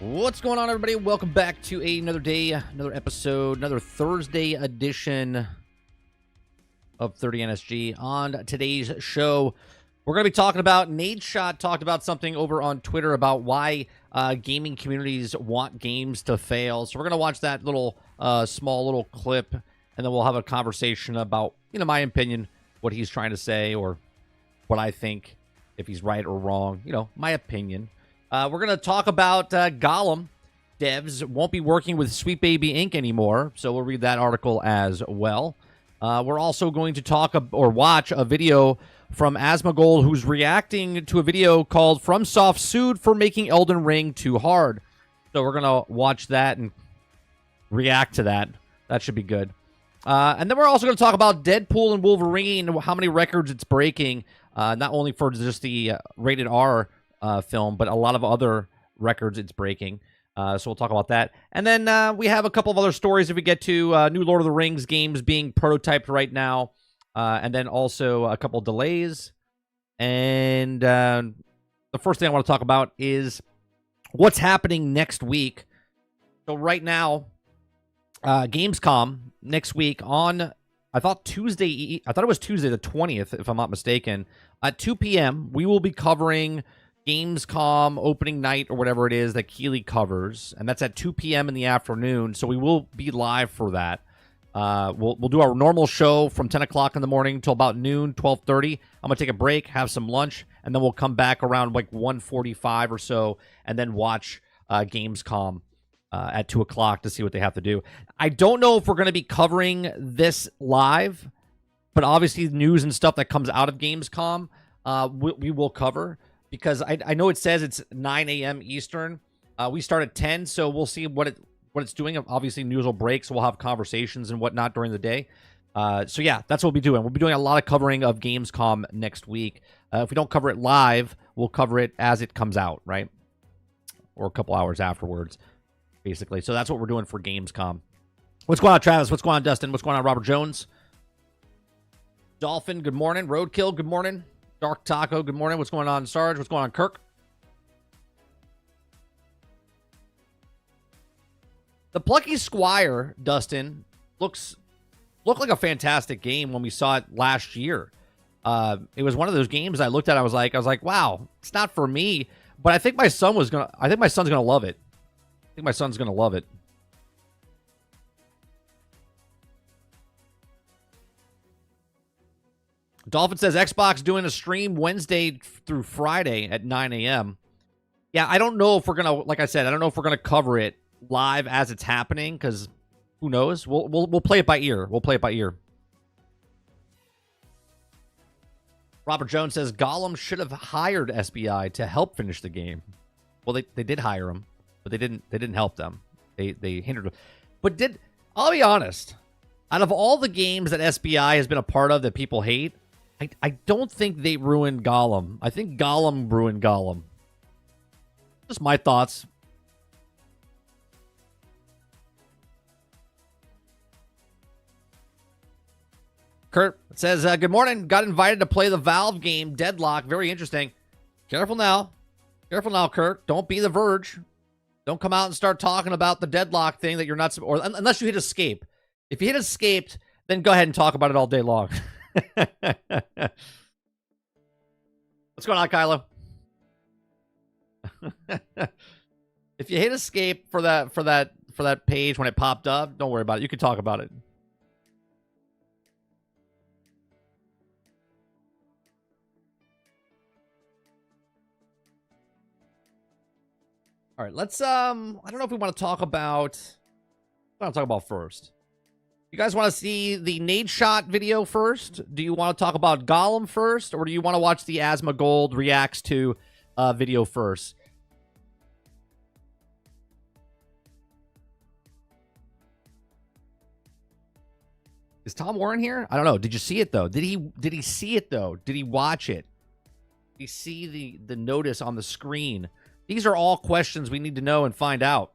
What's going on, everybody? Welcome back to another day, another episode, another Thursday edition of 30NSG. On today's show, we're going to be talking about Nadeshot talked about something over on Twitter about why gaming communities want games to fail. So we're going to watch that little small little clip, and then we'll have a conversation about, my opinion, what he's trying to say, or what I think, if he's right or wrong, my opinion. We're going to talk about Gollum. Devs won't be working with Sweet Baby Inc. anymore, so we'll read that article as well. We're also going to talk or watch a video from Asmongold, who's reacting to a video called FromSoft Sued for Making Elden Ring Too Hard. So we're going to watch that and react to that. That should be good. And then we're also going to talk about Deadpool and Wolverine, how many records it's breaking, not only for just the rated R film, but a lot of other records it's breaking. So we'll talk about that. And then we have a couple of other stories if we get to new Lord of the Rings games being prototyped right now. And then also a couple delays. And the first thing I want to talk about is what's happening next week. So right now, Gamescom next week on, I thought it was Tuesday the 20th, if I'm not mistaken, at 2 p.m. we will be covering Gamescom opening night or whatever it is that Keeley covers, and that's at 2 p.m. in the afternoon, so we will be live for that. We'll do our normal show from 10 o'clock in the morning till about noon, 12:30. I'm going to take a break, have some lunch, and then we'll come back around like 1:45 or so, and then watch Gamescom at 2 o'clock to see what they have to do. I don't know if we're going to be covering this live, but obviously news and stuff that comes out of Gamescom, we will cover. Because I know it says it's 9 a.m. Eastern. We start at 10, so we'll see what it's doing. Obviously, news will break, so we'll have conversations and whatnot during the day. So yeah, that's what we'll be doing. We'll be doing a lot of covering of Gamescom next week. If we don't cover it live, we'll cover it as it comes out, right? Or a couple hours afterwards, basically. So that's what we're doing for Gamescom. What's going on, Travis? What's going on, Dustin? What's going on, Robert Jones? Dolphin, good morning. Roadkill, good morning. Dark Taco, good morning. What's going on, Sarge? What's going on, Kirk? The Plucky Squire, Dustin, looked like a fantastic game when we saw it last year. It was one of those games I looked at. I was like, wow, it's not for me, but I think my son's gonna love it. I think my son's gonna love it. Dolphin says Xbox doing a stream Wednesday through Friday at 9 a.m. Yeah, I don't know if we're gonna, like I said, I don't know if we're gonna cover it live as it's happening, because who knows? We'll play it by ear. We'll play it by ear. Robert Jones says Gollum should have hired SBI to help finish the game. Well, they did hire him, but they didn't help them. They hindered them. But I'll be honest, out of all the games that SBI has been a part of that people hate, I don't think they ruined Gollum. I think Gollum ruined Gollum. Just my thoughts. Kurt says, good morning. Got invited to play the Valve game, Deadlock. Very interesting. Careful now. Careful now, Kurt. Don't be the Verge. Don't come out and start talking about the Deadlock thing that you're not... Or unless you hit escape. If you hit escaped, then go ahead and talk about it all day long. What's going on, Kylo? If you hit escape for that page when it popped up, don't worry about it. You can talk about it. All right, let's I don't know if we want to talk about what I want to talk about first. You guys want to see the Nadeshot video first? Do you want to talk about Gollum first? Or do you want to watch the Asmongold reacts to video first? Is Tom Warren here? I don't know. Did you see it, though? Did he see it, though? Did he watch it? Did he see the notice on the screen? These are all questions we need to know and find out.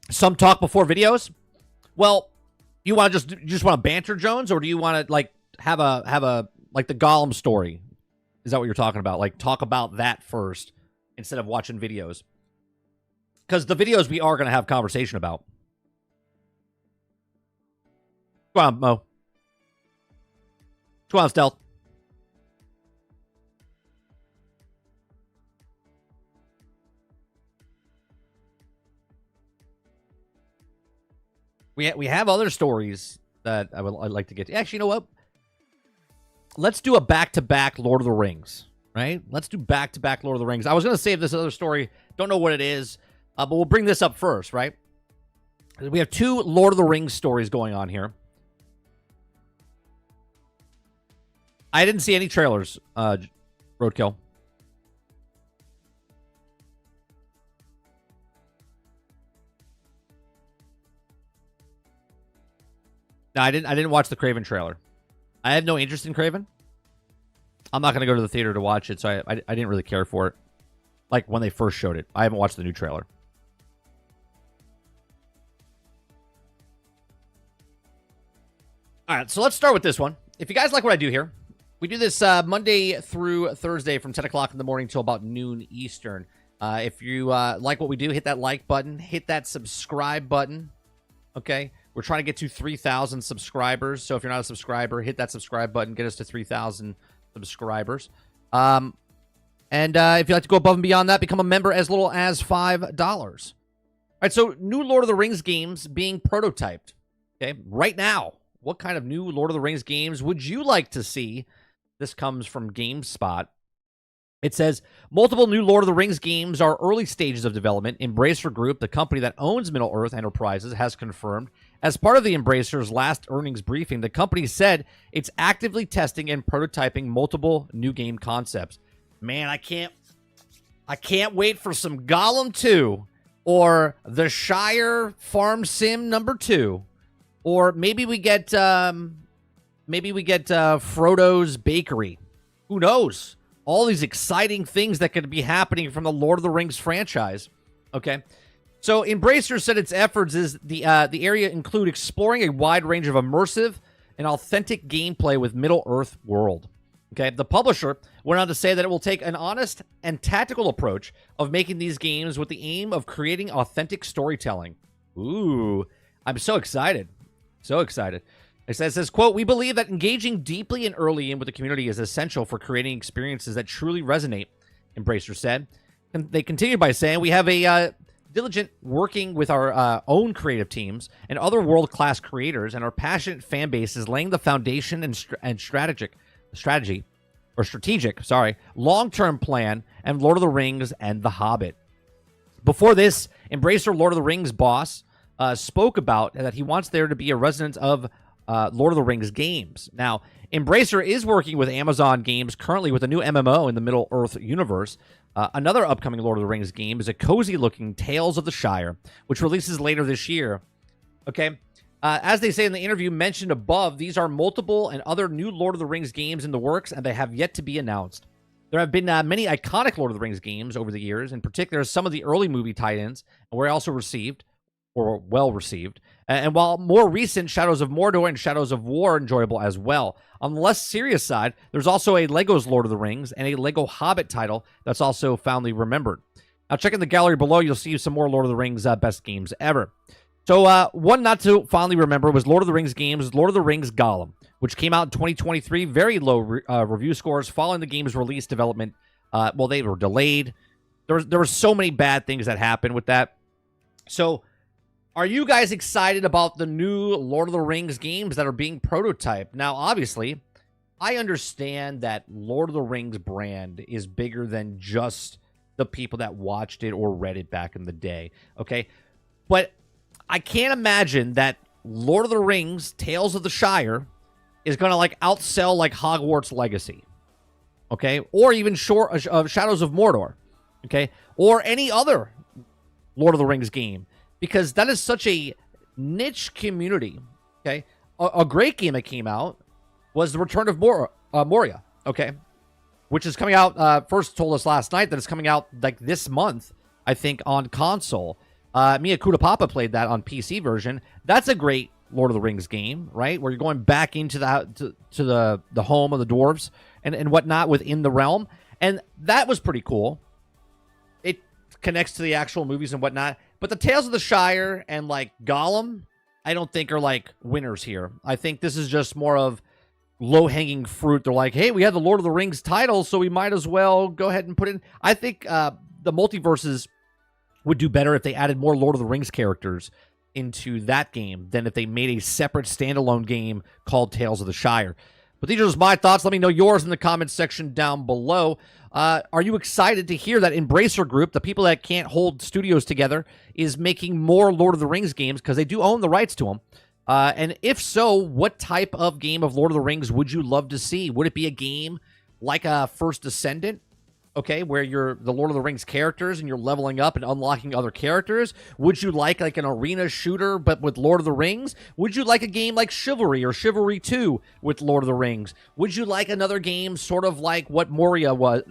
Some talk before videos? Well, you just want to banter, Jones, or do you want to have a like the Gollum story. Is that what you're talking about? Like, talk about that first instead of watching videos. Because the videos we are going to have conversation about. Go on, Mo. Go on, Stealth. We have other stories that I'd like to get to. Actually, you know what? Let's do a back-to-back Lord of the Rings, right? Let's do back-to-back Lord of the Rings. I was going to save this other story. Don't know what it is, but we'll bring this up first, right? We have 2 Lord of the Rings stories going on here. I didn't see any trailers, Roadkill. No, I didn't watch the Craven trailer. I have no interest in Craven. I'm not going to go to the theater to watch it, so I didn't really care for it. Like, when they first showed it. I haven't watched the new trailer. All right, so let's start with this one. If you guys like what I do here, we do this Monday through Thursday from 10 o'clock in the morning till about noon Eastern. If you like what we do, hit that like button. Hit that subscribe button. Okay? We're trying to get to 3,000 subscribers. So if you're not a subscriber, hit that subscribe button. Get us to 3,000 subscribers. And if you'd like to go above and beyond that, become a member as little as $5. All right, so new Lord of the Rings games being prototyped. Okay, right now, what kind of new Lord of the Rings games would you like to see? This comes from GameSpot. It says, multiple new Lord of the Rings games are early stages of development. Embracer Group, the company that owns Middle-earth Enterprises, has confirmed. As part of the Embracer's last earnings briefing, the company said it's actively testing and prototyping multiple new game concepts. Man, I can't wait for some Gollum 2 or the Shire Farm Sim number 2, or maybe we get Frodo's Bakery. Who knows? All these exciting things that could be happening from the Lord of the Rings franchise. Okay. So Embracer said its efforts is the area include exploring a wide range of immersive and authentic gameplay with Middle-earth world. Okay, the publisher went on to say that it will take an honest and tactical approach of making these games with the aim of creating authentic storytelling. Ooh, I'm so excited. So excited. It says, quote, we believe that engaging deeply and early in with the community is essential for creating experiences that truly resonate, Embracer said. And they continued by saying, we have a diligent working with our own creative teams and other world-class creators, and our passionate fan base is laying the foundation and strategic, long-term plan and Lord of the Rings and The Hobbit. Before this, Embracer Lord of the Rings boss spoke about that he wants there to be a resident of Lord of the Rings games. Now, Embracer is working with Amazon Games currently with a new MMO in the Middle-earth universe. Another upcoming Lord of the Rings game is a cozy-looking Tales of the Shire, which releases later this year. Okay, as they say in the interview mentioned above, these are multiple and other new Lord of the Rings games in the works, and they have yet to be announced. There have been many iconic Lord of the Rings games over the years, in particular some of the early movie tie-ins, and were also received, or well-received. And while more recent Shadows of Mordor and Shadows of War are enjoyable as well. On the less serious side, there's also a Lego's Lord of the Rings and a Lego Hobbit title that's also fondly remembered. Now, check in the gallery below. You'll see some more Lord of the Rings best games ever. So, one not to fondly remember was Lord of the Rings games, Lord of the Rings Gollum, which came out in 2023. Very low review scores following the game's release development. Well, they were delayed. There were so many bad things that happened with that. So, are you guys excited about the new Lord of the Rings games that are being prototyped? Now, obviously, I understand that Lord of the Rings brand is bigger than just the people that watched it or read it back in the day, okay? But I can't imagine that Lord of the Rings, Tales of the Shire, is going to, like, outsell, like, Hogwarts Legacy, okay? Or even Shadows of Mordor, okay? Or any other Lord of the Rings game. Because that is such a niche community, okay? A great game that came out was The Return of Moria, okay? Which is coming out, first told us last night that it's coming out like this month, I think, on console. Mia Kudapapa played that on PC version. That's a great Lord of the Rings game, right? Where you're going back into the home of the dwarves and whatnot within the realm. And that was pretty cool. It connects to the actual movies and whatnot. But the Tales of the Shire and, like, Gollum, I don't think are, like, winners here. I think this is just more of low-hanging fruit. They're like, hey, we have the Lord of the Rings title, so we might as well go ahead and put in. I think the multiverses would do better if they added more Lord of the Rings characters into that game than if they made a separate standalone game called Tales of the Shire. But these are just my thoughts. Let me know yours in the comments section down below. Are you excited to hear that Embracer Group, the people that can't hold studios together, is making more Lord of the Rings games because they do own the rights to them? And if so, what type of game of Lord of the Rings would you love to see? Would it be a game like a First Descendant? Okay, where you're the Lord of the Rings characters and you're leveling up and unlocking other characters? Would you like an arena shooter but with Lord of the Rings? Would you like a game like Chivalry or Chivalry 2 with Lord of the Rings? Would you like another game sort of like what Moria was,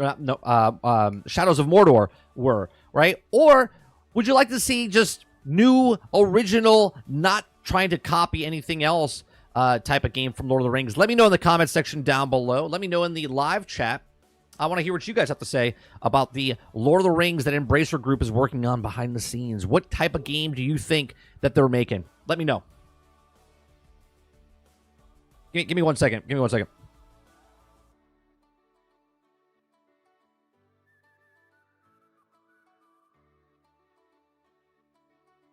Shadows of Mordor were, right? Or would you like to see just new, original, not trying to copy anything else type of game from Lord of the Rings? Let me know in the comments section down below. Let me know in the live chat. I want to hear what you guys have to say about the Lord of the Rings that Embracer Group is working on behind the scenes. What type of game do you think that they're making? Let me know. Give me 1 second. Give me 1 second.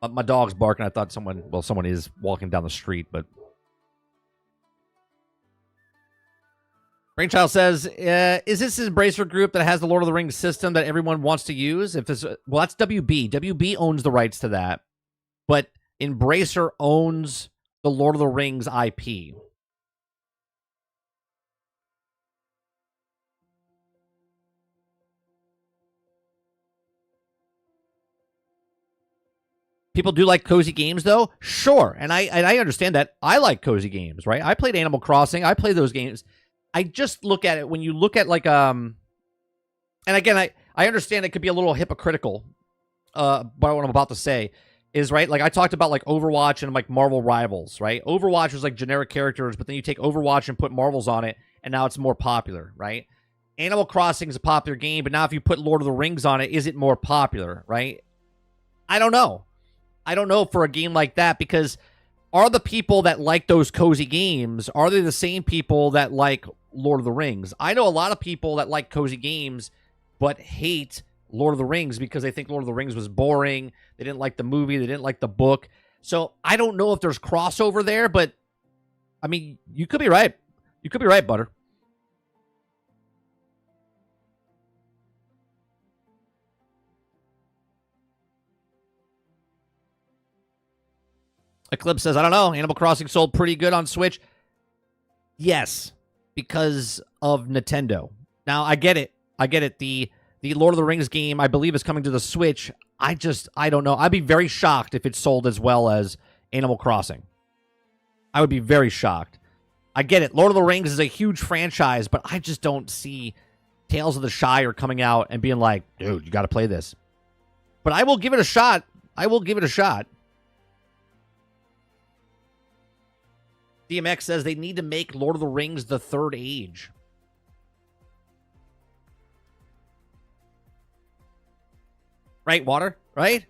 My dog's barking. I thought someone is walking down the street, but... Brainchild says, is this Embracer Group that has the Lord of the Rings system that everyone wants to use? If this, well, that's WB. WB owns the rights to that, but Embracer owns the Lord of the Rings IP. People do like cozy games, though? Sure, and I understand that. I like cozy games, right? I played Animal Crossing. I play those games. I just look at it when you look at like and again I understand it could be a little hypocritical but what I'm about to say is, right, like I talked about like Overwatch and like Marvel Rivals, right? Overwatch was like generic characters, but then you take Overwatch and put Marvels on it and now it's more popular, right? Animal Crossing is a popular game, but now if you put Lord of the Rings on it, is it more popular, right? I don't know for a game like that, because are the people that like those cozy games, are they the same people that like Lord of the Rings? I know a lot of people that like cozy games but hate Lord of the Rings because they think Lord of the Rings was boring. They didn't like the movie. They didn't like the book. So I don't know if there's crossover there, but I mean, you could be right. You could be right, Butter. Eclipse says, I don't know. Animal Crossing sold pretty good on Switch. Yes, because of Nintendo. Now, I get it. The Lord of the Rings game, I believe, is coming to the Switch. I don't know. I'd be very shocked if it sold as well as Animal Crossing. I would be very shocked. I get it. Lord of the Rings is a huge franchise, but I just don't see Tales of the Shire coming out and being like, dude, you got to play this. But I will give it a shot. DMX says they need to make Lord of the Rings the Third Age. Right, Water? Right?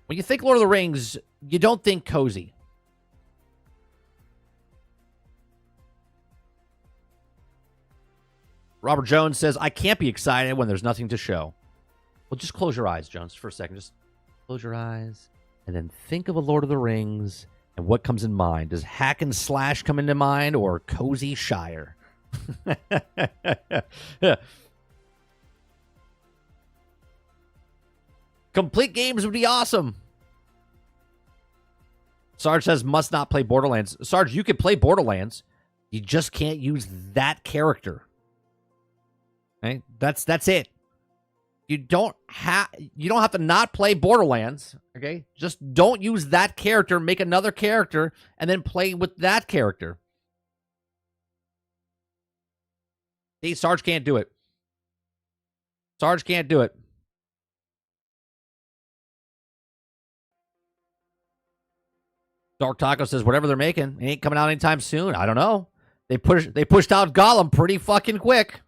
When you think Lord of the Rings, you don't think cozy. Robert Jones says, I can't be excited when there's nothing to show. Well, just close your eyes, Jones, for a second. Just close your eyes and then think of a Lord of the Rings. And what comes in mind? Does hack and slash come into mind, or cozy Shire? Complete games would be awesome. Sarge says, must not play Borderlands. Sarge, you can play Borderlands. You just can't use that character. Right? That's it. You don't have to not play Borderlands, okay? Just don't use that character, make another character, and then play with that character. See, Sarge can't do it. Sarge can't do it. Dark Taco says whatever they're making, it ain't coming out anytime soon. I don't know. They pushed out Gollum pretty fucking quick.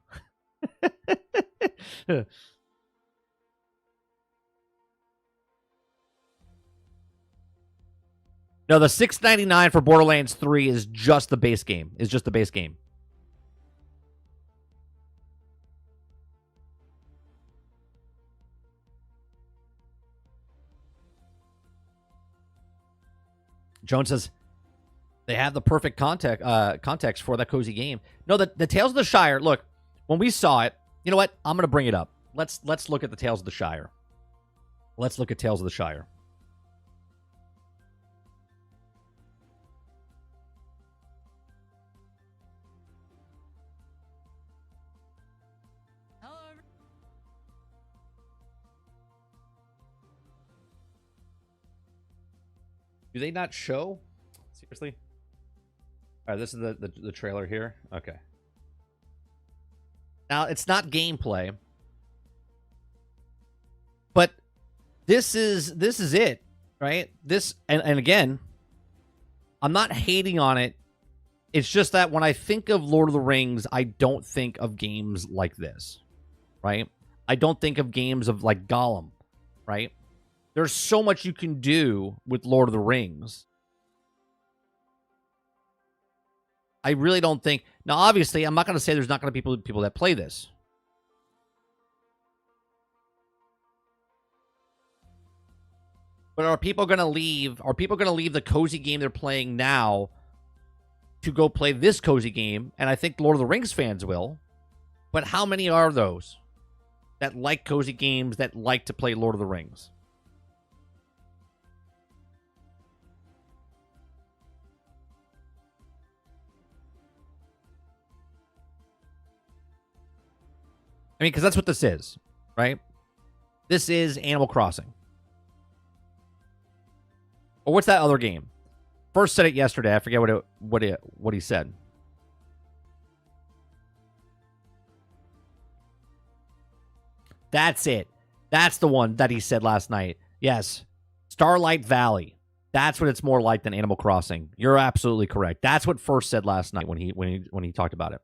No, the $6.99 for Borderlands 3 is just the base game. Is just the base game. Jones says they have the perfect context for that cozy game. No, the Tales of the Shire. Look, when we saw it, you know what? I'm gonna bring it up. Let's look at the Tales of the Shire. Let's look at Tales of the Shire. Do they not show? Seriously? All right, this is the trailer here. Okay. Now, it's not gameplay. But this is it, right? This and again, I'm not hating on it. It's just that when I think of Lord of the Rings, I don't think of games like this, right? I don't think of games of like Gollum, right? There's so much you can do with Lord of the Rings. I really don't think... Now, obviously, I'm not going to say there's not going to be people that play this. But are people going to leave? Are people going to leave the cozy game they're playing now to go play this cozy game? And I think Lord of the Rings fans will. But how many are those that like cozy games, that like to play Lord of the Rings? I mean, because that's what this is, right? This is Animal Crossing. Or what's that other game? First said it yesterday. I forget what he said. That's it. That's the one that he said last night. Yes, Starlight Valley. That's what it's more like than Animal Crossing. You're absolutely correct. That's what First said last night when he talked about it.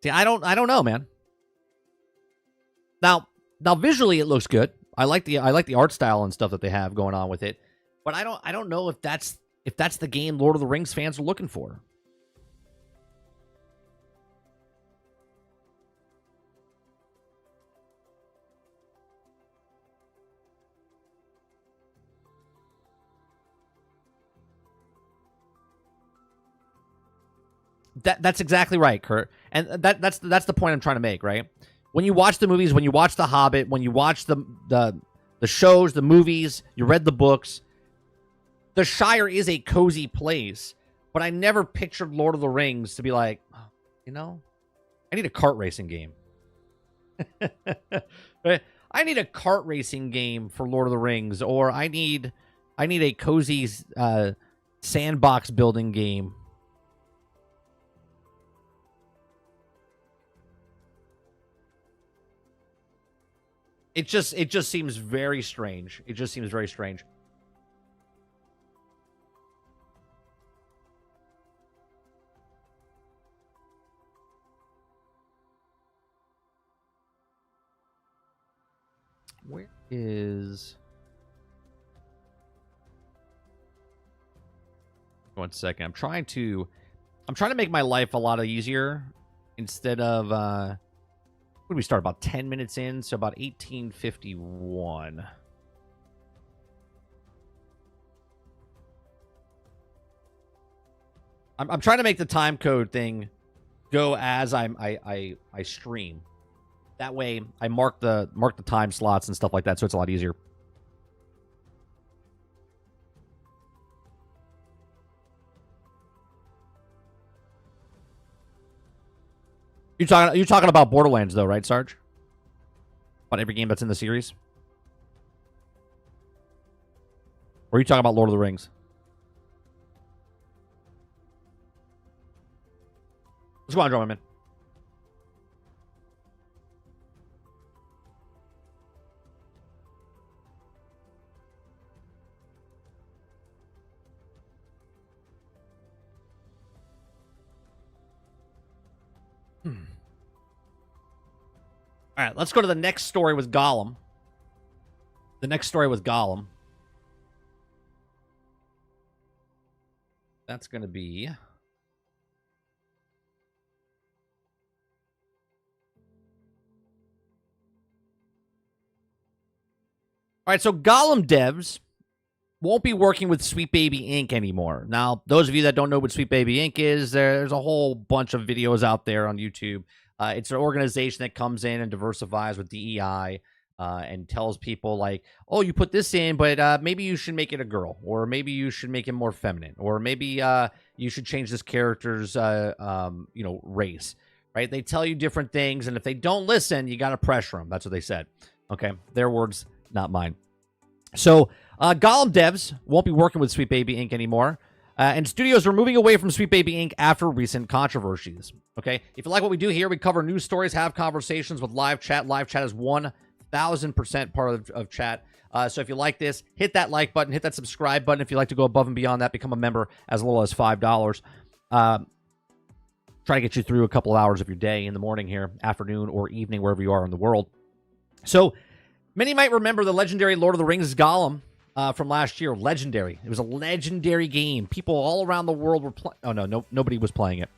See, I don't know, man. Now visually it looks good. I like the art style and stuff that they have going on with it. But I don't know if that's the game Lord of the Rings fans are looking for. That's exactly right, Kurt. And that's the point I'm trying to make, right? When you watch the movies, when you watch The Hobbit, when you watch the shows, the movies, you read the books, the Shire is a cozy place. But I never pictured Lord of the Rings to be like, oh, you know, I need a kart racing game. I need a kart racing game for Lord of the Rings, or I need a cozy sandbox building game. It just seems very strange. It just seems very strange. Where is... One second. I'm trying to make my life a lot easier instead of when did we start? About 10 minutes in, so about 1851. I'm trying to make the time code thing go as I stream. That way, I mark the time slots and stuff like that, so it's a lot easier. You're talking about Borderlands, though, right, Sarge? About every game that's in the series? Or are you talking about Lord of the Rings? Let's go on, Drummer Man. All right, let's go to the next story with Gollum. The next story with Gollum. That's going to be... All right, so Gollum devs won't be working with Sweet Baby Inc. anymore. Now, those of you that don't know what Sweet Baby Inc. is, there's a whole bunch of videos out there on YouTube. It's an organization that comes in and diversifies with DEI and tells people like, oh, you put this in, but maybe you should make it a girl, or maybe you should make it more feminine, or maybe you should change this character's race, right? They tell you different things, and if they don't listen, you got to pressure them. That's what they said. Okay, their words, not mine. So Gollum devs won't be working with Sweet Baby Inc. anymore. And studios are moving away from Sweet Baby Inc. after recent controversies. Okay? If you like what we do here, we cover news stories, have conversations with live chat. Live chat is 1,000% part of chat. So if you like this, hit that like button, hit that subscribe button. If you'd like to go above and beyond that, become a member as little as $5. Try to get you through a couple hours of your day in the morning here, afternoon or evening, wherever you are in the world. So many might remember the legendary Lord of the Rings Gollum from last year. Legendary. It was a legendary game. People all around the world were playing. Oh, no, nobody was playing it.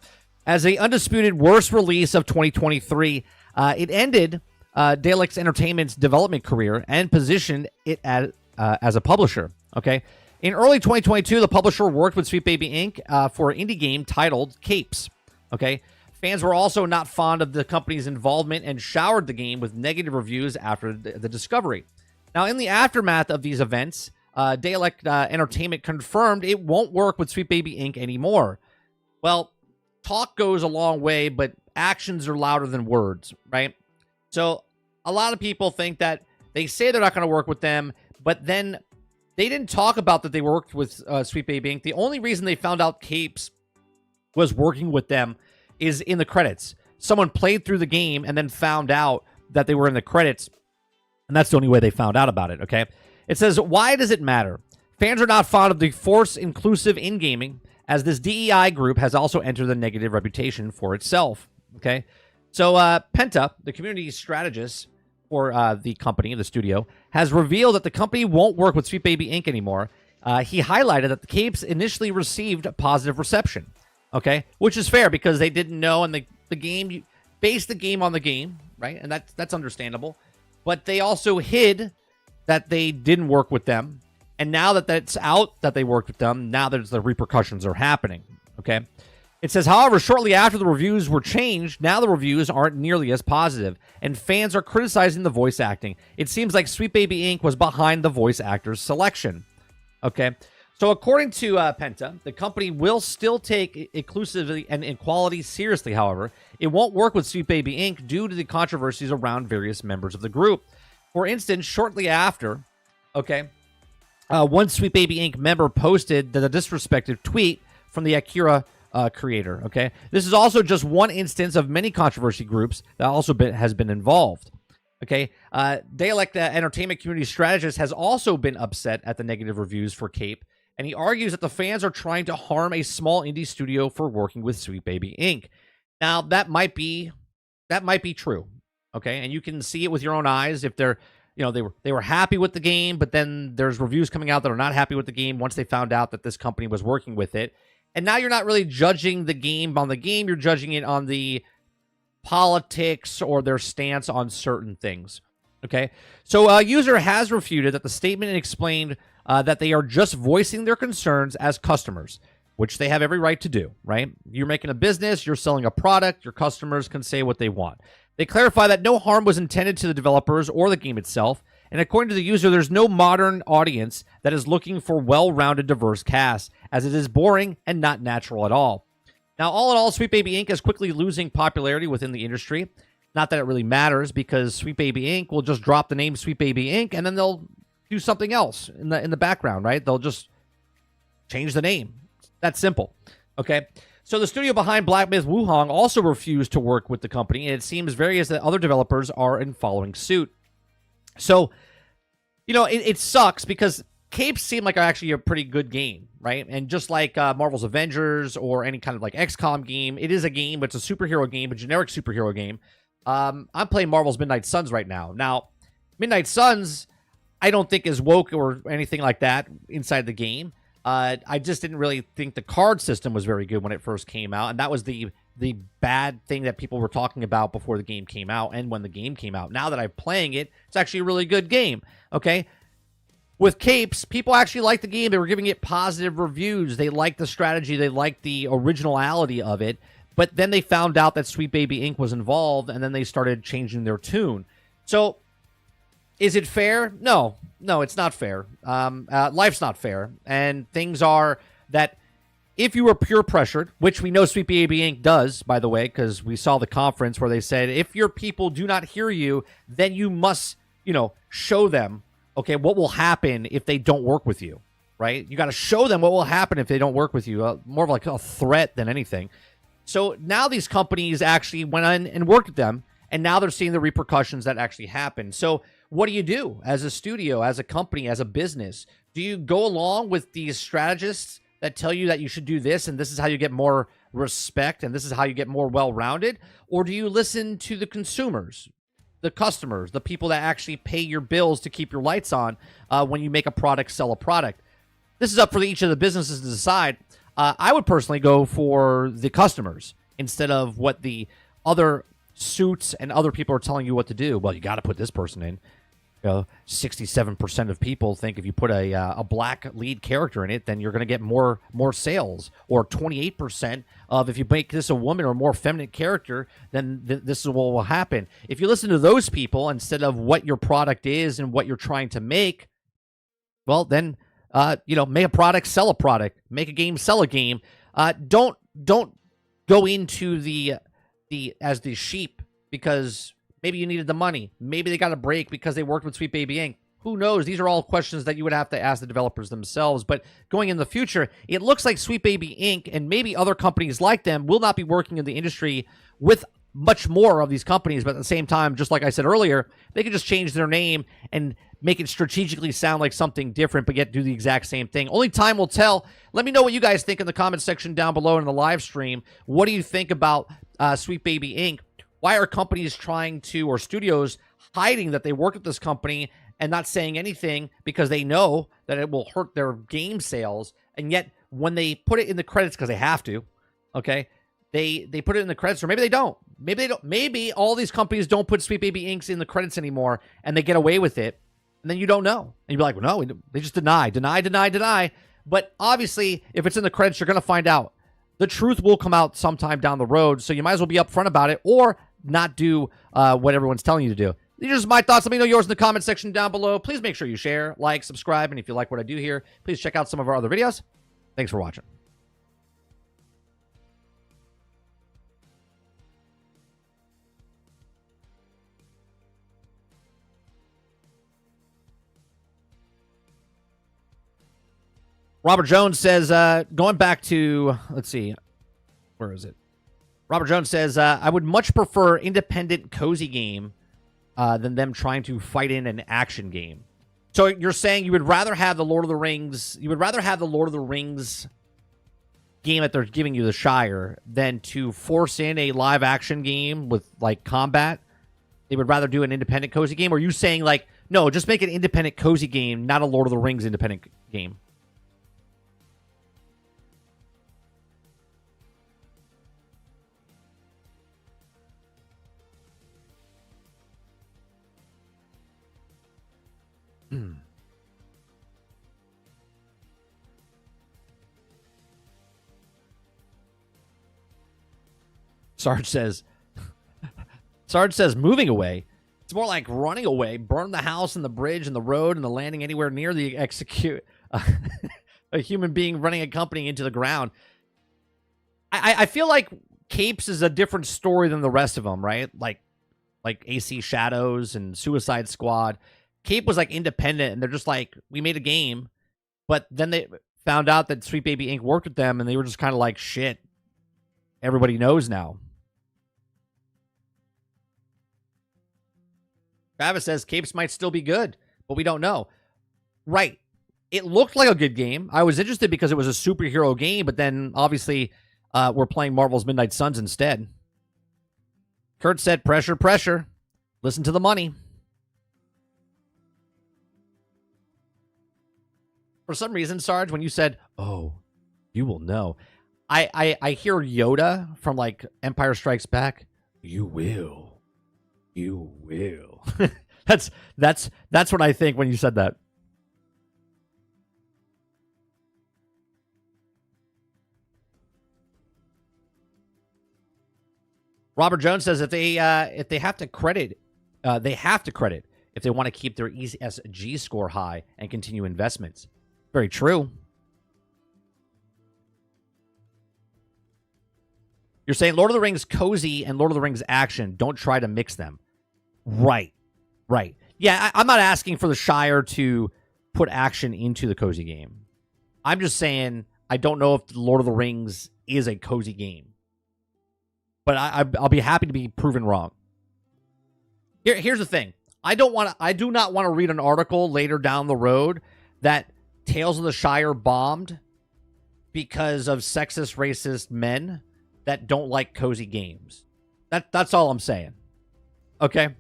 As a undisputed worst release of 2023, it ended Daleks Entertainment's development career and positioned it as a publisher. Okay. In early 2022, the publisher worked with Sweet Baby Inc. For an indie game titled Capes. Okay. Fans were also not fond of the company's involvement and showered the game with negative reviews after the discovery. Now, in the aftermath of these events, Dalek Entertainment confirmed it won't work with Sweet Baby Inc. anymore. Well, talk goes a long way, but actions are louder than words, right? So a lot of people think that they say they're not going to work with them, but then they didn't talk about that they worked with Sweet Baby Inc. The only reason they found out Capes was working with them is in the credits. Someone played through the game and then found out that they were in the credits, and that's the only way they found out about it, okay? It says, why does it matter? Fans are not fond of the force inclusive in gaming, as this DEI group has also entered a negative reputation for itself, okay? So Penta, the community strategist for the company, the studio, has revealed that the company won't work with Sweet Baby Inc. anymore. He highlighted that the Capes initially received positive reception, okay? Which is fair because they didn't know, and the game, you based the game on the game, right? And that's understandable. But they also hid that they didn't work with them. And now that that's out, that they worked with them, now there's the repercussions are happening, okay? It says, however, shortly after the reviews were changed, now the reviews aren't nearly as positive, and fans are criticizing the voice acting. It seems like Sweet Baby Inc. was behind the voice actor's selection, okay? So according to Penta, the company will still take inclusivity and equality seriously, however. It won't work with Sweet Baby Inc. due to the controversies around various members of the group. For instance, shortly after, okay, one Sweet Baby Inc. member posted the disrespectful tweet from the Akira creator, okay? This is also just one instance of many controversy groups that also has been involved, okay? Dalek, the entertainment community strategist, has also been upset at the negative reviews for Cape, and he argues that the fans are trying to harm a small indie studio for working with Sweet Baby Inc. Now, that might be true, okay? And you can see it with your own eyes if they're, they were happy with the game, but then there's reviews coming out that are not happy with the game once they found out that this company was working with it. And now you're not really judging the game on the game, you're judging it on the politics or their stance on certain things, okay? So a user has refuted that the statement and explained that they are just voicing their concerns as customers, which they have every right to do, right? You're making a business, you're selling a product, your customers can say what they want. They clarify that no harm was intended to the developers or the game itself, and according to the user, there's no modern audience that is looking for well-rounded, diverse casts, as it is boring and not natural at all. Now, all in all, Sweet Baby Inc. is quickly losing popularity within the industry. Not that it really matters, because Sweet Baby Inc. will just drop the name Sweet Baby Inc., and then they'll do something else in the background, right? They'll just change the name. That's simple, okay? So the studio behind Black Myth Wuhong also refused to work with the company, and it seems various other developers are in following suit. So, it sucks because Capes seem like actually a pretty good game, right? And just like Marvel's Avengers or any kind of like XCOM game, it is a game, but it's a superhero game, a generic superhero game. I'm playing Marvel's Midnight Suns right now. Now, Midnight Suns, I don't think is woke or anything like that inside the game. I just didn't really think the card system was very good when it first came out, and that was the bad thing that people were talking about before the game came out and when the game came out. Now that I'm playing it, it's actually a really good game. Okay. With Capes, people actually liked the game. They were giving it positive reviews. They liked the strategy. They liked the originality of it. But then they found out that Sweet Baby Inc. was involved, and then they started changing their tune. So, is it fair? No, it's not fair. Life's not fair. And things are that if you were peer pressured, which we know Sweet Baby Inc. does, by the way, because we saw the conference where they said, if your people do not hear you, then you must, show them, okay, what will happen if they don't work with you, right? You got to show them what will happen if they don't work with you, more of like a threat than anything. So now these companies actually went on and worked with them, and now they're seeing the repercussions that actually happen. So what do you do as a studio, as a company, as a business? Do you go along with these strategists that tell you that you should do this, and this is how you get more respect, and this is how you get more well-rounded? Or do you listen to the consumers, the customers, the people that actually pay your bills to keep your lights on when you make a product, sell a product? This is up for each of the businesses to decide. I would personally go for the customers instead of what the other suits and other people are telling you what to do. Well, you got to put this person in. 67% of people think if you put a black lead character in it, then you're going to get more sales. Or 28% of if you make this a woman or more feminine character, then this is what will happen. If you listen to those people instead of what your product is and what you're trying to make, well, then make a product, sell a product. Make a game, sell a game. Don't go into the sheep because maybe you needed the money. Maybe they got a break because they worked with Sweet Baby Inc. Who knows? These are all questions that you would have to ask the developers themselves. But going in the future, it looks like Sweet Baby Inc. and maybe other companies like them will not be working in the industry with much more of these companies. But at the same time, just like I said earlier, they could just change their name and make it strategically sound like something different, but yet do the exact same thing. Only time will tell. Let me know what you guys think in the comment section down below in the live stream. What do you think about Sweet Baby Inc.? Why are companies trying to, or studios, hiding that they work at this company and not saying anything because they know that it will hurt their game sales? And yet, when they put it in the credits, because they have to, okay, they put it in the credits, or maybe they don't. Maybe they don't. Maybe all these companies don't put Sweet Baby Inc. in the credits anymore, and they get away with it, and then you don't know. And you'd be like, well, no, they just deny. But obviously, if it's in the credits, you're going to find out. The truth will come out sometime down the road, so you might as well be upfront about it or not do what everyone's telling you to do. These are just my thoughts. Let me know yours in the comment section down below. Please make sure you share, like, subscribe, and if you like what I do here, please check out some of our other videos. Thanks for watching. Robert Jones says, going back to, let's see, where is it? Robert Jones says, I would much prefer independent cozy game than them trying to fight in an action game. So you're saying you would rather have the Lord of the Rings, game that they're giving you, the Shire, than to force in a live action game with like combat? They would rather do an independent cozy game? Or are you saying like, no, just make an independent cozy game, not a Lord of the Rings independent game? Sarge says moving away. It's more like running away. Burn the house and the bridge and the road and the landing anywhere near the execute a human being running a company into the ground. I feel like Capes is a different story than the rest of them, right? Like AC Shadows and Suicide Squad. Cape was like independent, and they're just like, we made a game, but then they found out that Sweet Baby Inc. worked with them, and they were just kind of like, shit, everybody knows now. Travis says Capes might still be good, but we don't know. Right. It looked like a good game. I was interested because it was a superhero game, but then obviously we're playing Marvel's Midnight Suns instead. Kurt said, pressure, pressure. Listen to the money. For some reason, Sarge, when you said, oh, you will know, I hear Yoda from like Empire Strikes Back. You will. You will. That's what I think when you said that. Robert Jones says if they have to credit, if they want to keep their ESG score high and continue investments. Very true. You're saying Lord of the Rings cozy and Lord of the Rings action. Don't try to mix them. Right. Yeah, I'm not asking for the Shire to put action into the cozy game. I'm just saying I don't know if Lord of the Rings is a cozy game. But I'll be happy to be proven wrong. Here's the thing. I do not want to read an article later down the road that Tales of the Shire bombed because of sexist, racist men that don't like cozy games. That's all I'm saying. Okay?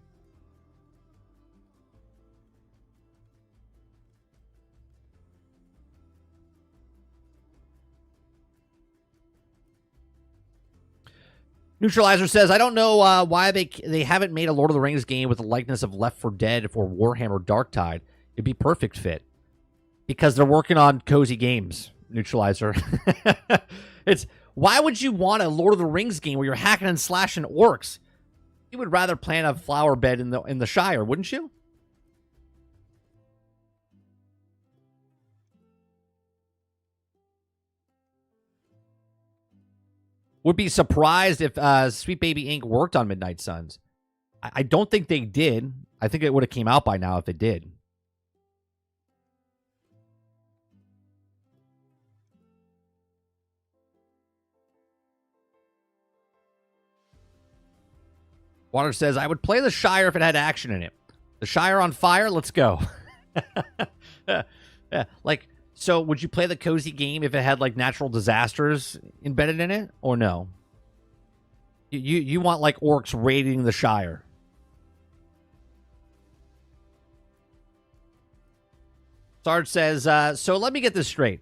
Neutralizer says, I don't know why they haven't made a Lord of the Rings game with the likeness of Left 4 Dead or Warhammer Darktide. It'd be perfect fit. Because they're working on cozy games, Neutralizer. Why would you want a Lord of the Rings game where you're hacking and slashing orcs? You would rather plant a flower bed in the Shire, wouldn't you? Would be surprised if Sweet Baby Inc. worked on Midnight Suns. I don't think they did. I think it would have came out by now if it did. Water says, I would play the Shire if it had action in it. The Shire on fire? Let's go. Yeah, like... So, would you play the cozy game if it had, like, natural disasters embedded in it? Or no? You want, like, orcs raiding the Shire. Sarge says, so let me get this straight.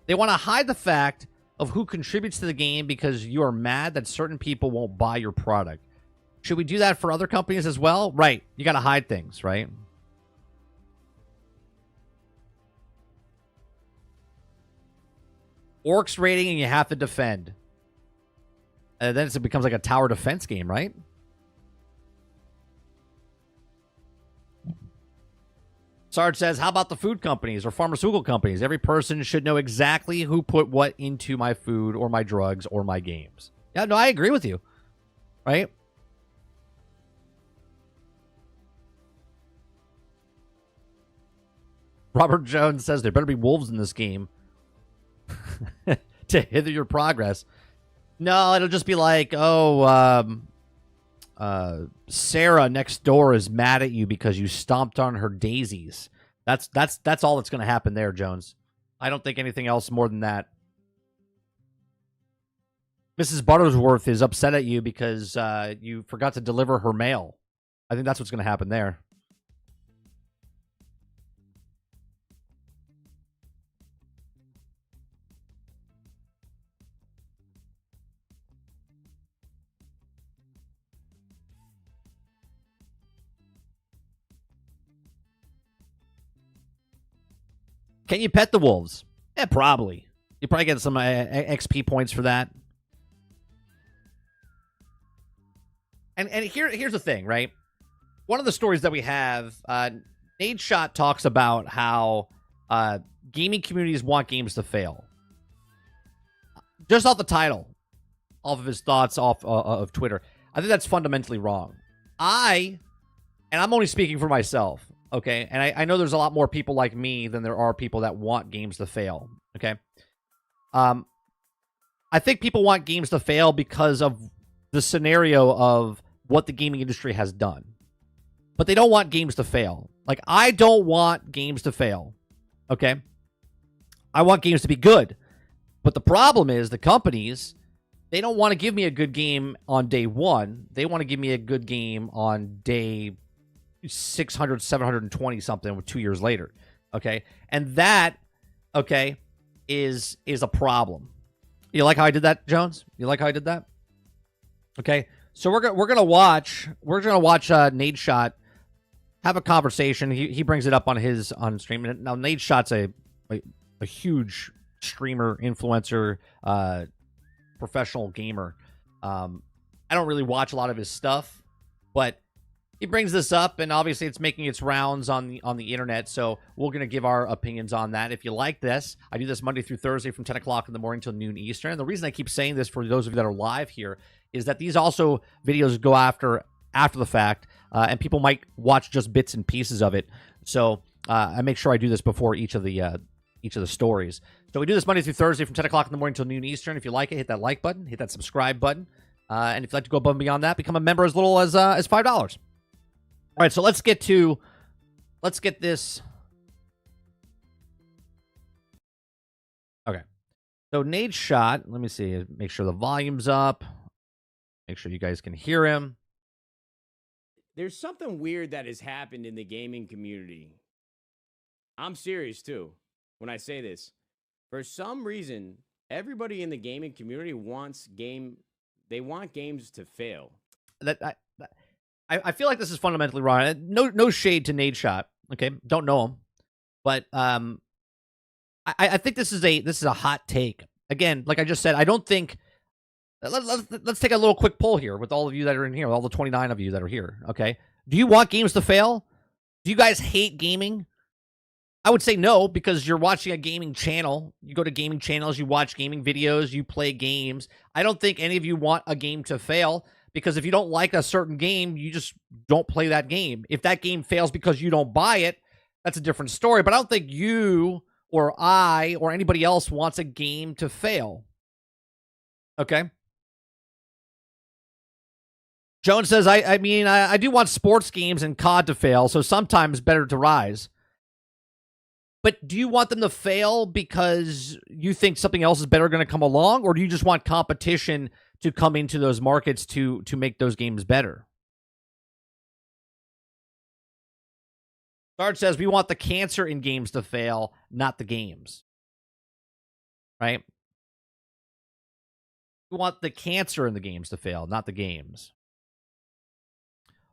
They want to hide the fact of who contributes to the game because you are mad that certain people won't buy your product. Should we do that for other companies as well? Right. You got to hide things, right? Orcs raiding and you have to defend. And then it becomes like a tower defense game, right? Sarge says, how about the food companies or pharmaceutical companies? Every person should know exactly who put what into my food or my drugs or my games. Yeah, no, I agree with you. Right? Robert Jones says there better be wolves in this game to hinder your progress. No, it'll just be like, Sarah next door is mad at you because you stomped on her daisies. That's all that's going to happen there, Jones. I don't think anything else more than that. Mrs. Buttersworth is upset at you because you forgot to deliver her mail. I think that's what's going to happen there. Can you pet the wolves? Yeah, probably. You probably get some XP points for that. And here's the thing, right? One of the stories that we have, Nadeshot talks about how gaming communities want games to fail. Just off the title, off of his thoughts off of Twitter, I think that's fundamentally wrong. And I'm only speaking for myself. Okay, and I know there's a lot more people like me than there are people that want games to fail. Okay, I think people want games to fail because of the scenario of what the gaming industry has done, but they don't want games to fail. Like, I don't want games to fail. Okay, I want games to be good. But the problem is the companies, they don't want to give me a good game on day one. They want to give me a good game on day 600, 720 something 2 years later. Okay. And that, okay, is a problem. You like how I did that, Jones? You like how I did that? Okay. So we're gonna watch Nadeshot have a conversation. He brings it up on stream. Now Nadeshot's a huge streamer, influencer, professional gamer. I don't really watch a lot of his stuff, but he brings this up, and obviously it's making its rounds on the internet, so we're going to give our opinions on that. If you like this, I do this Monday through Thursday from 10 o'clock in the morning till noon Eastern. And the reason I keep saying this for those of you that are live here is that these also videos go after the fact, and people might watch just bits and pieces of it. So I make sure I do this before each of the stories. So we do this Monday through Thursday from 10 o'clock in the morning till noon Eastern. If you like it, hit that like button, hit that subscribe button. And if you'd like to go above and beyond that, become a member as little as $5. All right, so let's get this. Okay. So Nadeshot, let me see, make sure the volume's up. Make sure you guys can hear him. There's something weird that has happened in the gaming community. I'm serious too when I say this. For some reason, everybody in the gaming community wants games to fail. I feel like this is fundamentally wrong. No shade to Nadeshot. Okay, don't know him, but I think this is a hot take. Again, like I just said, I don't think. Let's take a little quick poll here with all of you that are in here, all the 29 of you that are here. Okay, do you want games to fail? Do you guys hate gaming? I would say no, because you're watching a gaming channel. You go to gaming channels, you watch gaming videos, you play games. I don't think any of you want a game to fail, because if you don't like a certain game, you just don't play that game. If that game fails because you don't buy it, that's a different story. But I don't think you or I or anybody else wants a game to fail. Okay? Jones says, I mean, I do want sports games and COD to fail, so sometimes better to rise. But do you want them to fail because you think something else is better going to come along, or do you just want competition to come into those markets to make those games better? Sarge says, we want the cancer in games to fail, not the games. Right? We want the cancer in the games to fail, not the games.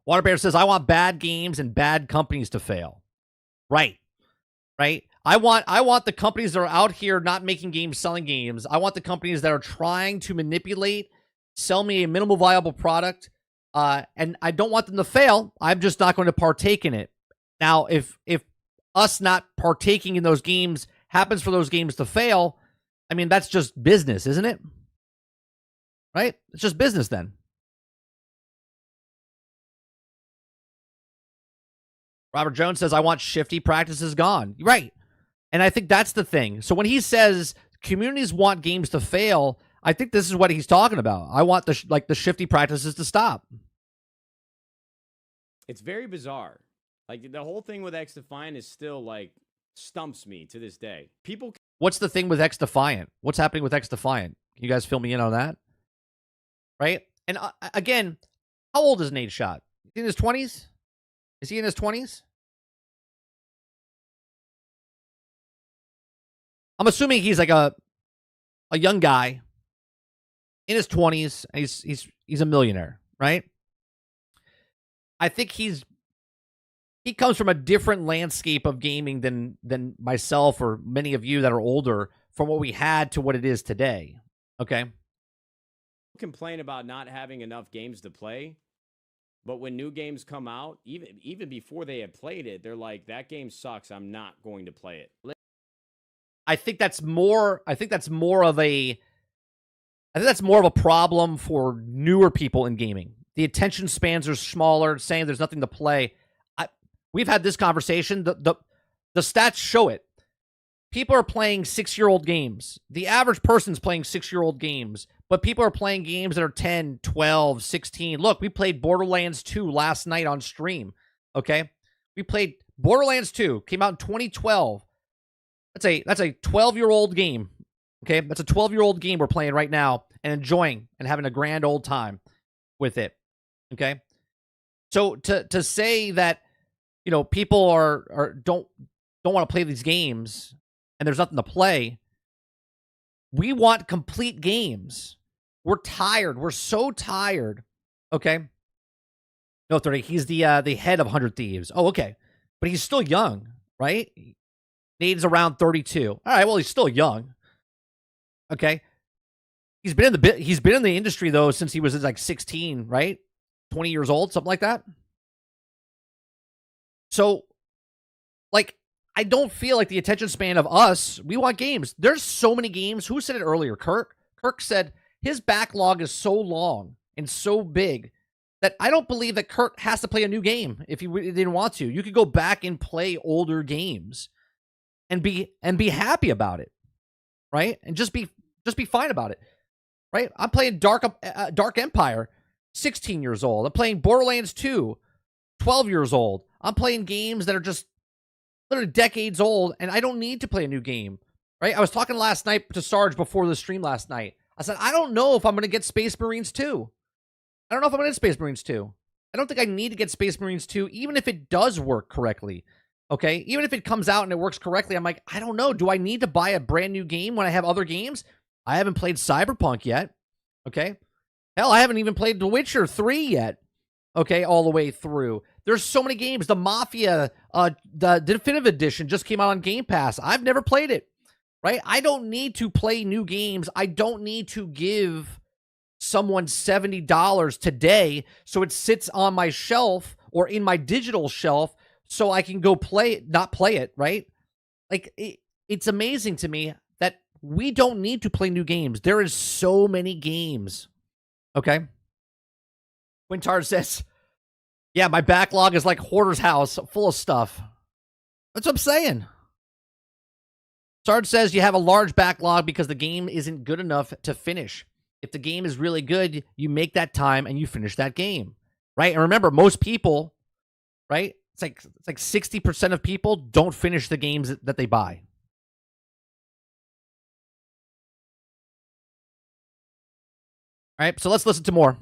Waterbear says, I want bad games and bad companies to fail. Right. Right? I want the companies that are out here not making games, selling games. I want the companies that are trying to manipulate, sell me a minimal viable product, and I don't want them to fail. I'm just not going to partake in it. Now, if us not partaking in those games happens for those games to fail, I mean, that's just business, isn't it? Right? It's just business then. Robert Jones says, I want shifty practices gone. Right. And I think that's the thing. So when he says communities want games to fail, I think this is what he's talking about. I want the shifty practices to stop. It's very bizarre. Like, the whole thing with X Defiant is still, like, stumps me to this day. What's the thing with X Defiant? What's happening with X Defiant? Can you guys fill me in on that? Right? And again, how old is Nadeshot? In his 20s? Is he in his 20s? I'm assuming he's like a young guy in his 20s. He's a millionaire, right? I think he comes from a different landscape of gaming than myself or many of you that are older, from what we had to what it is today. Okay? Complain about not having enough games to play, but when new games come out, even before they had played it, they're like, that game sucks, I'm not going to play it. I think that's more of a problem for newer people in gaming. The attention spans are smaller, saying there's nothing to play. We've had this conversation. The stats show it. People are playing 6-year-old games. The average person's playing 6-year-old games, but people are playing games that are 10, 12, 16. Look, we played Borderlands 2 last night on stream, okay? We played Borderlands 2, came out in 2012. That's a 12-year-old game. Okay, that's a 12-year-old game we're playing right now and enjoying and having a grand old time with it. Okay, so to say that people are don't want to play these games and there's nothing to play. We want complete games. We're tired. We're so tired. Okay. No, 30. He's the head of 100 Thieves. Oh, okay. But he's still young, right? Nade's around 32. All right, well, he's still young. Okay. He's been in the industry though since he was like 16, right? 20 years old, something like that. So, like, I don't feel like the attention span of us, we want games. There's so many games. Who said it earlier? Kirk? Kirk said his backlog is so long and so big that I don't believe that Kirk has to play a new game if he didn't want to. You could go back and play older games and be happy about it, right? And just be fine about it, right? I'm playing Dark Empire, 16 years old. I'm playing Borderlands 2, 12 years old. I'm playing games that are just literally decades old, and I don't need to play a new game, right? I was talking last night to Sarge before the stream last night. I said, I don't know if I'm going to get Space Marines 2. I don't know if I'm going to get Space Marines 2. I don't think I need to get Space Marines 2, even if it does work correctly, okay? Even if it comes out and it works correctly, I'm like, I don't know. Do I need to buy a brand new game when I have other games? I haven't played Cyberpunk yet, okay? Hell, I haven't even played The Witcher 3 yet, okay, all the way through. There's so many games. The Mafia, the Definitive Edition just came out on Game Pass. I've never played it, right? I don't need to play new games. I don't need to give someone $70 today so it sits on my shelf or in my digital shelf so I can go play it, not play it, right? Like, it's amazing to me that we don't need to play new games. There is so many games, okay? Quintar says, yeah, my backlog is like Hoarder's house, full of stuff. That's what I'm saying. Sarge says you have a large backlog because the game isn't good enough to finish. If the game is really good, you make that time and you finish that game, right? And remember, most people, right? It's like 60% of people don't finish the games that they buy. All right, so let's listen to more.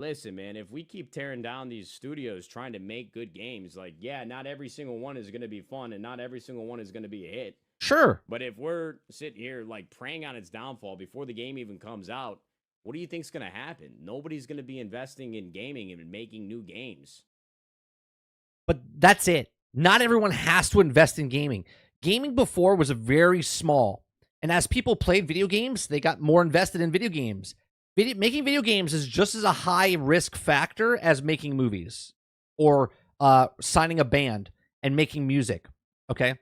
Listen, man, if we keep tearing down these studios trying to make good games, like, yeah, not every single one is going to be fun and not every single one is going to be a hit. Sure. But if we're sitting here, like, preying on its downfall before the game even comes out, what do you think's going to happen? Nobody's going to be investing in gaming and making new games. But that's it. Not everyone has to invest in gaming. Gaming before was very small. And as people played video games, they got more invested in video games. Making video games is just as a high risk factor as making movies or signing a band and making music. Okay.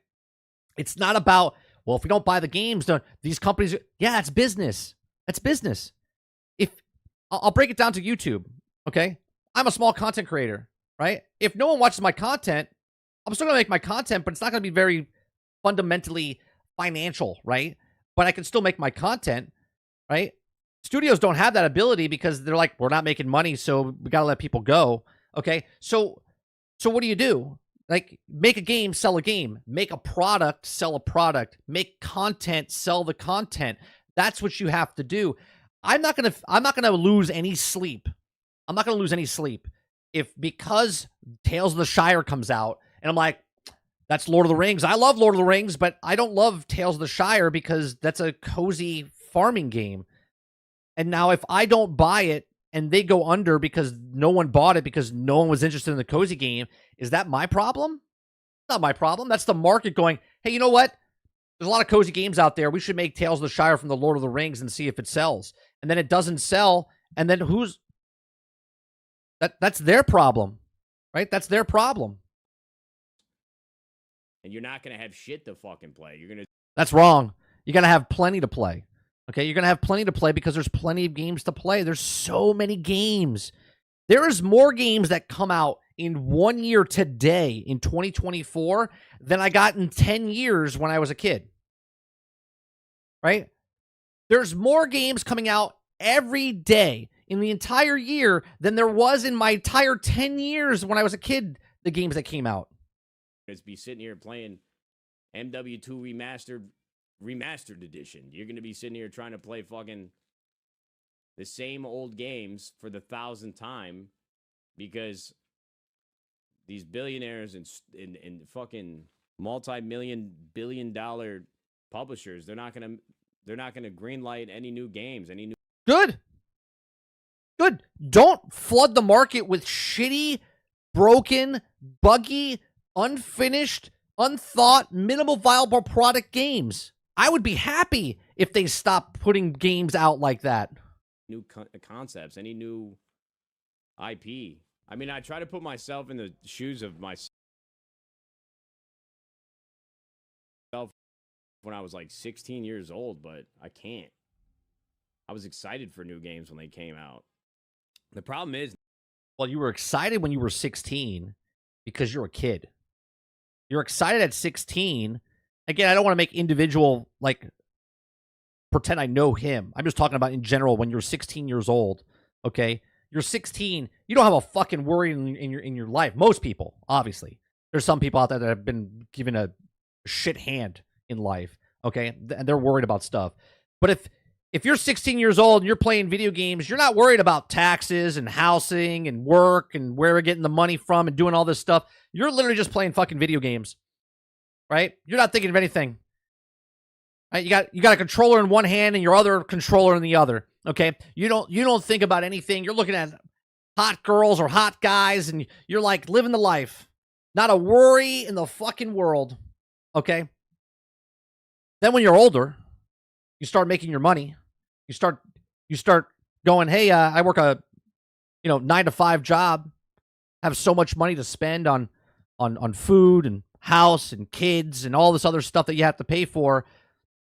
It's not about, well, if we don't buy the games, these companies, yeah, that's business. That's business. If I'll break it down to YouTube. Okay. I'm a small content creator, right? If no one watches my content, I'm still going to make my content, but it's not going to be very fundamentally financial, right? But I can still make my content, right? Studios don't have that ability because they're like, we're not making money, so we got to let people go. Okay. So what do? Like, make a game, sell a game. Make a product, sell a product. Make content, sell the content. That's what you have to do. I'm not gonna lose any sleep. I'm not gonna lose any sleep if, because Tales of the Shire comes out and I'm like, that's Lord of the Rings. I love Lord of the Rings, but I don't love Tales of the Shire because that's a cozy farming game. And now if I don't buy it and they go under because no one bought it because no one was interested in the cozy game, is that my problem? Not my problem. That's the market going, hey, you know what? There's a lot of cozy games out there. We should make Tales of the Shire from the Lord of the Rings and see if it sells. And then it doesn't sell. And then that's their problem, right? That's their problem. And you're not going to have shit to fucking play. That's wrong. You're going to have plenty to play. Okay, you're going to have plenty to play because there's plenty of games to play. There's so many games. There is more games that come out in 1 year today in 2024 than I got in 10 years when I was a kid. Right? There's more games coming out every day in the entire year than there was in my entire 10 years when I was a kid, the games that came out. It's be sitting here playing MW2 remastered edition. You're going to be sitting here trying to play fucking the same old games for the 1,000th time because these billionaires and fucking multi-million billion-dollar publishers, they're not gonna greenlight any new games, any new. Good. Don't flood the market with shitty, broken, buggy, unfinished, unthought, minimal viable product games. I would be happy if they stopped putting games out like that. New concepts, any new IP. I mean, I try to put myself in the shoes of myself when I was like 16 years old, but I can't. I was excited for new games when they came out. The problem is, well, you were excited when you were 16 because you're a kid. You're excited at 16. Again, I don't want to make individual, like, pretend I know him. I'm just talking about in general when you're 16 years old, okay? You're 16. You don't have a fucking worry in your life. Most people, obviously. There's some people out there that have been given a shit hand in life, okay? And they're worried about stuff. But if you're 16 years old and you're playing video games, you're not worried about taxes and housing and work and where we're getting the money from and doing all this stuff. You're literally just playing fucking video games, right? You're not thinking of anything. Right? You got a controller in one hand and your other controller in the other, okay? You don't think about anything. You're looking at hot girls or hot guys and you're like living the life. Not a worry in the fucking world, okay? Then when you're older, you start making your money. You start going, hey, I work a 9-to-5 job, have so much money to spend on food and house and kids and all this other stuff that you have to pay for.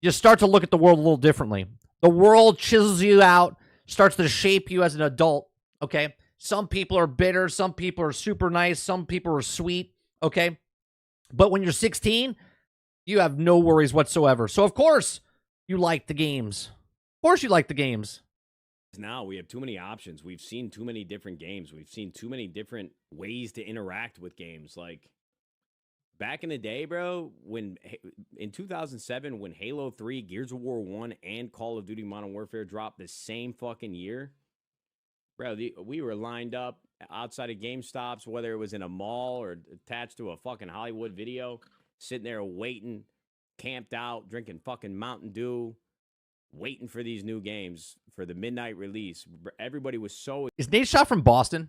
You start to look at the world a little differently. The world chisels you out, starts to shape you as an adult, okay? Some people are bitter, some people are super nice, some people are sweet, okay? But when you're 16, you have no worries whatsoever. So of course you like the games. Of course you like the games. Now we have too many options. We've seen too many different games. We've seen too many different ways to interact with games. Like back in the day, bro, when in 2007, when Halo 3, Gears of War 1, and Call of Duty Modern Warfare dropped the same fucking year, bro, we were lined up outside of GameStops, whether it was in a mall or attached to a fucking Hollywood video, sitting there waiting, camped out, drinking fucking Mountain Dew, waiting for these new games for the midnight release. Everybody was so... Is Nadeshot from Boston?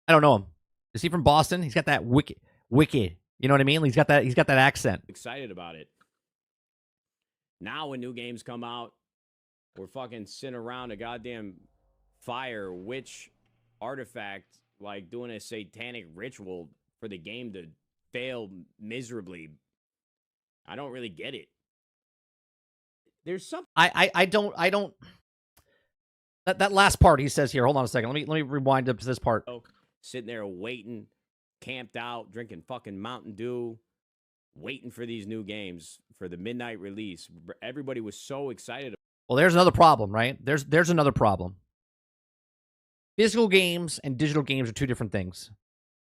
I don't know him. Is he from Boston? He's got that wicked. You know what I mean? He's got that accent. Excited about it. Now when new games come out, we're fucking sitting around a goddamn fire witch artifact, like doing a satanic ritual for the game to fail miserably. I don't really get it. There's some... I don't... That last part he says here, hold on a second. Let me rewind up to this part. Sitting there waiting, camped out, drinking fucking Mountain Dew, waiting for these new games for the midnight release. Everybody was so excited. Well, there's another problem, right? There's another problem. Physical games and digital games are two different things.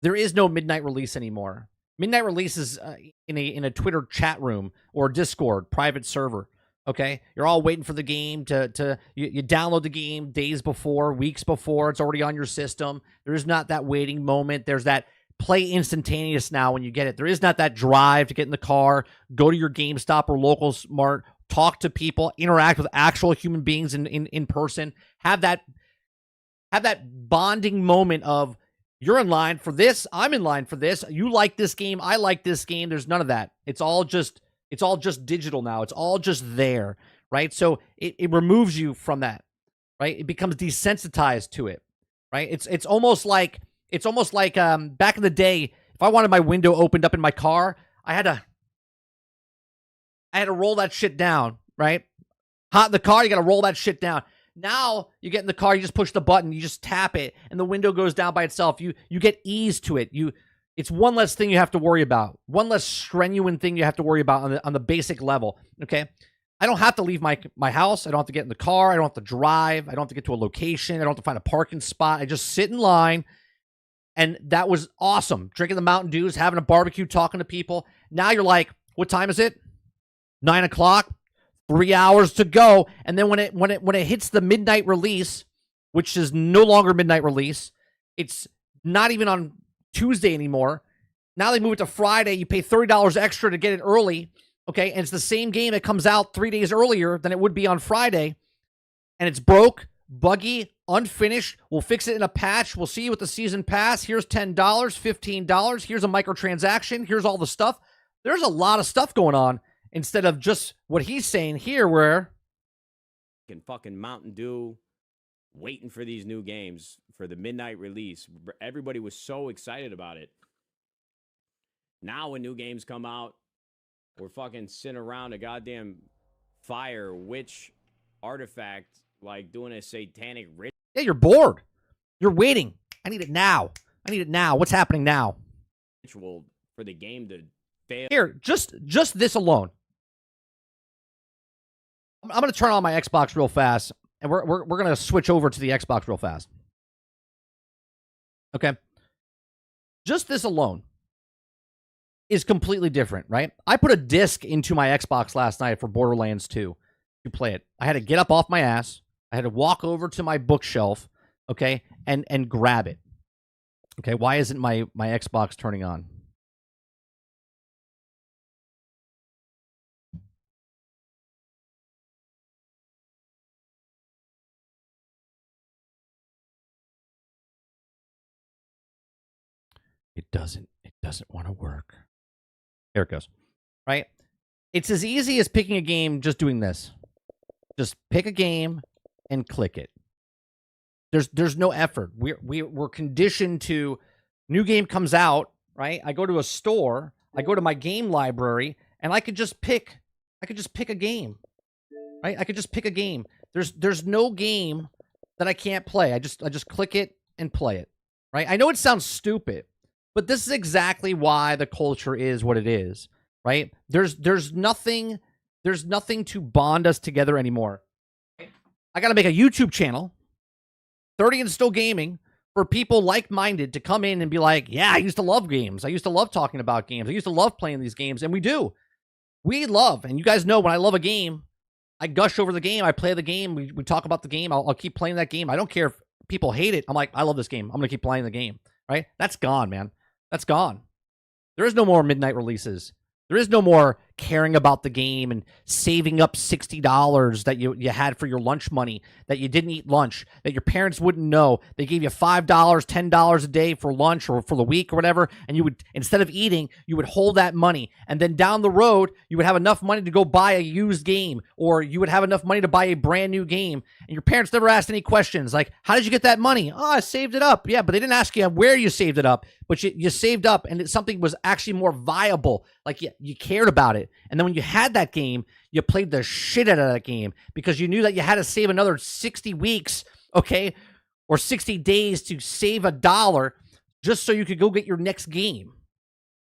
There is no midnight release anymore. Midnight release is in a Twitter chat room or Discord private server. Okay, you're all waiting for the game you download the game days before, weeks before. It's already on your system. There is not that waiting moment. There's that play instantaneous now when you get it. There is not that drive to get in the car, go to your GameStop or local Smart, talk to people, interact with actual human beings in person. Have that bonding moment of you're in line for this, I'm in line for this. You like this game, I like this game. There's none of that. It's all just digital now. It's all just there, right? So it removes you from that, right? It becomes desensitized to it, right? It's almost like back in the day, if I wanted my window opened up in my car, I had to roll that shit down, right? Hot in the car, you got to roll that shit down. Now you get in the car, you just push the button, you just tap it, and the window goes down by itself. You get ease to it. It's one less thing you have to worry about. One less strenuous thing you have to worry about on the basic level, okay? I don't have to leave my house. I don't have to get in the car. I don't have to drive. I don't have to get to a location. I don't have to find a parking spot. I just sit in line, and that was awesome. Drinking the Mountain Dews, having a barbecue, talking to people. Now you're like, What time is it? 9 o'clock. 3 hours to go. And then when it hits the midnight release, which is no longer midnight release, it's not even on Tuesday anymore. Now they move it to Friday. You pay $30 extra to get it early. Okay, and it's the same game that comes out 3 days earlier than it would be on Friday. And it's broke, buggy, unfinished. We'll fix it in a patch. We'll see you with the season pass. Here's $10, $15. Here's a microtransaction. Here's all the stuff. There's a lot of stuff going on instead of just what he's saying here where... fucking Mountain Dew waiting for these new games for the midnight release. Everybody was so excited about it. Now when new games come out, we're fucking sitting around a goddamn fire witch artifact, like doing a satanic ritual. Yeah, you're bored. You're waiting. I need it now. I need it now. What's happening now? Ritual for the game to fail. Here, just this alone. I'm going to turn on my Xbox real fast, and we're going to switch over to the Xbox real fast. Okay? Just this alone is completely different, right? I put a disc into my Xbox last night for Borderlands 2 to play it. I had to get up off my ass. I had to walk over to my bookshelf, okay, and grab it. Okay, why isn't my Xbox turning on? It doesn't want to work. There it goes. Right? It's as easy as picking a game, just doing this. Just pick a game and click it. There's no effort. We're conditioned to new game comes out, right? I go to a store, I go to my game library, and I could just pick a game. Right? I could just pick a game. There's no game that I can't play. I just click it and play it. Right? I know it sounds stupid, but this is exactly why the culture is what it is, right? There's nothing to bond us together anymore. I got to make a YouTube channel, 30 and Still Gaming, for people like-minded to come in and be like, yeah, I used to love games. I used to love talking about games. I used to love playing these games, and we do. We love, and you guys know when I love a game, I gush over the game. I play the game. We talk about the game. I'll keep playing that game. I don't care if people hate it. I'm like, I love this game. I'm going to keep playing the game, right? That's gone, man. That's gone. There is no more midnight releases. There is no more caring about the game and saving up $60 that you had for your lunch money, that you didn't eat lunch, that your parents wouldn't know. They gave you $5, $10 a day for lunch or for the week or whatever, and you would, instead of eating, you would hold that money. And then down the road, you would have enough money to go buy a used game, or you would have enough money to buy a brand new game. And your parents never asked any questions like, how did you get that money? Oh, I saved it up. Yeah, but they didn't ask you where you saved it up, but you saved up, and something was actually more viable. Like you cared about it. And then when you had that game, you played the shit out of that game because you knew that you had to save another 60 weeks, okay, or 60 days to save $1 just so you could go get your next game,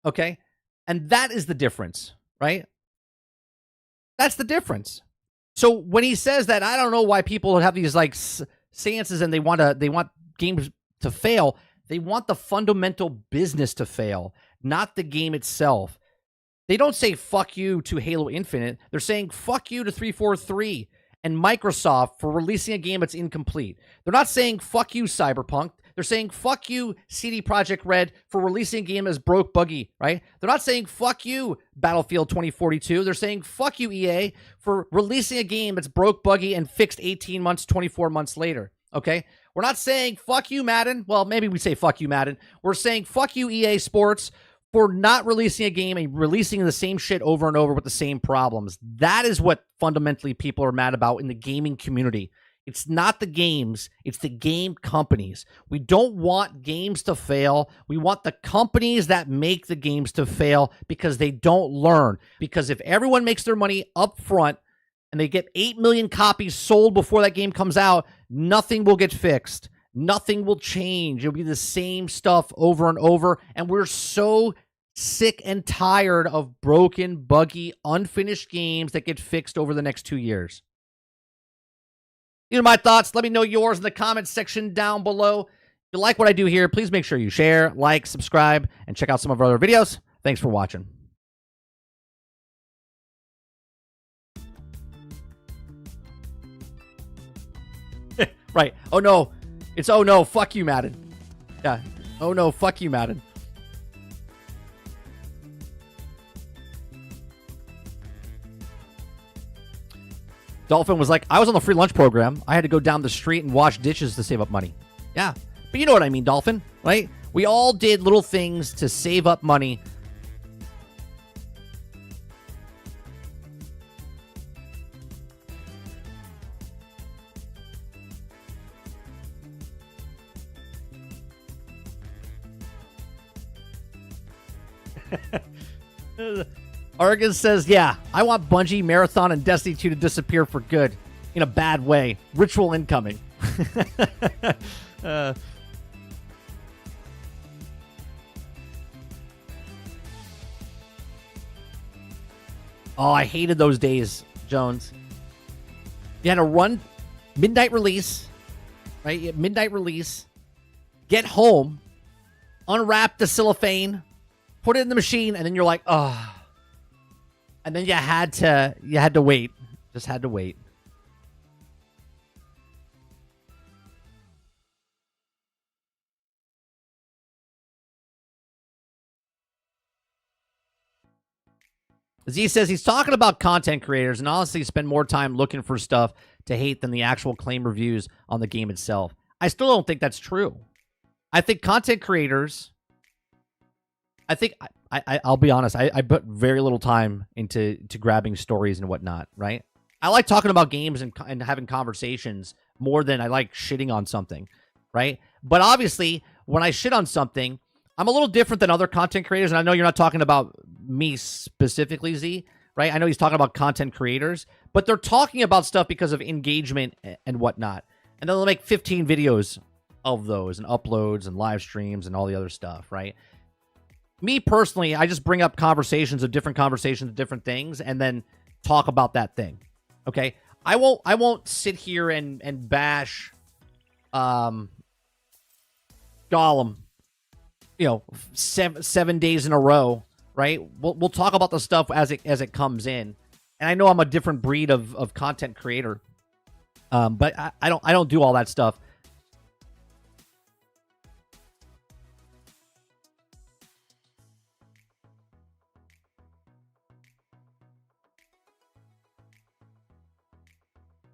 okay? And that is the difference, right? That's the difference. So when he says that, I don't know why people have these like seances and they want games to fail. They want the fundamental business to fail, not the game itself. They don't say fuck you to Halo Infinite. They're saying fuck you to 343 and Microsoft for releasing a game that's incomplete. They're not saying fuck you, Cyberpunk. They're saying fuck you, CD Projekt Red, for releasing a game as broke, buggy, right? They're not saying fuck you, Battlefield 2042. They're saying fuck you, EA, for releasing a game that's broke, buggy, and fixed 18 months, 24 months later, okay? We're not saying fuck you, Madden. Well, maybe we say fuck you, Madden. We're saying fuck you, EA Sports, for not releasing a game and releasing the same shit over and over with the same problems. That is what fundamentally people are mad about in the gaming community. It's not the games, it's the game companies. We don't want games to fail. We want the companies that make the games to fail because they don't learn. Because if everyone makes their money up front and they get 8 million copies sold before that game comes out, nothing will get fixed. Nothing will change. It'll be the same stuff over and over. And we're so sick and tired of broken, buggy, unfinished games that get fixed over the next 2 years. These are my thoughts. Let me know yours in the comments section down below. If you like what I do here, please make sure you share, like, subscribe, and check out some of our other videos. Thanks for watching. Right. Oh, no. It's, oh, no, fuck you, Madden. Yeah. Oh, no, fuck you, Madden. Dolphin was like, I was on the free lunch program. I had to go down the street and wash dishes to save up money. Yeah. But you know what I mean, Dolphin, right? We all did little things to save up money. Argus says, yeah, I want Bungie, Marathon, and Destiny 2 to disappear for good. In a bad way. Ritual incoming. Oh, I hated those days, Jones. You had to run midnight release, right? Midnight release. Get home. Unwrap the cellophane. Put it in the machine, and then you're like, oh. And then you had to wait. Just had to wait. Z says he's talking about content creators and honestly spend more time looking for stuff to hate than the actual claim reviews on the game itself. I still don't think that's true. I think content creators... I'll be honest. I put very little time into grabbing stories and whatnot, right? I like talking about games and having conversations more than I like shitting on something, right? But obviously, when I shit on something, I'm a little different than other content creators. And I know you're not talking about me specifically, Z, right? I know he's talking about content creators, but they're talking about stuff because of engagement and whatnot. And then they'll make 15 videos of those and uploads and live streams and all the other stuff, right? Me personally, I just bring up conversations of different things and then talk about that thing. Okay? I won't sit here and bash Gollum, you know, seven days in a row, right? We'll talk about the stuff as it comes in. And I know I'm a different breed of content creator. But I don't do all that stuff.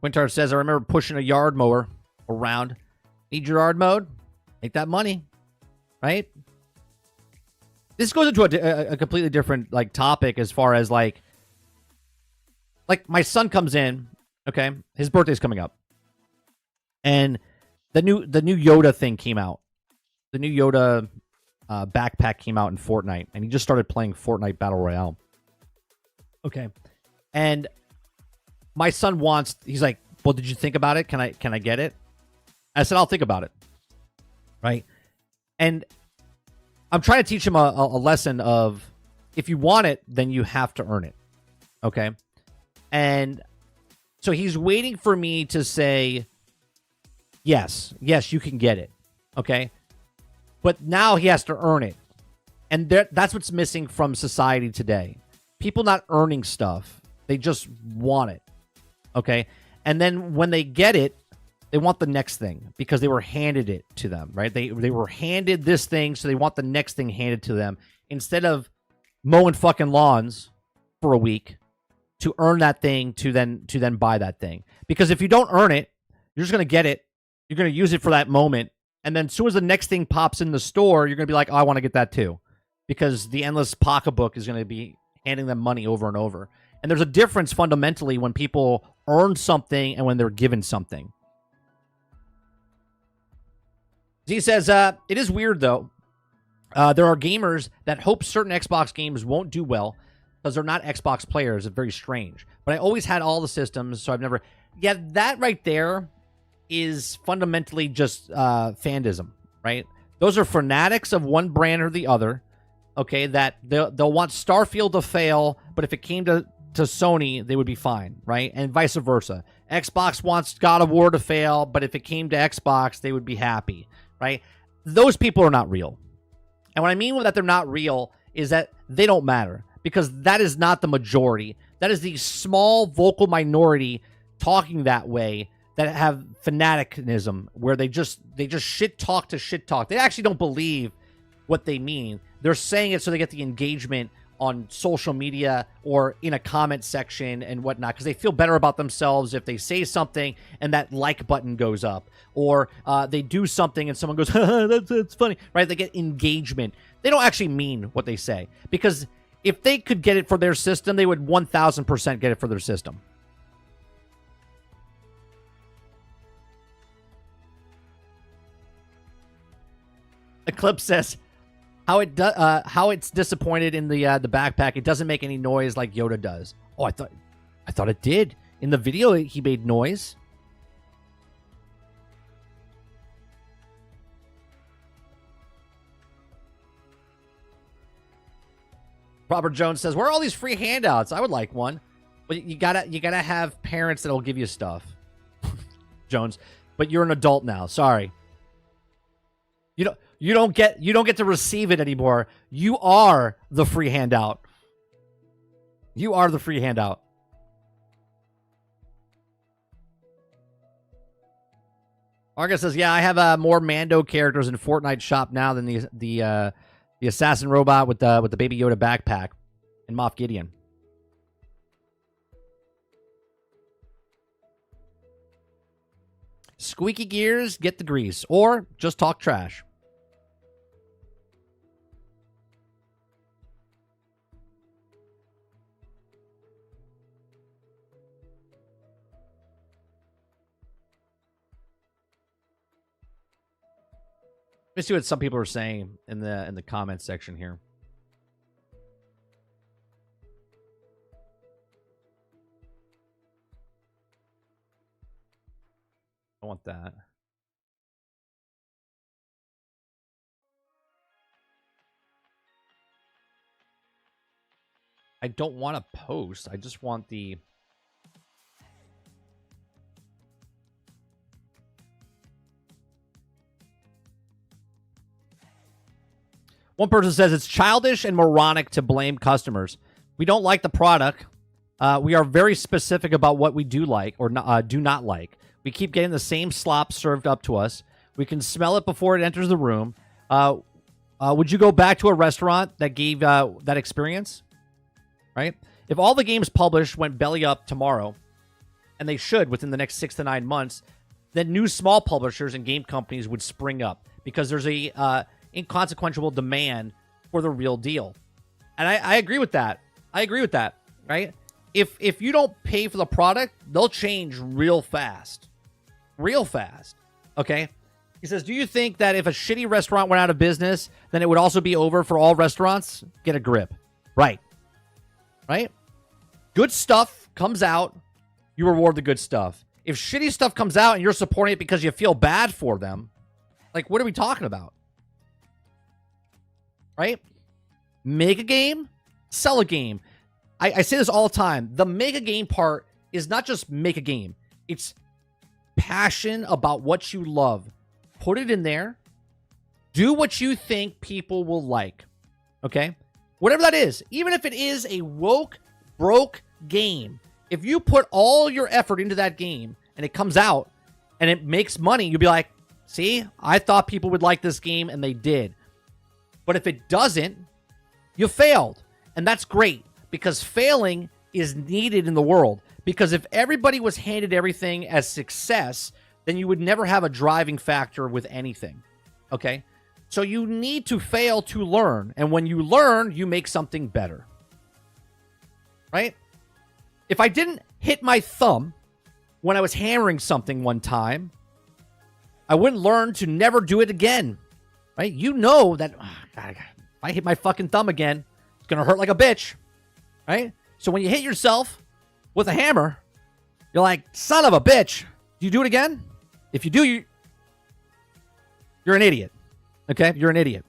Quintar says, I remember pushing a yard mower around. Need your yard mowed? Make that money, right? This goes into a completely different like topic as far as like my son comes in, okay? His birthday's coming up. And the new Yoda thing came out. The new Yoda backpack came out in Fortnite, and he just started playing Fortnite Battle Royale. Okay. And my son he's like, well, did you think about it? Can I get it? I said, I'll think about it. Right. And I'm trying to teach him a lesson of if you want it, then you have to earn it. Okay. And so he's waiting for me to say, yes, you can get it. Okay. But now he has to earn it. And that's what's missing from society today. People not earning stuff. They just want it. Okay. And then when they get it, they want the next thing because they were handed it to them, right? They were handed this thing, so they want the next thing handed to them instead of mowing fucking lawns for a week to earn that thing to then buy that thing. Because if you don't earn it, you're just going to get it. You're going to use it for that moment. And then as soon as the next thing pops in the store, you're going to be like, oh, I want to get that too. Because the endless pocketbook is going to be handing them money over and over. And there's a difference fundamentally when people earn something and when they're given something. Z says, it is weird, though. There are gamers that hope certain Xbox games won't do well because they're not Xbox players. It's very strange. But I always had all the systems, so I've never... Yeah, that right there is fundamentally just fandism, right? Those are fanatics of one brand or the other, okay, that they'll want Starfield to fail, but if it came to Sony, they would be fine, right? And vice versa. Xbox wants God of War to fail, but if it came to Xbox, they would be happy, right? Those people are not real. And what I mean with that they're not real is that they don't matter because that is not the majority. That is the small vocal minority talking that way that have fanaticism where they just shit talk to shit talk. They actually don't believe what they mean. They're saying it so they get the engagement on social media or in a comment section and whatnot, because they feel better about themselves if they say something and that like button goes up, or they do something and someone goes, that's funny, right? They get engagement. They don't actually mean what they say, because if they could get it for their system, they would 1000% get it for their system. Eclipse says how it's disappointed in the backpack. It doesn't make any noise like Yoda does. Oh, I thought it did. In the video, he made noise. Robert Jones says, "Where are all these free handouts? I would like one." But you gotta have parents that'll give you stuff, Jones. But you're an adult now. Sorry. You don't get to receive it anymore. You are the free handout. You are the free handout. Argus says, "Yeah, I have more Mando characters in Fortnite shop now than the assassin robot with the Baby Yoda backpack and Moff Gideon." Squeaky gears, get the grease, or just talk trash. Let's see what some people are saying in the comments section here. I want that. I don't want to post. I just want the... One person says it's childish and moronic to blame customers. We don't like the product. We are very specific about what we do like or do not like. We keep getting the same slop served up to us. We can smell it before it enters the room. Would you go back to a restaurant that gave that experience? Right? If all the games published went belly up tomorrow, and they should within the next 6 to 9 months, then new small publishers and game companies would spring up because there's a inconsequential demand for the real deal. And I agree with that. I agree with that, right? If you don't pay for the product, they'll change real fast. Real fast. Okay? He says, do you think that if a shitty restaurant went out of business, then it would also be over for all restaurants? Get a grip. Right. Right? Good stuff comes out, you reward the good stuff. If shitty stuff comes out and you're supporting it because you feel bad for them, like, what are we talking about? Right? Make a game, sell a game. I say this all the time. The make a game part is not just make a game. It's passion about what you love. Put it in there. Do what you think people will like. Okay? Whatever that is. Even if it is a woke, broke game. If you put all your effort into that game and it comes out and it makes money, you'll be like, see, I thought people would like this game and they did. But if it doesn't, you failed. And that's great because failing is needed in the world. Because if everybody was handed everything as success, then you would never have a driving factor with anything. Okay? So you need to fail to learn. And when you learn, you make something better. Right? If I didn't hit my thumb when I was hammering something one time, I wouldn't learn to never do it again. Right? You know that if I hit my fucking thumb again, it's going to hurt like a bitch. Right? So when you hit yourself with a hammer, you're like, son of a bitch. Do you do it again? If you do, you're an idiot. Okay? You're an idiot.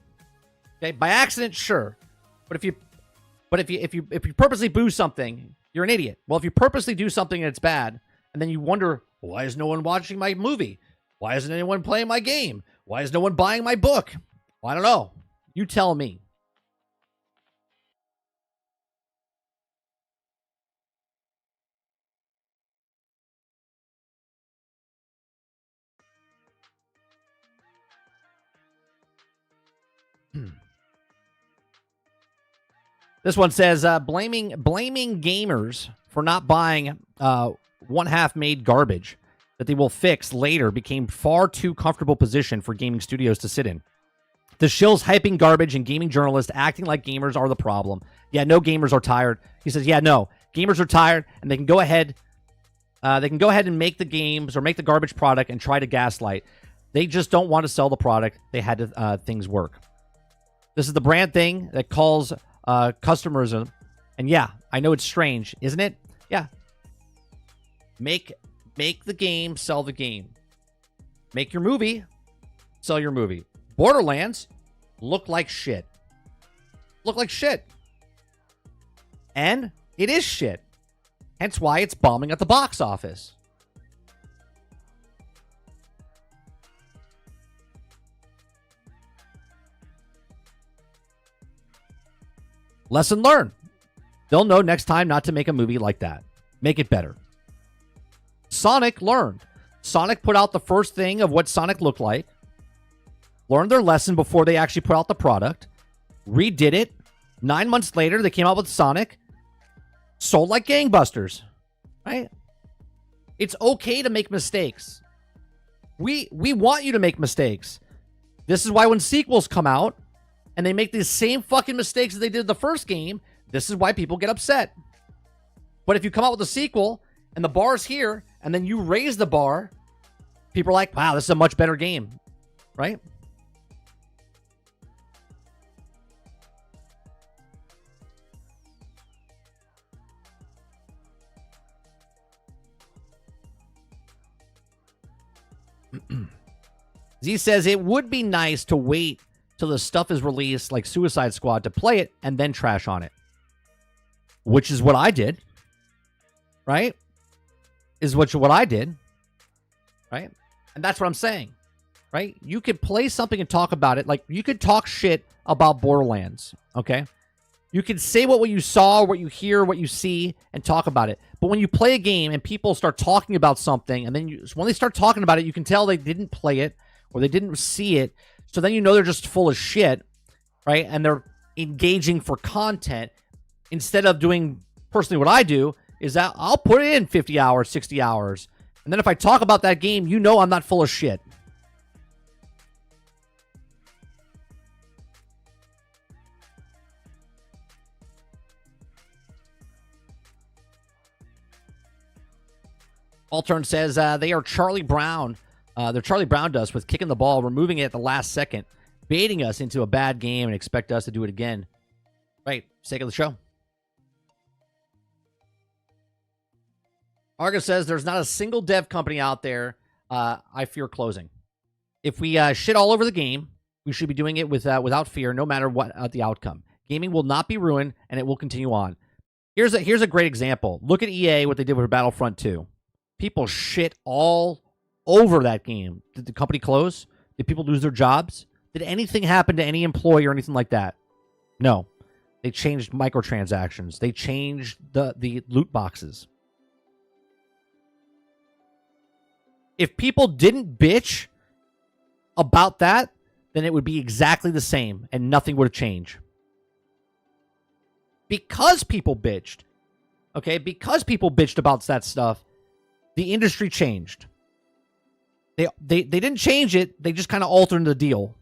Okay? By accident, sure. But if you purposely boo something, you're an idiot. Well, if you purposely do something and it's bad, and then you wonder, why is no one watching my movie? Why isn't anyone playing my game? Why is no one buying my book? Well, I don't know. You tell me. This one says, blaming gamers for not buying one half made garbage that they will fix later became far too comfortable position for gaming studios to sit in. The shills hyping garbage and gaming journalists acting like gamers are the problem. Yeah, no, gamers are tired. He says, yeah, no, gamers are tired, and they can go ahead. They can go ahead and make the games or make the garbage product and try to gaslight. They just don't want to sell the product. They had to things work. This is the brand thing that calls customers, and yeah, I know it's strange, isn't it? Yeah. Make the game, sell the game. Make your movie, sell your movie. Borderlands look like shit. Look like shit. And it is shit. Hence why it's bombing at the box office. Lesson learned. They'll know next time not to make a movie like that. Make it better. Sonic learned. Sonic put out the first thing of what Sonic looked like. Learned their lesson before they actually put out the product. Redid it. 9 months later, they came out with Sonic. Sold like gangbusters. Right? It's okay to make mistakes. We want you to make mistakes. This is why when sequels come out and they make these same fucking mistakes that they did the first game, this is why people get upset. But if you come out with a sequel and the bar's here and then you raise the bar, people are like, wow, this is a much better game. Right? Z says it would be nice to wait till the stuff is released like Suicide Squad to play it and then trash on it. Which is what I did. Right? Is what I did. Right? And that's what I'm saying. Right? You could play something and talk about it. Like, you could talk shit about Borderlands. Okay? You can say what you saw, what you hear, what you see, and talk about it. But when you play a game and people start talking about something, and then when they start talking about it, you can tell they didn't play it or they didn't see it. So then you know they're just full of shit, right? And they're engaging for content instead of doing, personally, what I do is that I'll put in 50 hours, 60 hours. And then if I talk about that game, you know I'm not full of shit. Altern says they are Charlie Brown. They're Charlie Brown us with kicking the ball, removing it at the last second, baiting us into a bad game and expect us to do it again. Right. Sake of the show. Argus says there's not a single dev company out there I fear closing. If we shit all over the game, we should be doing it without fear, no matter what the outcome. Gaming will not be ruined, and it will continue on. Here's a great example. Look at EA, what they did with Battlefront 2. People shit all over that game. Did the company close? Did people lose their jobs? Did anything happen to any employee or anything like that? No. They changed microtransactions. They changed the loot boxes. If people didn't bitch about that, then it would be exactly the same and nothing would have changed. Because people bitched. Okay? Because people bitched about that stuff, the industry changed. They didn't change it. They just kind of altered the deal,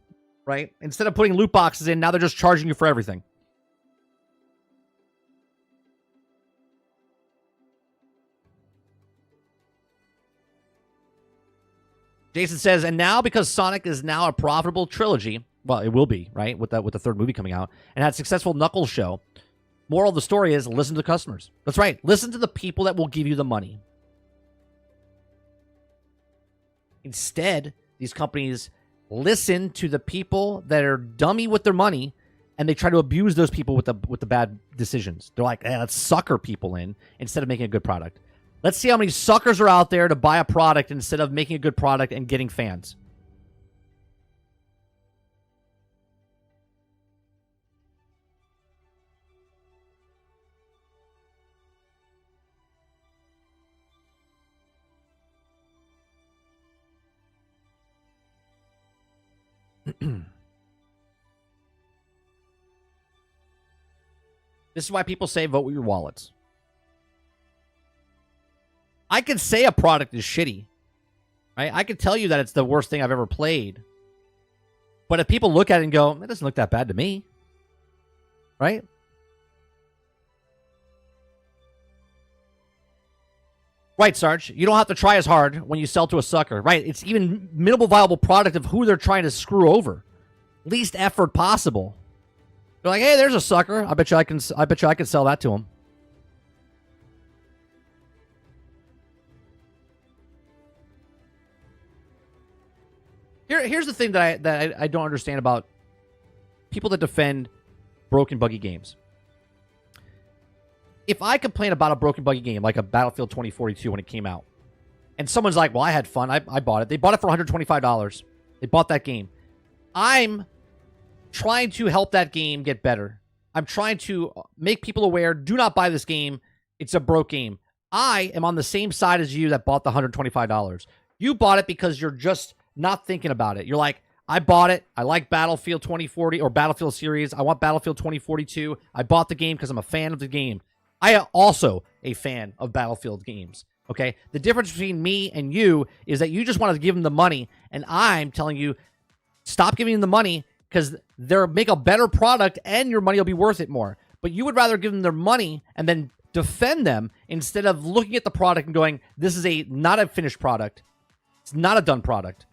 right? Instead of putting loot boxes in, now they're just charging you for everything. Jason says, and now because Sonic is now a profitable trilogy, well, it will be, right? With the third movie coming out, and had a successful Knuckles show. Moral of the story is listen to the customers. That's right. Listen to the people that will give you the money. Instead, these companies listen to the people that are dummy with their money, and they try to abuse those people with the bad decisions. They're like, let's sucker people in instead of making a good product. Let's see how many suckers are out there to buy a product instead of making a good product and getting fans. This is why people say vote with your wallets. I could say a product is shitty. Right? I could tell you that it's the worst thing I've ever played. But if people look at it and go, it doesn't look that bad to me. Right? Right, Sarge. You don't have to try as hard when you sell to a sucker. Right? It's even minimal viable product of who they're trying to screw over. Least effort possible. They're like, hey, there's a sucker. I bet you I can sell that to him. Here's the thing that I don't understand about people that defend broken, buggy games. If I complain about a broken, buggy game, like a Battlefield 2042 when it came out, and someone's like, well, I had fun. I bought it. They bought it for $125. They bought that game. I'm trying to help that game get better. I'm trying to make people aware, do not buy this game. It's a broke game. I am on the same side as you that bought the $125. You bought it because you're just not thinking about it. You're like, I bought it. I like Battlefield 2040 or Battlefield series. I want Battlefield 2042. I bought the game because I'm a fan of the game. I am also a fan of Battlefield games. Okay? The difference between me and you is that you just want to give them the money, and I'm telling you, stop giving them the money because they'll make a better product and your money will be worth it more. But you would rather give them their money and then defend them instead of looking at the product and going, this is not a finished product. It's not a done product.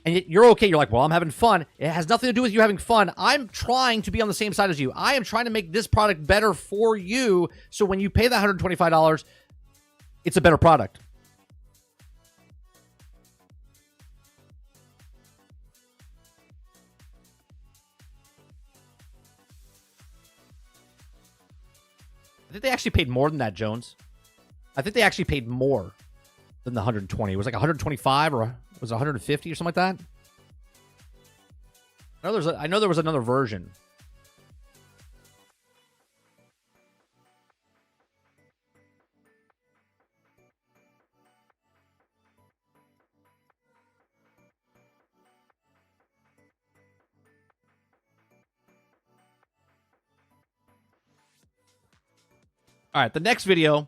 And you're okay. You're like, well, I'm having fun. It has nothing to do with you having fun. I'm trying to be on the same side as you. I am trying to make this product better for you. So when you pay that $125, it's a better product. I think they actually paid more than that, Jones. I think they actually paid more than the 120. It was like 125 or was it 150 or something like that? I know there was another version. All right, the next video.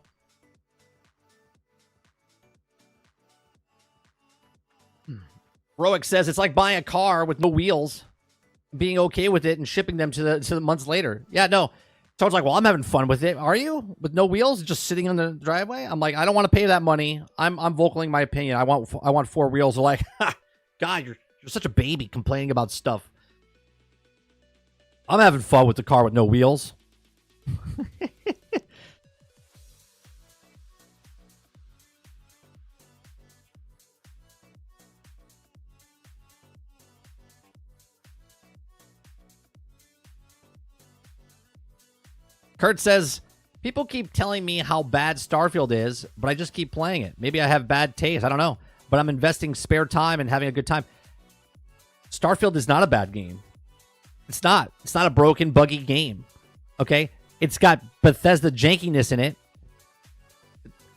Roic says it's like buying a car with no wheels, being okay with it, and shipping them to the months later. Yeah, no. Someone's like, well, I'm having fun with it. Are you? With no wheels, just sitting on the driveway? I'm like, I don't want to pay that money. I'm vocaling my opinion. I want four wheels. They're like, ha, God, you're such a baby complaining about stuff. I'm having fun with the car with no wheels. Kurt says, people keep telling me how bad Starfield is, but I just keep playing it. Maybe I have bad taste. I don't know. But I'm investing spare time and having a good time. Starfield is not a bad game. It's not. It's not a broken, buggy game. Okay? It's got Bethesda jankiness in it.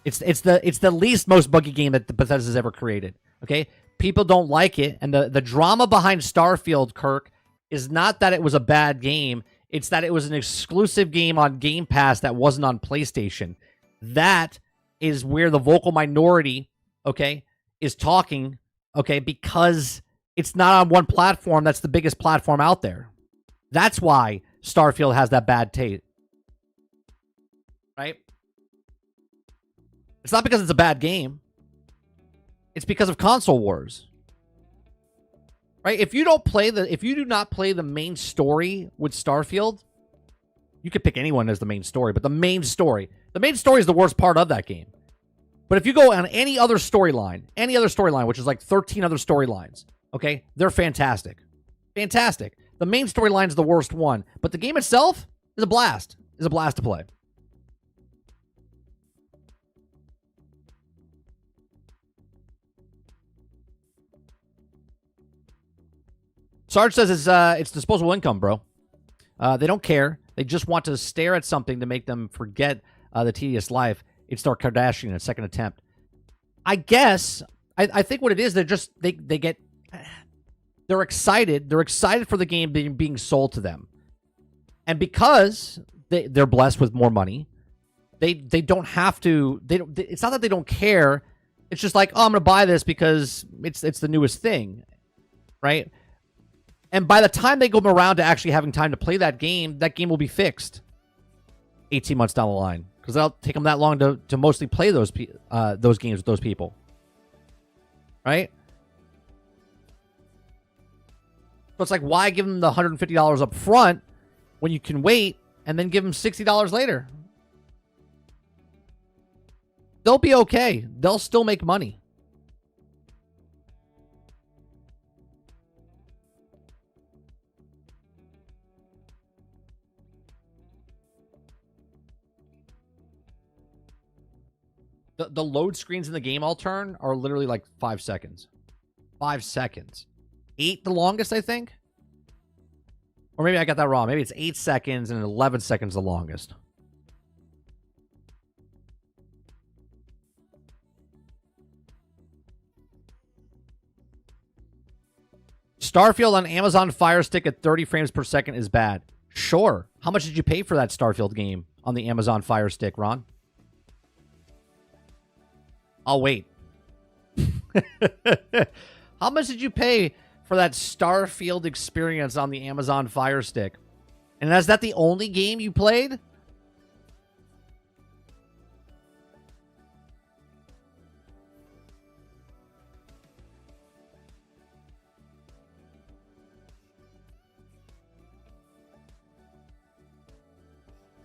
It's the least most buggy game that Bethesda's ever created. Okay? People don't like it. And the drama behind Starfield, Kirk, is not that it was a bad game. It's that it was an exclusive game on Game Pass that wasn't on PlayStation. That is where the vocal minority, okay, is talking, okay, because it's not on one platform that's the biggest platform out there. That's why Starfield has that bad taste. Right? It's not because it's a bad game. It's because of console wars. Right? If you do not play the main story with Starfield, you could pick anyone as the main story, but the main story is the worst part of that game. But if you go on any other storyline, which is like 13 other storylines, okay, they're fantastic. Fantastic. The main storyline is the worst one, but the game itself is a blast. Is a blast to play. Sarge says it's disposable income, bro. They don't care. They just want to stare at something to make them forget the tedious life. It's their Kardashian, a second attempt. I guess. I think what it is, they're excited. They're excited for the game being sold to them. And because they're blessed with more money. They don't have to. It's not that they don't care. It's just like, oh, I'm gonna buy this because it's the newest thing, right? And by the time they go around to actually having time to play that game will be fixed 18 months down the line, because it'll take them that long to mostly play those games with those people, right? So it's like, why give them the $150 up front when you can wait and then give them $60 later? They'll be okay. They'll still make money. The load screens in the game I'll turn are literally like 5 seconds. 5 seconds. 8 the longest, I think? Or maybe I got that wrong. Maybe it's 8 seconds and 11 seconds the longest. Starfield on Amazon Fire Stick at 30 frames per second is bad. Sure. How much did you pay for that Starfield game on the Amazon Fire Stick, Ron? I'll wait. How much did you pay for that Starfield experience on the Amazon Fire Stick? And is that the only game you played?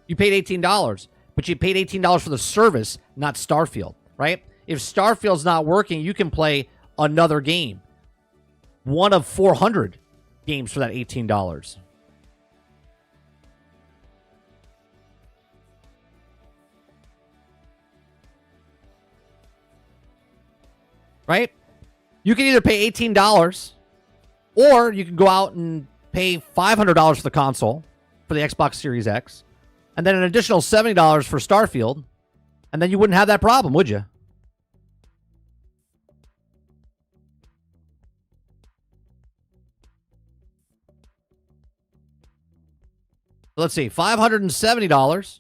You paid $18, but you paid $18 for the service, not Starfield, right? If Starfield's not working, you can play another game. One of 400 games for that $18. Right? You can either pay $18 or you can go out and pay $500 for the console for the Xbox Series X, and then an additional $70 for Starfield, and then you wouldn't have that problem, would you? Let's see, $570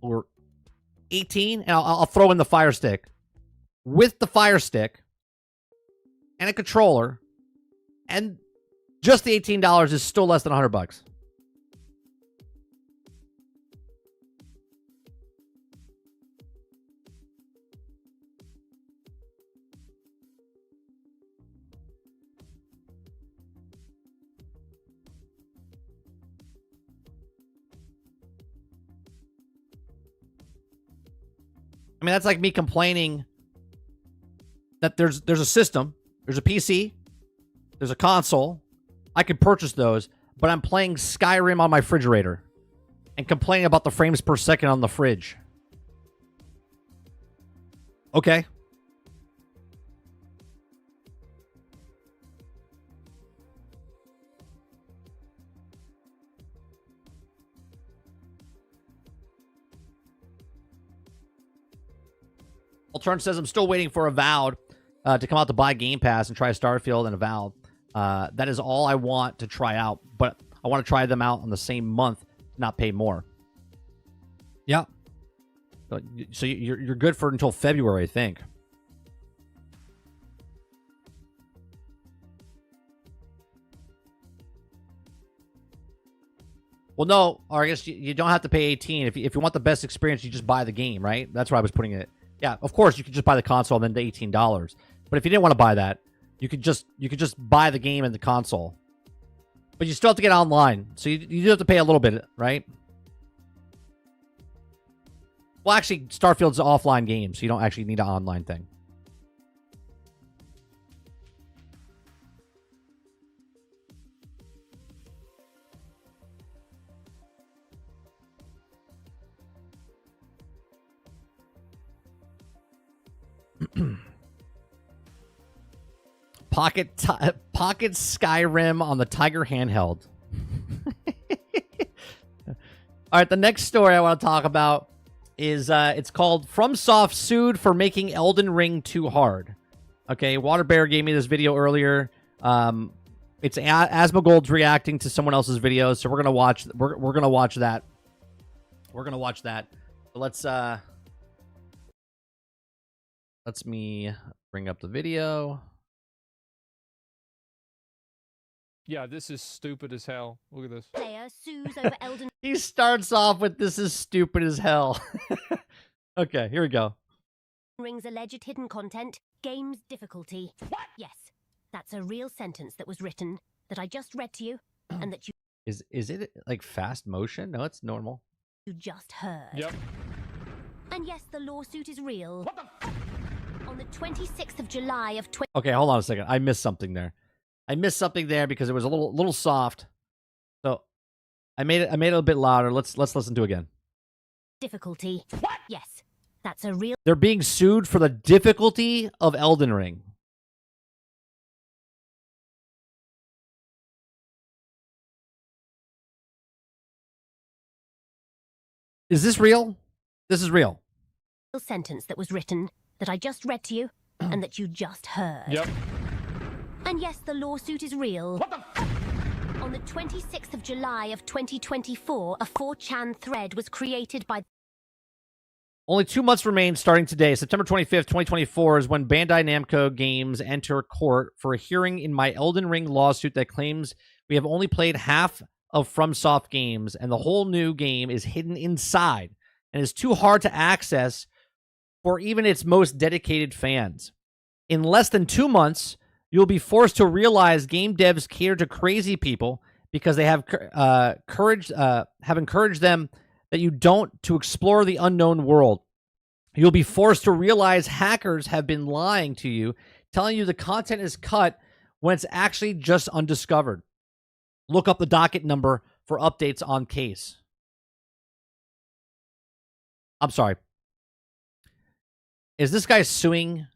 or $18, and I'll throw in the Fire Stick. With the Fire Stick and a controller, and just the $18 is still less than $100. I mean, that's like me complaining that there's a system, there's a PC, there's a console. I could purchase those, but I'm playing Skyrim on my refrigerator and complaining about the frames per second on the fridge. Okay. Altern says, I'm still waiting for Avowed to come out to buy Game Pass and try Starfield and Avowed. That is all I want to try out, but I want to try them out on the same month, not pay more. Yeah. So you're good for until February, I think. Well, no, or I guess you don't have to pay 18. If you want the best experience, you just buy the game, right? That's where I was putting it. Yeah, of course, you could just buy the console and then the $18. But if you didn't want to buy that, you could just buy the game and the console. But you still have to get online, so you do have to pay a little bit, right? Well, actually, Starfield's an offline game, so you don't actually need an online thing. Pocket Skyrim on the Tiger handheld. All right, the next story I want to talk about is it's called FromSoft sued for making Elden Ring too hard. Okay, Waterbear gave me this video earlier. It's Asmongold's reacting to someone else's video, so we're gonna watch. We're gonna watch that We're gonna watch that. So let's me bring up the video. Yeah, this is stupid as hell. Look at this. Player sues over Elden He starts off with "This is stupid as hell." Okay, here we go. Ring's alleged hidden content, game's difficulty. What? Yes, that's a real sentence that was written that I just read to you, and that Is it like fast motion? No, it's normal. you just heard. Yep. And yes, the lawsuit is real. What the On the 26th of July of Okay, hold on a second. I missed something there. I missed something there because it was a little soft. So I made it a bit louder. Let's listen to it again. difficulty. What? Yes, that's a real They're being sued for the difficulty of Elden Ring. Is this real? This is real. sentence that was written that I just read to you, and that you just heard. Yep. And yes, the lawsuit is real. What the On the 26th of July of 2024, a 4chan thread was created by Only 2 months remain starting today. September 25th, 2024 is when Bandai Namco Games enter court for a hearing in my Elden Ring lawsuit that claims we have only played half of FromSoft games and the whole new game is hidden inside and is too hard to access for even its most dedicated fans. In less than 2 months, you'll be forced to realize game devs cater to crazy people because they have encouraged them that you don't to explore the unknown world. You'll be forced to realize hackers have been lying to you, telling you the content is cut when it's actually just undiscovered. Look up the docket number for updates on case. I'm sorry. Is this guy suing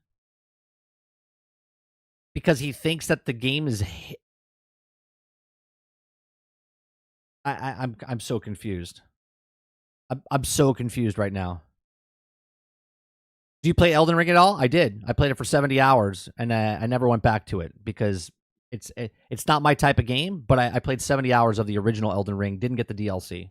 because he thinks that the game is I'm so confused. I'm so confused right now. Do you play Elden Ring at all? I did. I played it for 70 hours, and I never went back to it because it's not my type of game, but I played 70 hours of the original Elden Ring, didn't get the DLC.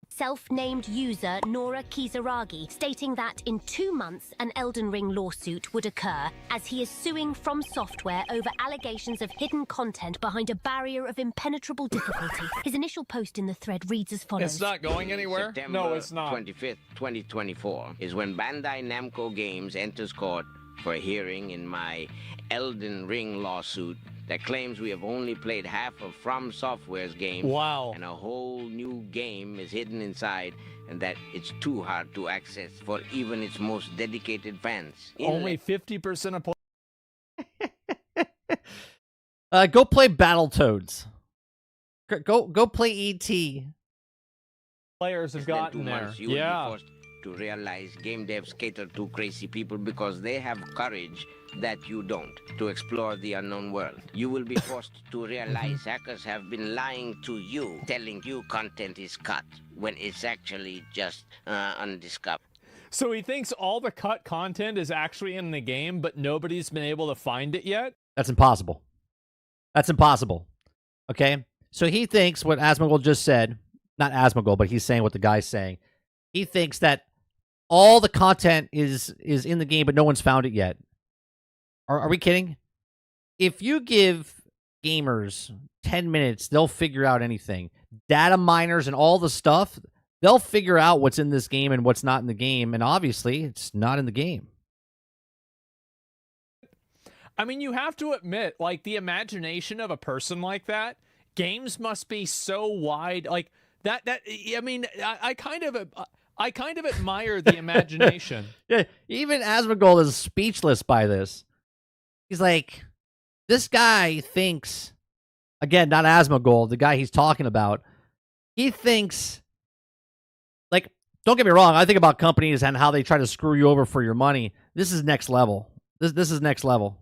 self-named user Nora Kizaragi, stating that in 2 months an Elden Ring lawsuit would occur, as he is suing FromSoftware over allegations of hidden content behind a barrier of impenetrable difficulty. His initial post in the thread reads as follows. It's not going anywhere? September No, it's not. 25th, 2024 is when Bandai Namco Games enters court for a hearing in my Elden Ring lawsuit that claims we have only played half of FromSoftware's game. Wow. And a whole new game is hidden inside, and that it's too hard to access for even its most dedicated fans. Only 50% of Go play Battletoads. Go play E.T. players have less than gotten 2 there. months, you will be Yeah. forced to realize game devs cater to crazy people because they have courage that you don't, to explore the unknown world. You will be forced to realize hackers have been lying to you, telling you content is cut when it's actually just undiscovered. So he thinks all the cut content is actually in the game, but nobody's been able to find it yet? That's impossible. That's impossible. Okay? So he thinks what Asmongold just said, not Asmongold, but he's saying what the guy's saying. He thinks that all the content is in the game, but no one's found it yet. Are we kidding? If you give gamers 10 minutes, they'll figure out anything. Data miners and all the stuff, they'll figure out what's in this game and what's not in the game. And obviously, it's not in the game. I mean, you have to admit, like, the imagination of a person like that, games must be so wide. Like, I mean, I kind of admire the imagination. Yeah, even Asmongold is speechless by this. He's like, this guy thinks, again, not Asmongold, the guy he's talking about, he thinks, like, don't get me wrong, I think about companies and how they try to screw you over for your money. This is next level. This is next level.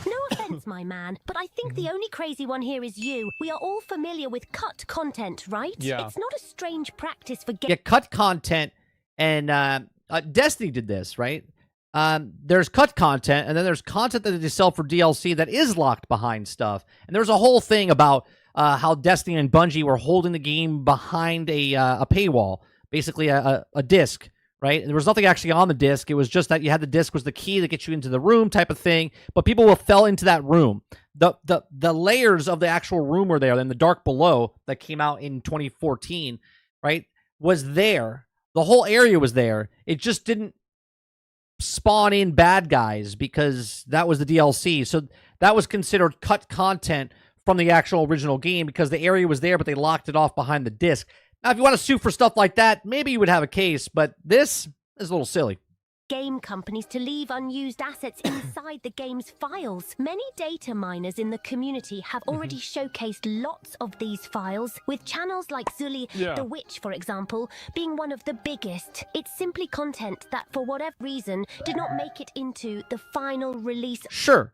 No offense, my man, but I think the only crazy one here is you. We are all familiar with cut content, right? Yeah. It's not a strange practice for Yeah, cut content, and Destiny did this, right? There's cut content, and then there's content that they sell for DLC that is locked behind stuff. And there's a whole thing about how Destiny and Bungie were holding the game behind a paywall, basically a disc, right? And there was nothing actually on the disc. It was just that you had the disc was the key that gets you into the room type of thing. But people fell into that room. The layers of the actual room were there. Then the Dark Below that came out in 2014, right, was there. The whole area was there. It just didn't spawn in bad guys because that was the DLC. So that was considered cut content from the actual original game because the area was there, but they locked it off behind the disc. Now, if you want to sue for stuff like that, maybe you would have a case, but this is a little silly. Game companies to leave unused assets inside the game's files. Many data miners in the community have already showcased lots of these files, with channels like Zully the Witch, for example, being one of the biggest. It's simply content that, for whatever reason, did not make it into the final release. Sure.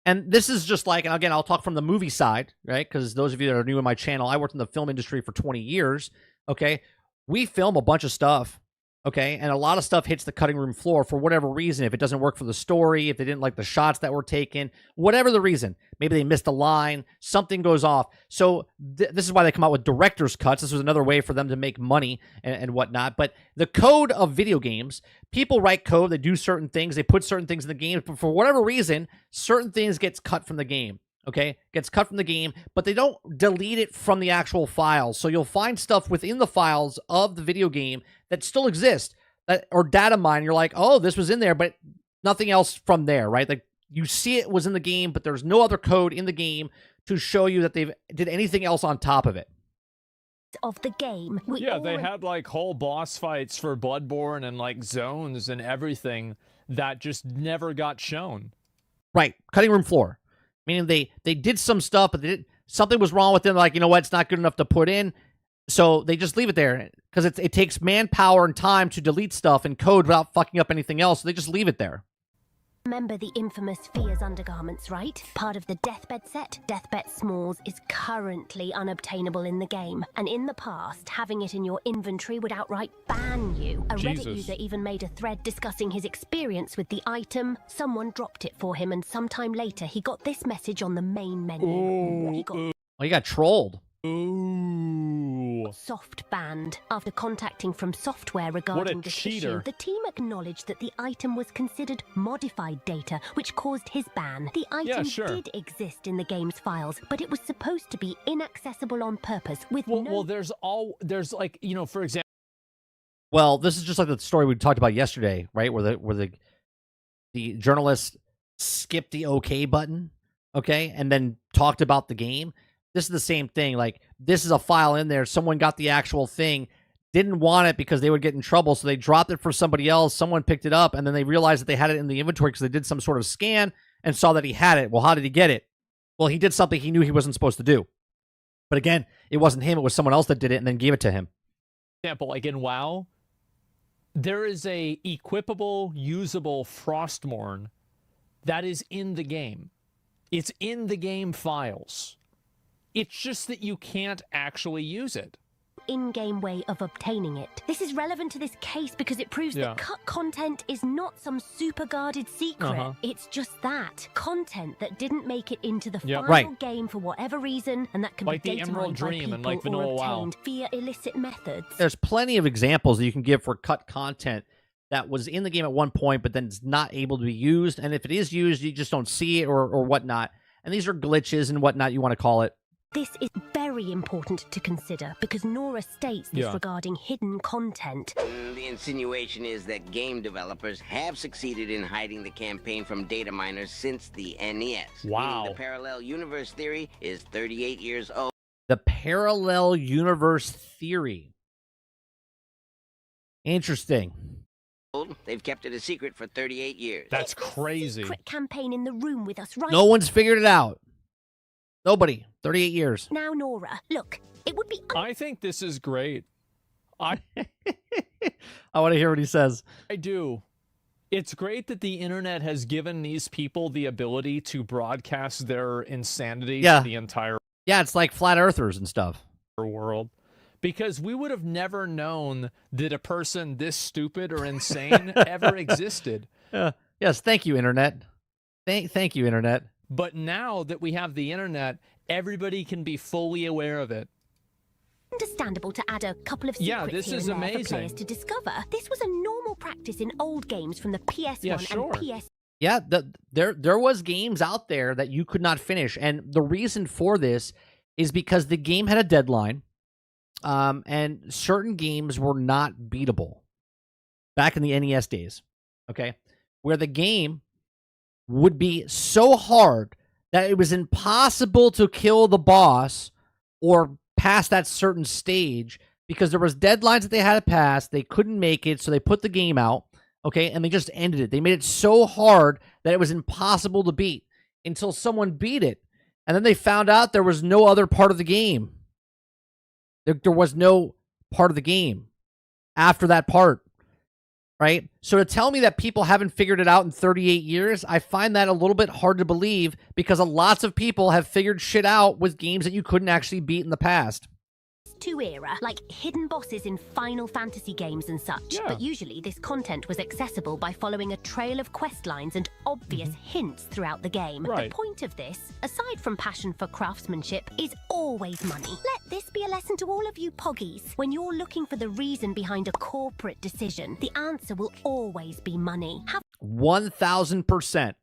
And this is just like, and again, I'll talk from the movie side, right? Because those of you that are new in my channel, I worked in the film industry for 20 years, okay? We film a bunch of stuff. Okay, and a lot of stuff hits the cutting room floor for whatever reason. If it doesn't work for the story, if they didn't like the shots that were taken, whatever the reason, maybe they missed a line, something goes off. So this is why they come out with director's cuts. This was another way for them to make money and whatnot. But the code of video games, people write code, they do certain things, they put certain things in the game, but for whatever reason, certain things gets cut from the game. Okay, gets cut from the game, but they don't delete it from the actual files. So you'll find stuff within the files of the video game that still exist, or data mine. You're like, oh, this was in there, but nothing else from there, right? Like you see it was in the game, but there's no other code in the game to show you that they've did anything else on top of it. Of the game. They had like whole boss fights for Bloodborne and like zones and everything that just never got shown. Right, cutting room floor. Meaning they did some stuff, but something was wrong with them. Like, you know what, it's not good enough to put in. So they just leave it there because it takes manpower and time to delete stuff and code without fucking up anything else. So they just leave it there. Remember the infamous Fear's undergarments, right? Part of the Deathbed set. Deathbed Smalls is currently unobtainable in the game. And in the past, having it in your inventory would outright ban you. A Reddit user even made a thread discussing his experience with the item. Someone dropped it for him, and sometime later, he got this message on the main menu. He got trolled. Soft banned. After contacting FromSoftware regarding this issue, the team acknowledged that the item was considered modified data, which caused his ban. The item did exist in the game's files, but it was supposed to be inaccessible on purpose with there's like, you know, for example. Well, this is just like the story we talked about yesterday, right? Where the journalist skipped the OK button, okay, and then talked about the game. This is the same thing. Like, this is a file in there. Someone got the actual thing, didn't want it because they would get in trouble, so they dropped it for somebody else. Someone picked it up, and then they realized that they had it in the inventory because they did some sort of scan and saw that he had it. Well, how did he get it? Well, he did something he knew he wasn't supposed to do. But again, it wasn't him. It was someone else that did it and then gave it to him. Example, like in WoW, there is a equipable, usable Frostmourne that is in the game. It's in the game files. It's just that you can't actually use it. In-game way of obtaining it. This is relevant to this case because it proves that cut content is not some super guarded secret. It's just that. Content that didn't make it into the final game for whatever reason, and that can like be the data Emerald mined by Dream people and like Vanilla or WoW. obtained via illicit methods. There's plenty of examples that you can give for cut content that was in the game at one point, but then it's not able to be used. And if it is used, you just don't see it or whatnot. And these are glitches and whatnot, you want to call it. This is very important to consider because Nora states this regarding hidden content. The insinuation is that game developers have succeeded in hiding the campaign from data miners since the NES. Wow. The parallel universe theory is 38 years old. The parallel universe theory. Interesting. They've kept it a secret for 38 years. That's crazy. Secret campaign in the room with us, right? No one's figured it out. Nobody. 38 years. Now, Nora, look, it would be... I think this is great. I want to hear what he says. I do. It's great that the internet has given these people the ability to broadcast their insanity to the entire it's like flat earthers and stuff. World. Because we would have never known that a person this stupid or insane ever existed. Yes, thank you, internet. Thank you, internet. But now that we have the internet, everybody can be fully aware of it. Understandable to add a couple of secrets Yeah, this here is and there for amazing. players to discover. This was a normal practice in old games from the PS1 Yeah, sure. and PS. Yeah, there was games out there that you could not finish, and the reason for this is because the game had a deadline, and certain games were not beatable back in the NES days. Okay, where the game would be so hard that it was impossible to kill the boss or pass that certain stage because there was deadlines that they had to pass. They couldn't make it, so they put the game out. Okay, and they just ended it. They made it so hard that it was impossible to beat until someone beat it. And then they found out there was no other part of the game. There was no part of the game after that part, right? So to tell me that people haven't figured it out in 38 years, I find that a little bit hard to believe because lots of people have figured shit out with games that you couldn't actually beat in the past. 2 era, like hidden bosses in Final Fantasy games and such. Yeah. But usually this content was accessible by following a trail of quest lines and obvious hints throughout the game. Right. The point of this, aside from passion for craftsmanship, is always money. Let this be a lesson to all of you poggies. When you're looking for the reason behind a corporate decision, the answer will always be money. 1,000%.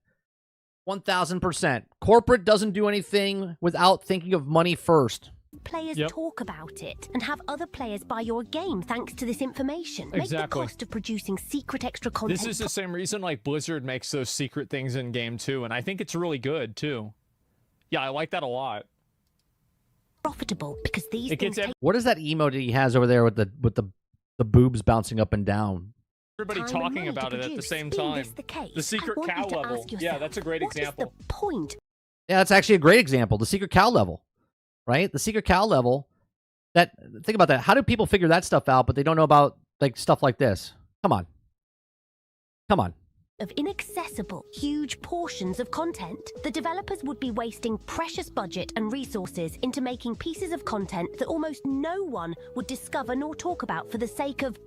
1,000%. Corporate doesn't do anything without thinking of money first. Players Yep. talk about it and have other players buy your game thanks to this information. Make the Exactly. cost of producing secret extra content This is the same reason like Blizzard makes those secret things in game too, and I think it's really good too. Yeah, I like that a lot. profitable because these It things gets take What is that emote he has over there with the boobs bouncing up and down? everybody time and talking money to about it at the produce. same Being time. this the case, The secret I want cow you to level. ask Yeah, yourself, that's a great what is example. the point? Yeah, that's actually a great example. The secret cow level, right? The secret cow level. Think about that. How do people figure that stuff out, but they don't know about like stuff like this? Come on. Of inaccessible, huge portions of content. The developers would be wasting precious budget and resources into making pieces of content that almost no one would discover nor talk about for the sake of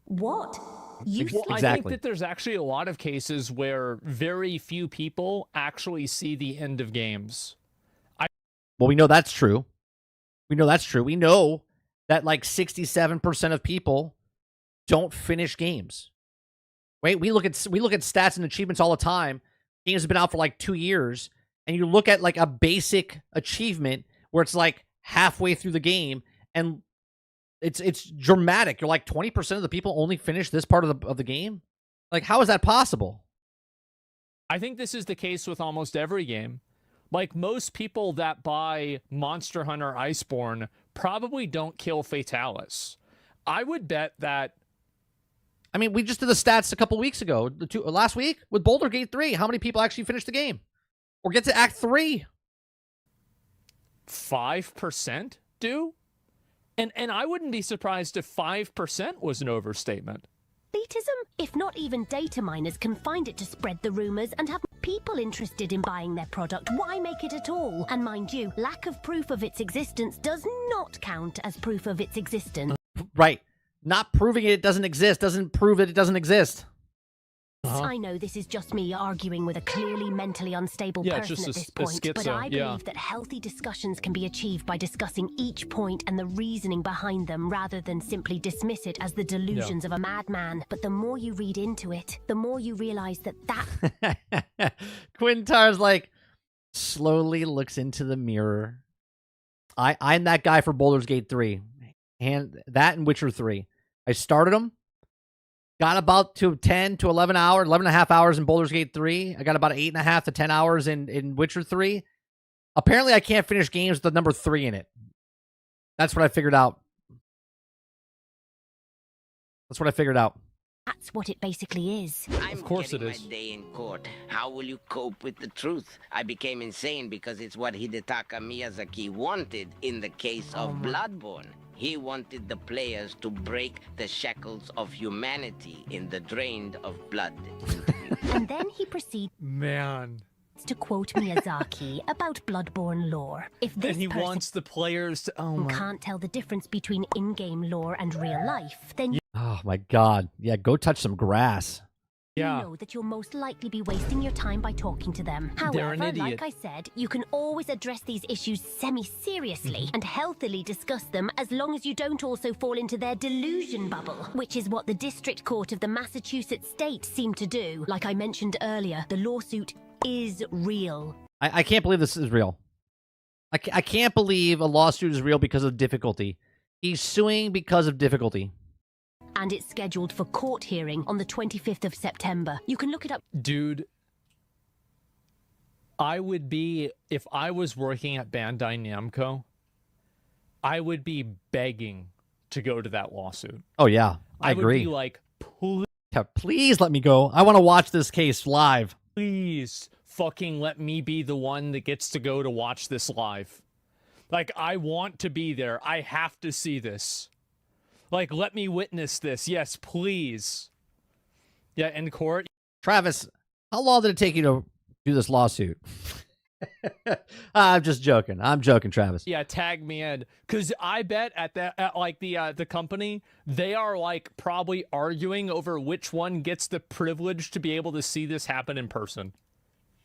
what? Useless. Well, I think Exactly. that there's actually a lot of cases where very few people actually see the end of games. Well, we know that's true. We know that like 67% of people don't finish games. Right? We look at stats and achievements all the time. Games have been out for like 2 years, and you look at like a basic achievement where it's like halfway through the game, and it's dramatic. You're like 20% of the people only finish this part of the game. Like, how is that possible? I think this is the case with almost every game. Like most people that buy Monster Hunter Iceborne probably don't kill Fatalis. I would bet that. I mean, we just did the stats a couple weeks ago, last week with Boulder Gate 3. How many people actually finish the game or get to Act 3? 5% do? And I wouldn't be surprised if 5% was an overstatement. Elitism? If not even data miners can find it to spread the rumors and have people interested in buying their product, why make it at all? And mind you, lack of proof of its existence does not count as proof of its existence. Right. Not proving it doesn't exist doesn't prove that it doesn't exist. I know this is just me arguing with a clearly mentally unstable Yeah, it's person just at a this point, but schizo, I yeah. believe that healthy discussions can be achieved by discussing each point and the reasoning behind them rather than simply dismiss it as the delusions of a madman. But the more you read into it, the more you realize that Quintar's like slowly looks into the mirror. I'm that guy for Baldur's Gate 3. And that and Witcher 3. I started them. Got about to 10 to 11 hours, 11 and a half hours in Baldur's Gate 3. I got about 8.5 to 10 hours in Witcher 3. Apparently, I can't finish games with the number 3 in it. That's what I figured out. That's what it basically is. I'm Of course getting it is. my day in court. How will you cope with the truth? I became insane because it's what Hidetaka Miyazaki wanted in the case of Bloodborne. He wanted the players to break the shackles of humanity in the drained of blood. And then he proceeds Man. to quote Miyazaki about Bloodborne lore. If this And he person wants the players to. Oh my. can't tell the difference between in-game lore and real life, then Oh, my God. Yeah, go touch some grass. Yeah. You know that you'll most likely be wasting your time by talking to them. They're an However, idiot. like I said, you can always address these issues semi-seriously and healthily discuss them as long as you don't also fall into their delusion bubble, which is what the District Court of the Massachusetts State seemed to do. Like I mentioned earlier, the lawsuit is real. I can't believe this is real. I can't believe a lawsuit is real because of difficulty. He's suing because of difficulty. And it's scheduled for court hearing on the 25th of September. You can look it up. Dude, I would be, if I was working at Bandai Namco, I would be begging to go to that lawsuit. Oh, yeah. I would agree. be like, Please let me go. I want to watch this case live. please fucking let me be the one that gets to go to watch this live. Like, I want to be there. I have to see this. Like, let me witness this. Yes, please. Yeah, in court. Travis, how long did it take you to do this lawsuit? I'm just joking. I'm joking, Travis. Yeah, tag me in, because I bet at the company, they are like probably arguing over which one gets the privilege to be able to see this happen in person.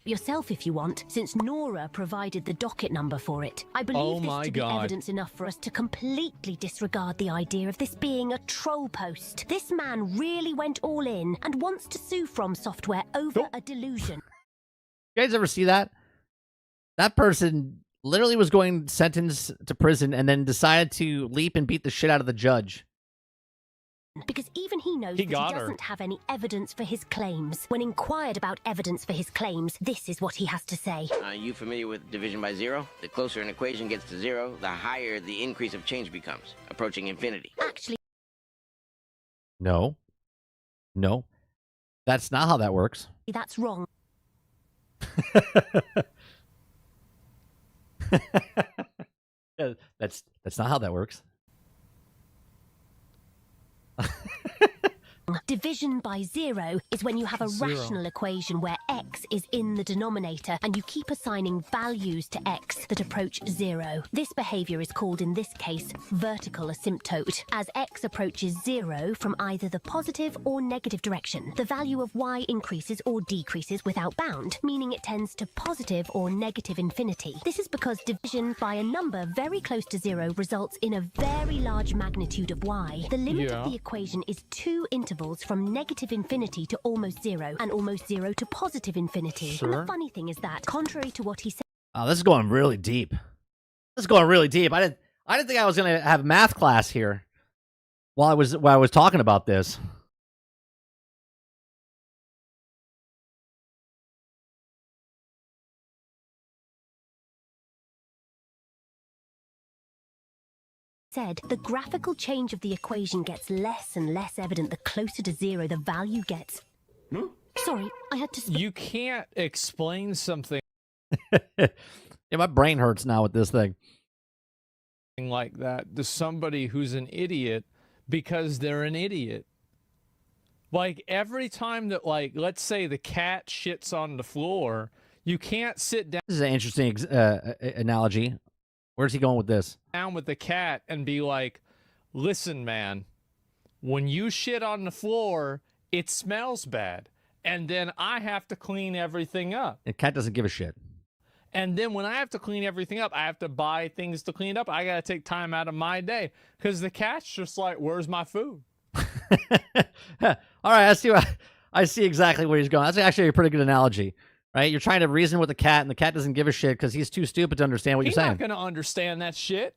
Yourself if you want, since Nora provided the docket number for it. I believe this to be evidence enough for us to completely disregard the idea of this being a troll post. This man really went all in and wants to sue FromSoftware over a delusion. You guys ever see that? That person literally was going sentenced to prison and then decided to leap and beat the shit out of the judge. Because even he knows that he doesn't have any evidence for his claims. When inquired about evidence for his claims, this is what he has to say. Are you familiar with division by zero? The closer an equation gets to zero, the higher the increase of change becomes, approaching infinity. Actually, No. No. That's not how that works. that's wrong. That's not how that works. Division by zero is when you have a rational equation where x is in the denominator and you keep assigning values to x that approach zero. This behavior is called, in this case, vertical asymptote. As x approaches zero from either the positive or negative direction, the value of y increases or decreases without bound, meaning it tends to positive or negative infinity. This is because division by a number very close to zero results in a very large magnitude of y. The limit of the equation is two intervals from negative infinity to almost zero, and almost zero to positive infinity. And the funny thing is that, contrary to what he said... Oh, this is going really deep. This is going really deep. I didn't think I was going to have math class here while I was talking about this. The graphical change of the equation gets less and less evident the closer to zero the value gets. Sorry, I had to... You can't explain something Yeah, my brain hurts now with this thing. like that to somebody who's an idiot because they're an idiot. Like, every time that, like, let's say the cat shits on the floor, you can't sit This is an interesting analogy. Where's he going with this? down with the cat and be like, listen, man, when you shit on the floor, it smells bad. And then I have to clean everything up. The cat doesn't give a shit. And then when I have to clean everything up, I have to buy things to clean up. I got to take time out of my day because the cat's just like, where's my food? All right, I see exactly where he's going. That's actually a pretty good analogy, right? You're trying to reason with the cat, and the cat doesn't give a shit because he's too stupid to understand what you're saying. He's not going to understand that shit.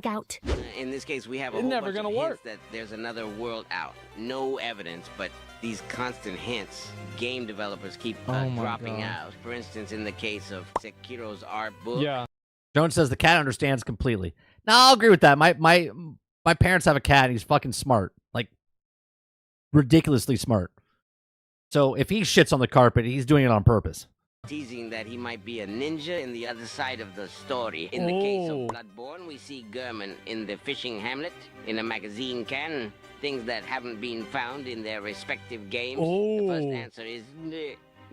Out. In this case, we have a It's whole never bunch gonna of work. hints that there's another world out. No evidence, but these constant hints game developers keep dropping out. For instance, in the case of Sekiro's art book. Yeah. Jones says the cat understands completely. No, I'll agree with that. My parents have a cat, and he's fucking smart. Like, ridiculously smart. So if he shits on the carpet, he's doing it on purpose. Teasing that he might be a ninja in the other side of the story. In the case of Bloodborne, we see German in the fishing hamlet, in a magazine can, things that haven't been found in their respective games. The first answer is,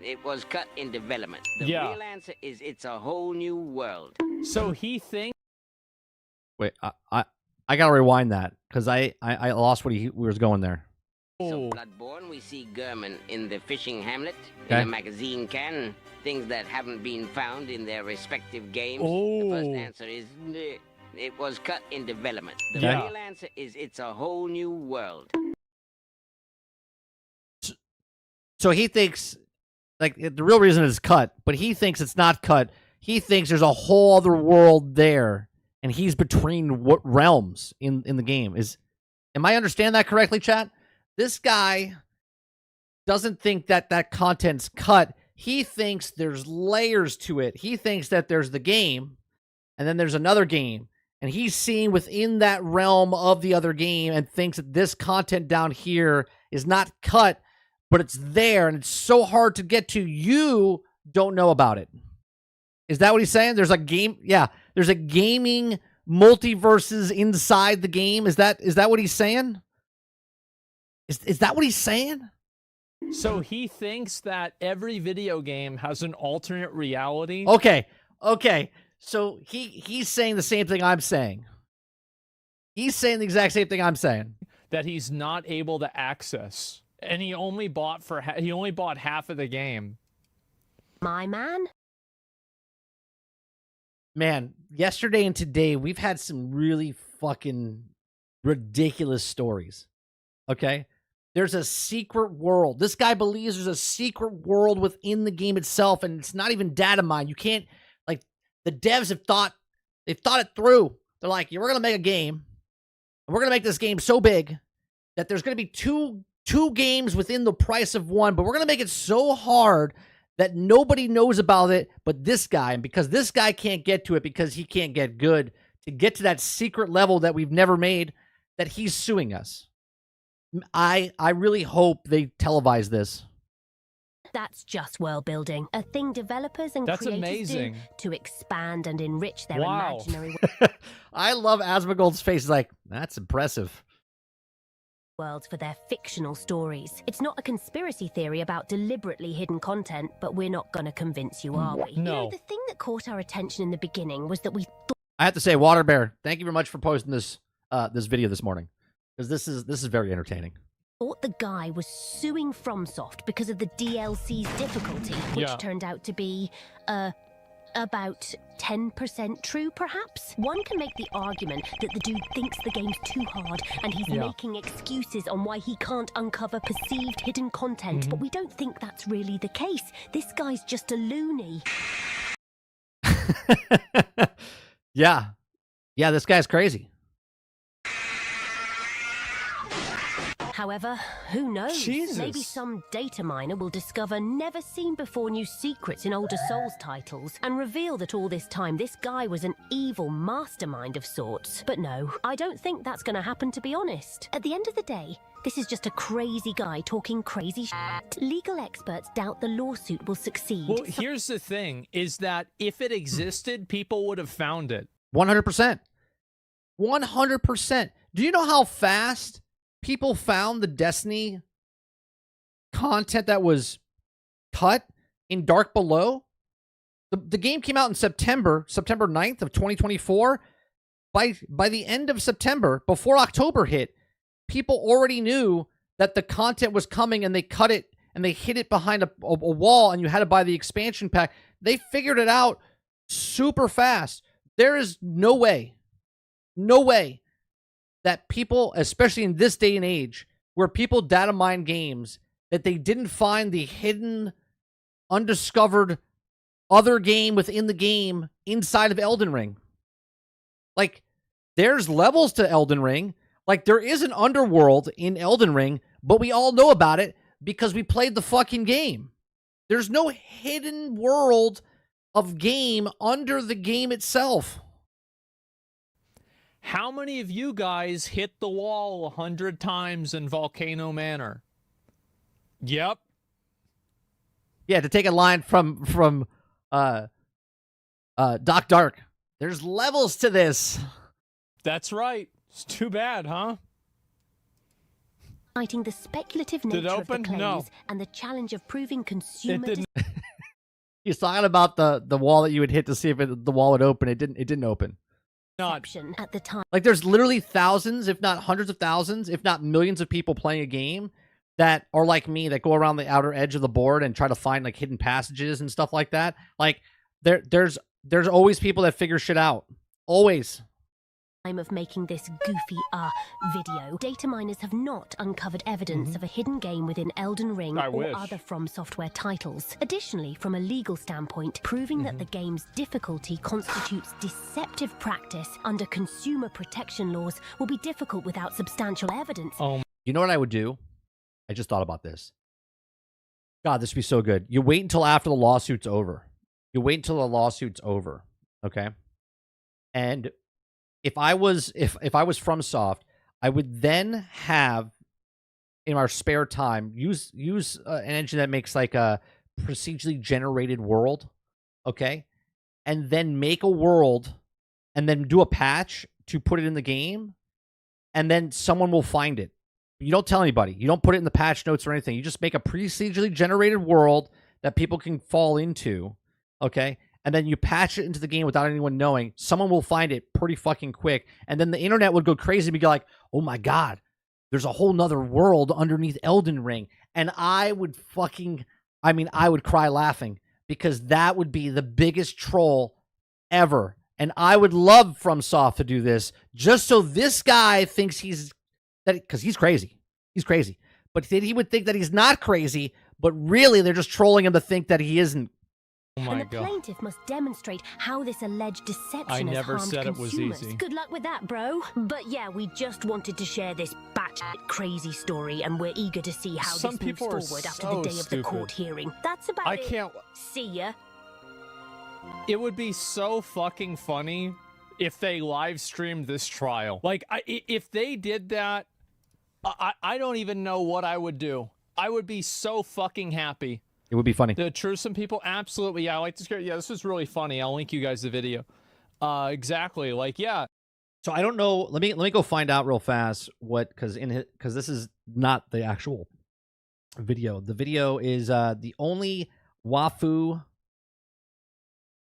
it was cut in development. The real answer is, it's a whole new world. So he thinks... Wait, I gotta rewind that, because I lost what he was going there. So Bloodborne, we see German in the fishing hamlet, Okay. in a magazine can, things that haven't been found in their respective games. Oh. The first answer is it was cut in development. The Yeah. real answer is it's a whole new world. So he thinks, like, the real reason it's cut, but he thinks it's not cut. He thinks there's a whole other world there, and he's between what realms in the game. Am I understand that correctly, chat? This guy doesn't think that content's cut. He thinks there's layers to it. He thinks that there's the game, and then there's another game, and he's seeing within that realm of the other game and thinks that this content down here is not cut, but it's there, and it's so hard to get to. You don't know about it. Is that what he's saying? There's a game. Yeah, there's a gaming multiverses inside the game. Is that what he's saying? Is that what he's saying? So he thinks that every video game has an alternate reality. Okay. So he's saying the same thing I'm saying. He's saying the exact same thing I'm saying. That he's not able to access, and he only bought half of the game. My man? Man, yesterday and today we've had some really fucking ridiculous stories. Okay? There's a secret world. This guy believes there's a secret world within the game itself, and it's not even data mined. You can't, like, the devs have thought it through. They're like, yeah, we're gonna make a game, and we're gonna make this game so big that there's gonna be two games within the price of one, but we're gonna make it so hard that nobody knows about it but this guy. And because this guy can't get to it because he can't get good to get to that secret level that we've never made, that he's suing us. I really hope they televise this. That's just world building, a thing developers and That's creators amazing. do to expand and enrich their Wow. imaginary I love Asmongold's face. He's like, that's impressive. worlds for their fictional stories. It's not a conspiracy theory about deliberately hidden content, but we're not going to convince you, are we? You know, No. the thing that caught our attention in the beginning was that we I have to say, Water Bear, thank you very much for posting this video this morning, because this is very entertaining. thought the guy was suing FromSoft because of the DLC's difficulty, which Yeah. turned out to be, about 10% true, perhaps? One can make the argument that the dude thinks the game's too hard and he's Yeah. making excuses on why he can't uncover perceived hidden content, but we don't think that's really the case. This guy's just a loony. Yeah, this guy's crazy. However, who knows? Jesus. Maybe some data miner will discover never-seen-before new secrets in older Souls titles and reveal that all this time this guy was an evil mastermind of sorts. But no, I don't think that's going to happen, to be honest. At the end of the day, this is just a crazy guy talking crazy shit. Legal experts doubt the lawsuit will succeed. Well, here's the thing, is that if it existed, people would have found it. 100%. 100%. Do you know how fast people found the Destiny content that was cut in Dark Below? The game came out in September 9th of 2024. By the end of September, before October hit, people already knew that the content was coming, and they cut it and they hid it behind a wall, and you had to buy the expansion pack. They figured it out super fast. There is no way that people, especially in this day and age, where people data mine games, that they didn't find the hidden, undiscovered other game within the game inside of Elden Ring. Like, there's levels to Elden Ring. Like, there is an underworld in Elden Ring, but we all know about it because we played the fucking game. There's no hidden world of game under the game itself. How many of you guys hit the wall 100 times in Volcano Manor? Yep. Yeah, to take a line from Doc Dark, there's levels to this. That's right. It's too bad, huh? Citing the speculative Did it nature of the open? claims No. and the challenge of proving It consumer didn't. He's talking about the wall that you would hit to see if the wall would open. It didn't open. Not. deception at the time. Like, there's literally thousands, if not hundreds of thousands, if not millions of people playing a game that are like me that go around the outer edge of the board and try to find like hidden passages and stuff like that. Like there's always people that figure shit out. Always. Of making this goofy video, data miners have not uncovered evidence of a hidden game within Elden Ring or other FromSoftware titles. Additionally, from a legal standpoint, proving that the game's difficulty constitutes deceptive practice under consumer protection laws will be difficult without substantial evidence. You know what I would do? I just thought about this. God, this would be so good. You wait until after the lawsuit's over. You wait until the lawsuit's over, okay? And if I was FromSoft, I would then have in our spare time use an engine that makes like a procedurally generated world, okay, and then make a world, and then do a patch to put it in the game, and then someone will find it. You don't tell anybody. You don't put it in the patch notes or anything. You just make a procedurally generated world that people can fall into, okay? And then you patch it into the game without anyone knowing. Someone will find it pretty fucking quick. And then the internet would go crazy and be like, oh my God, there's a whole nother world underneath Elden Ring. And I would cry laughing, because that would be the biggest troll ever. And I would love FromSoft to do this just so this guy thinks because he's crazy. He's crazy. But he would think that he's not crazy, but really they're just trolling him to think that he isn't. Oh my and the plaintiff must demonstrate how this alleged deception I has never harmed said consumers. it was easy. Good luck with that, bro. But yeah, we just wanted to share this batshit crazy story, and we're eager to see how Some this moves people are forward after so the day of the court stupid. hearing. That's about I it. can't. See ya. It would be so fucking funny if they live streamed this trial. Like, if they did that, I don't even know what I would do. I would be so fucking happy. It would be funny. The Truthsome people, absolutely. Yeah, I like this. Yeah, this was really funny. I'll link you guys the video. Exactly. Like, yeah. So I don't know. Let me go find out real fast because this is not the actual video. The video is the only wafu.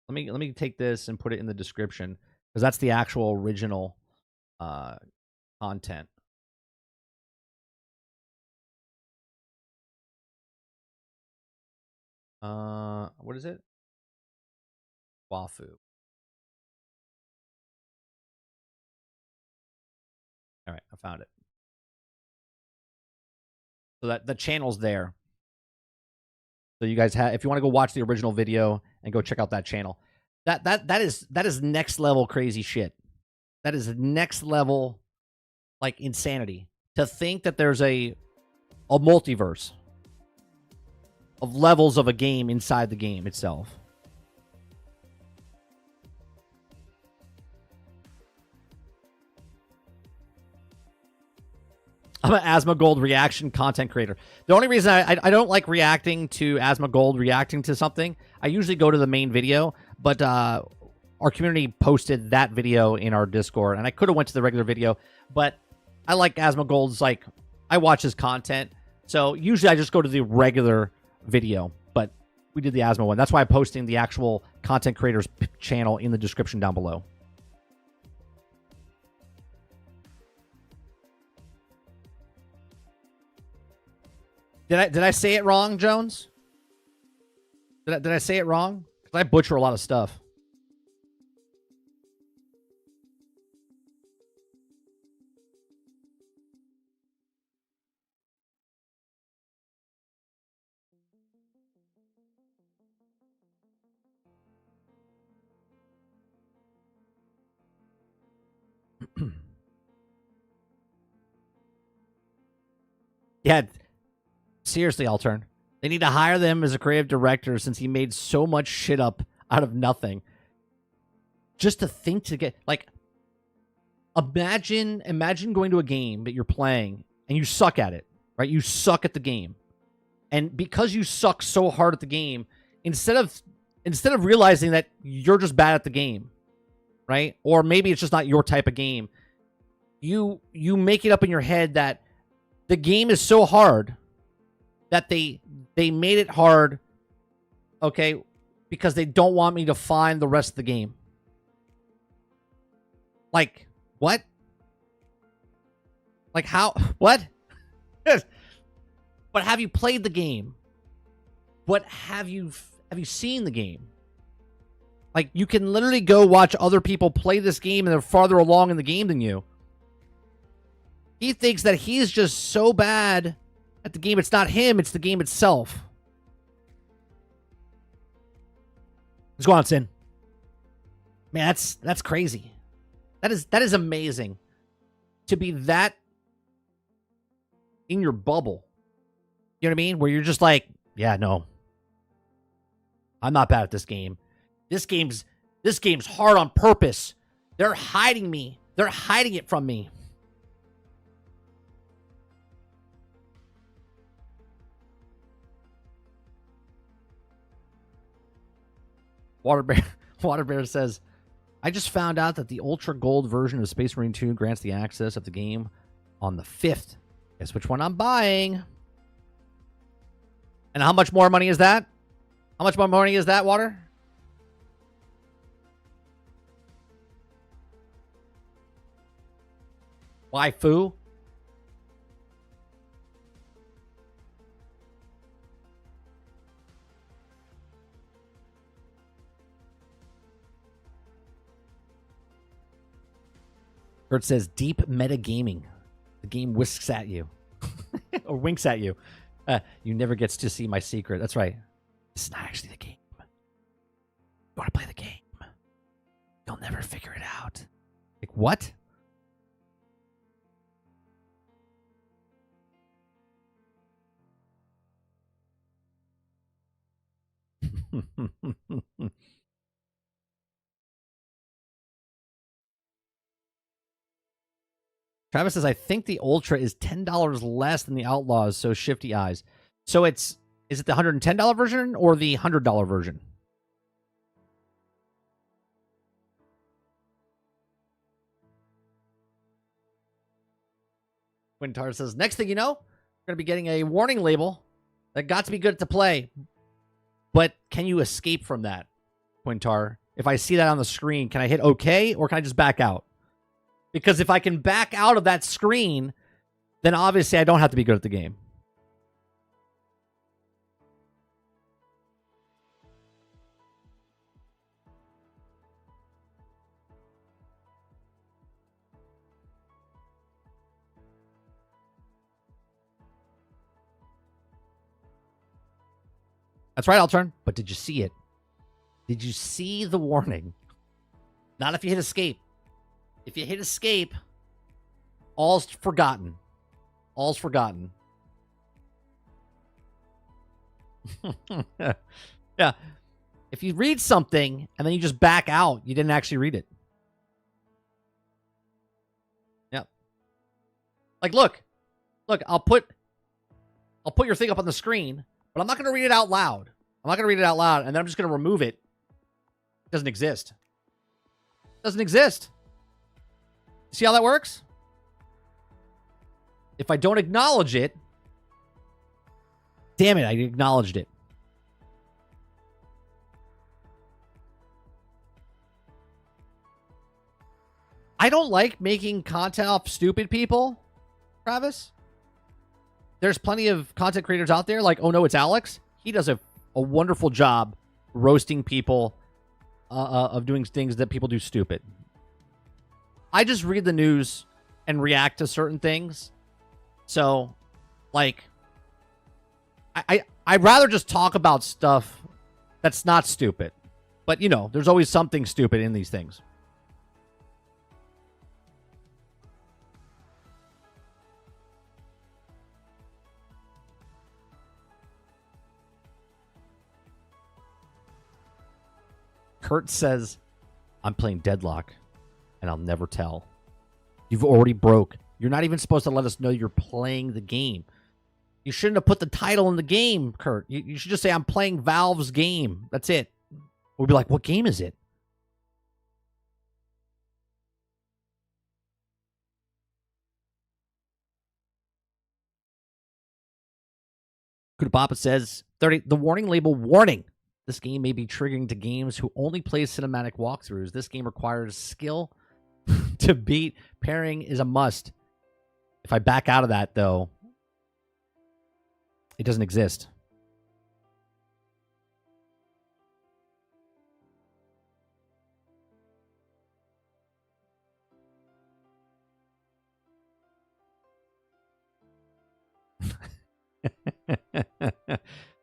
Let me take this and put it in the description, because that's the actual original content. What is it? Wafu. All right, I found it. So that the channel's there. So you guys have, if you want to go watch the original video and go check out that channel, that is next level crazy shit. That is next level, like, insanity. To think that there's a multiverse of levels of a game inside the game itself. I'm an Asmongold reaction content creator. The only reason I don't like reacting to Asmongold reacting to something, I usually go to the main video, but our community posted that video in our Discord, and I could have went to the regular video, but I like Asmongold's, like, I watch his content, so usually I just go to the regular video, but we did the Asmo one. That's why I'm posting the actual content creator's channel in the description down below. Did I say it wrong, Jones? Did I say it wrong? Because I butcher a lot of stuff. Yeah, seriously, I'll turn. They need to hire them as a creative director, since he made so much shit up out of nothing. Just to think to get, like, imagine going to a game that you're playing and you suck at it, right? You suck at the game. And because you suck so hard at the game, instead of realizing that you're just bad at the game, right? Or maybe it's just not your type of game, you make it up in your head that the game is so hard that they made it hard, okay, because they don't want me to find the rest of the game. Like, what? Like, how? What? But have you played the game? What have you seen the game? Like, you can literally go watch other people play this game and they're farther along in the game than you. He thinks that he's just so bad at the game. It's not him, it's the game itself. Let's go on, Sin. Man, that's crazy. That is amazing. To be that in your bubble. You know what I mean? Where you're just like, yeah, no. I'm not bad at this game. This game's hard on purpose. They're hiding me. They're hiding it from me. Water Bear says, I just found out that the Ultra Gold version of Space Marine 2 grants the access of the game on the 5th. Guess which one I'm buying? And how much more money is that? How much more money is that, Water? Waifu? Kurt says, deep metagaming. The game whisks at you. Or winks at you. You never gets to see my secret. That's right. This is not actually the game. You want to play the game. You'll never figure it out. Like, what? Travis says, I think the Ultra is $10 less than the Outlaws, so shifty eyes. So is it the $110 version or the $100 version? Quintar says, next thing you know, we're going to be getting a warning label that got to be good to play. But can you escape from that, Quintar? If I see that on the screen, can I hit OK or can I just back out? Because if I can back out of that screen, then obviously I don't have to be good at the game. That's right, I'll turn. But did you see it? Did you see the warning? Not if you hit escape. If you hit escape, all's forgotten. All's forgotten. Yeah. If you read something and then you just back out, you didn't actually read it. Yep. Like, look, I'll put your thing up on the screen, but I'm not going to read it out loud. I'm not going to read it out loud, and then I'm just going to remove it. It doesn't exist. It doesn't exist. See how that works? If I don't acknowledge it, damn it, I acknowledged it. I don't like making content off stupid people, Travis. There's plenty of content creators out there like, oh no, it's Alex. He does a wonderful job roasting people of doing things that people do stupid. I just read the news and react to certain things. So, like, I'd rather just talk about stuff that's not stupid. But, you know, there's always something stupid in these things. Kurt says, I'm playing Deadlock, and I'll never tell. You've already broke. You're not even supposed to let us know you're playing the game. You shouldn't have put the title in the game, Kurt. You should just say, I'm playing Valve's game. That's it. We'll be like, what game is it? Kudapapa says, 30. The warning label, warning. This game may be triggering to games who only play cinematic walkthroughs. This game requires skill to beat. Pairing is a must. If I back out of that, though, It doesn't exist.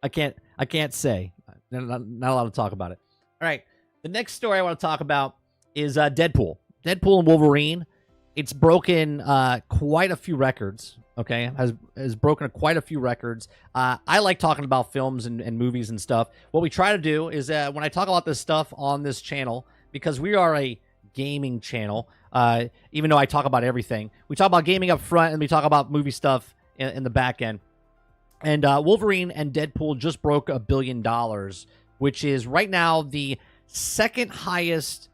I can't say. Not allowed to talk about it. All right. The next story I want to talk about is Deadpool. Deadpool and Wolverine. It's broken quite a few records. Okay, has broken quite a few records. I like talking about films and movies and stuff. What we try to do is when I talk about this stuff on this channel, because we are a gaming channel, even though I talk about everything, we talk about gaming up front and we talk about movie stuff in the back end. And Wolverine and Deadpool just broke $1 billion, which is right now the second highest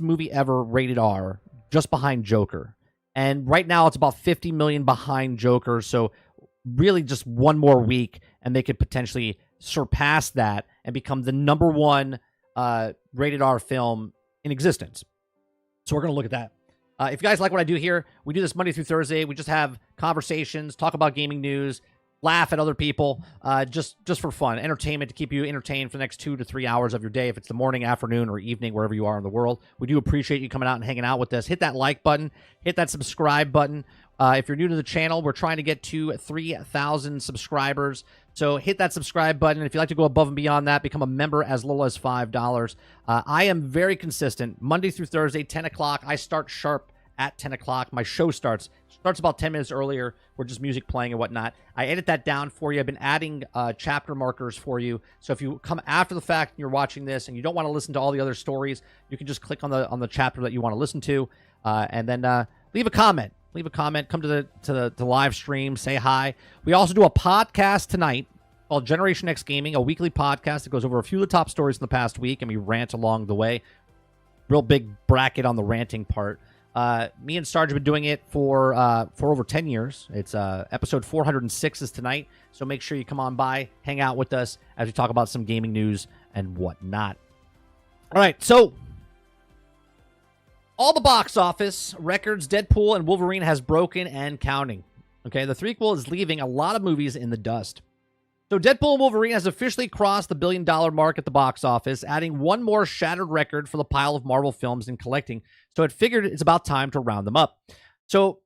movie ever rated R, just behind Joker. And right now it's about 50 million behind Joker. So really just one more week and they could potentially surpass that and become the #1 rated R film in existence. So we're going to look at that. If you guys like what I do here, we do this Monday through Thursday. We just have conversations, talk about gaming news, laugh at other people, just for fun, entertainment, to keep you entertained for the next 2 to 3 hours of your day, if it's the morning, afternoon, or evening, wherever you are in the world. We do appreciate you coming out and hanging out with us. Hit that like button, hit that subscribe button. If you're new to the channel, we're trying to get to 3,000 subscribers. So hit that subscribe button. If you'd like to go above and beyond that, become a member as little as $5. I am very consistent. Monday through Thursday, 10 o'clock. I start sharp at 10 o'clock. My show starts about 10 minutes earlier. We're just music playing and whatnot. I edit that down for you. I've been adding chapter markers for you. So if you come after the fact and you're watching this and you don't want to listen to all the other stories, you can just click on the chapter that you want to listen to, and then leave a comment. Leave a comment. Come to the live stream. Say hi. We also do a podcast tonight called Generation X Gaming, a weekly podcast that goes over a few of the top stories in the past week, and we rant along the way. Real big bracket on the ranting part. Me and Sarge have been doing it for over 10 years. It's episode 406 is tonight, so make sure you come on by, hang out with us as we talk about some gaming news and whatnot. All right, so all the box office records Deadpool and Wolverine has broken and counting. Okay, the threequel is leaving a lot of movies in the dust. So Deadpool and Wolverine has officially crossed the $1 billion mark at the box office, adding one more shattered record for the pile of Marvel films in collecting. So it figured it's about time to round them up. So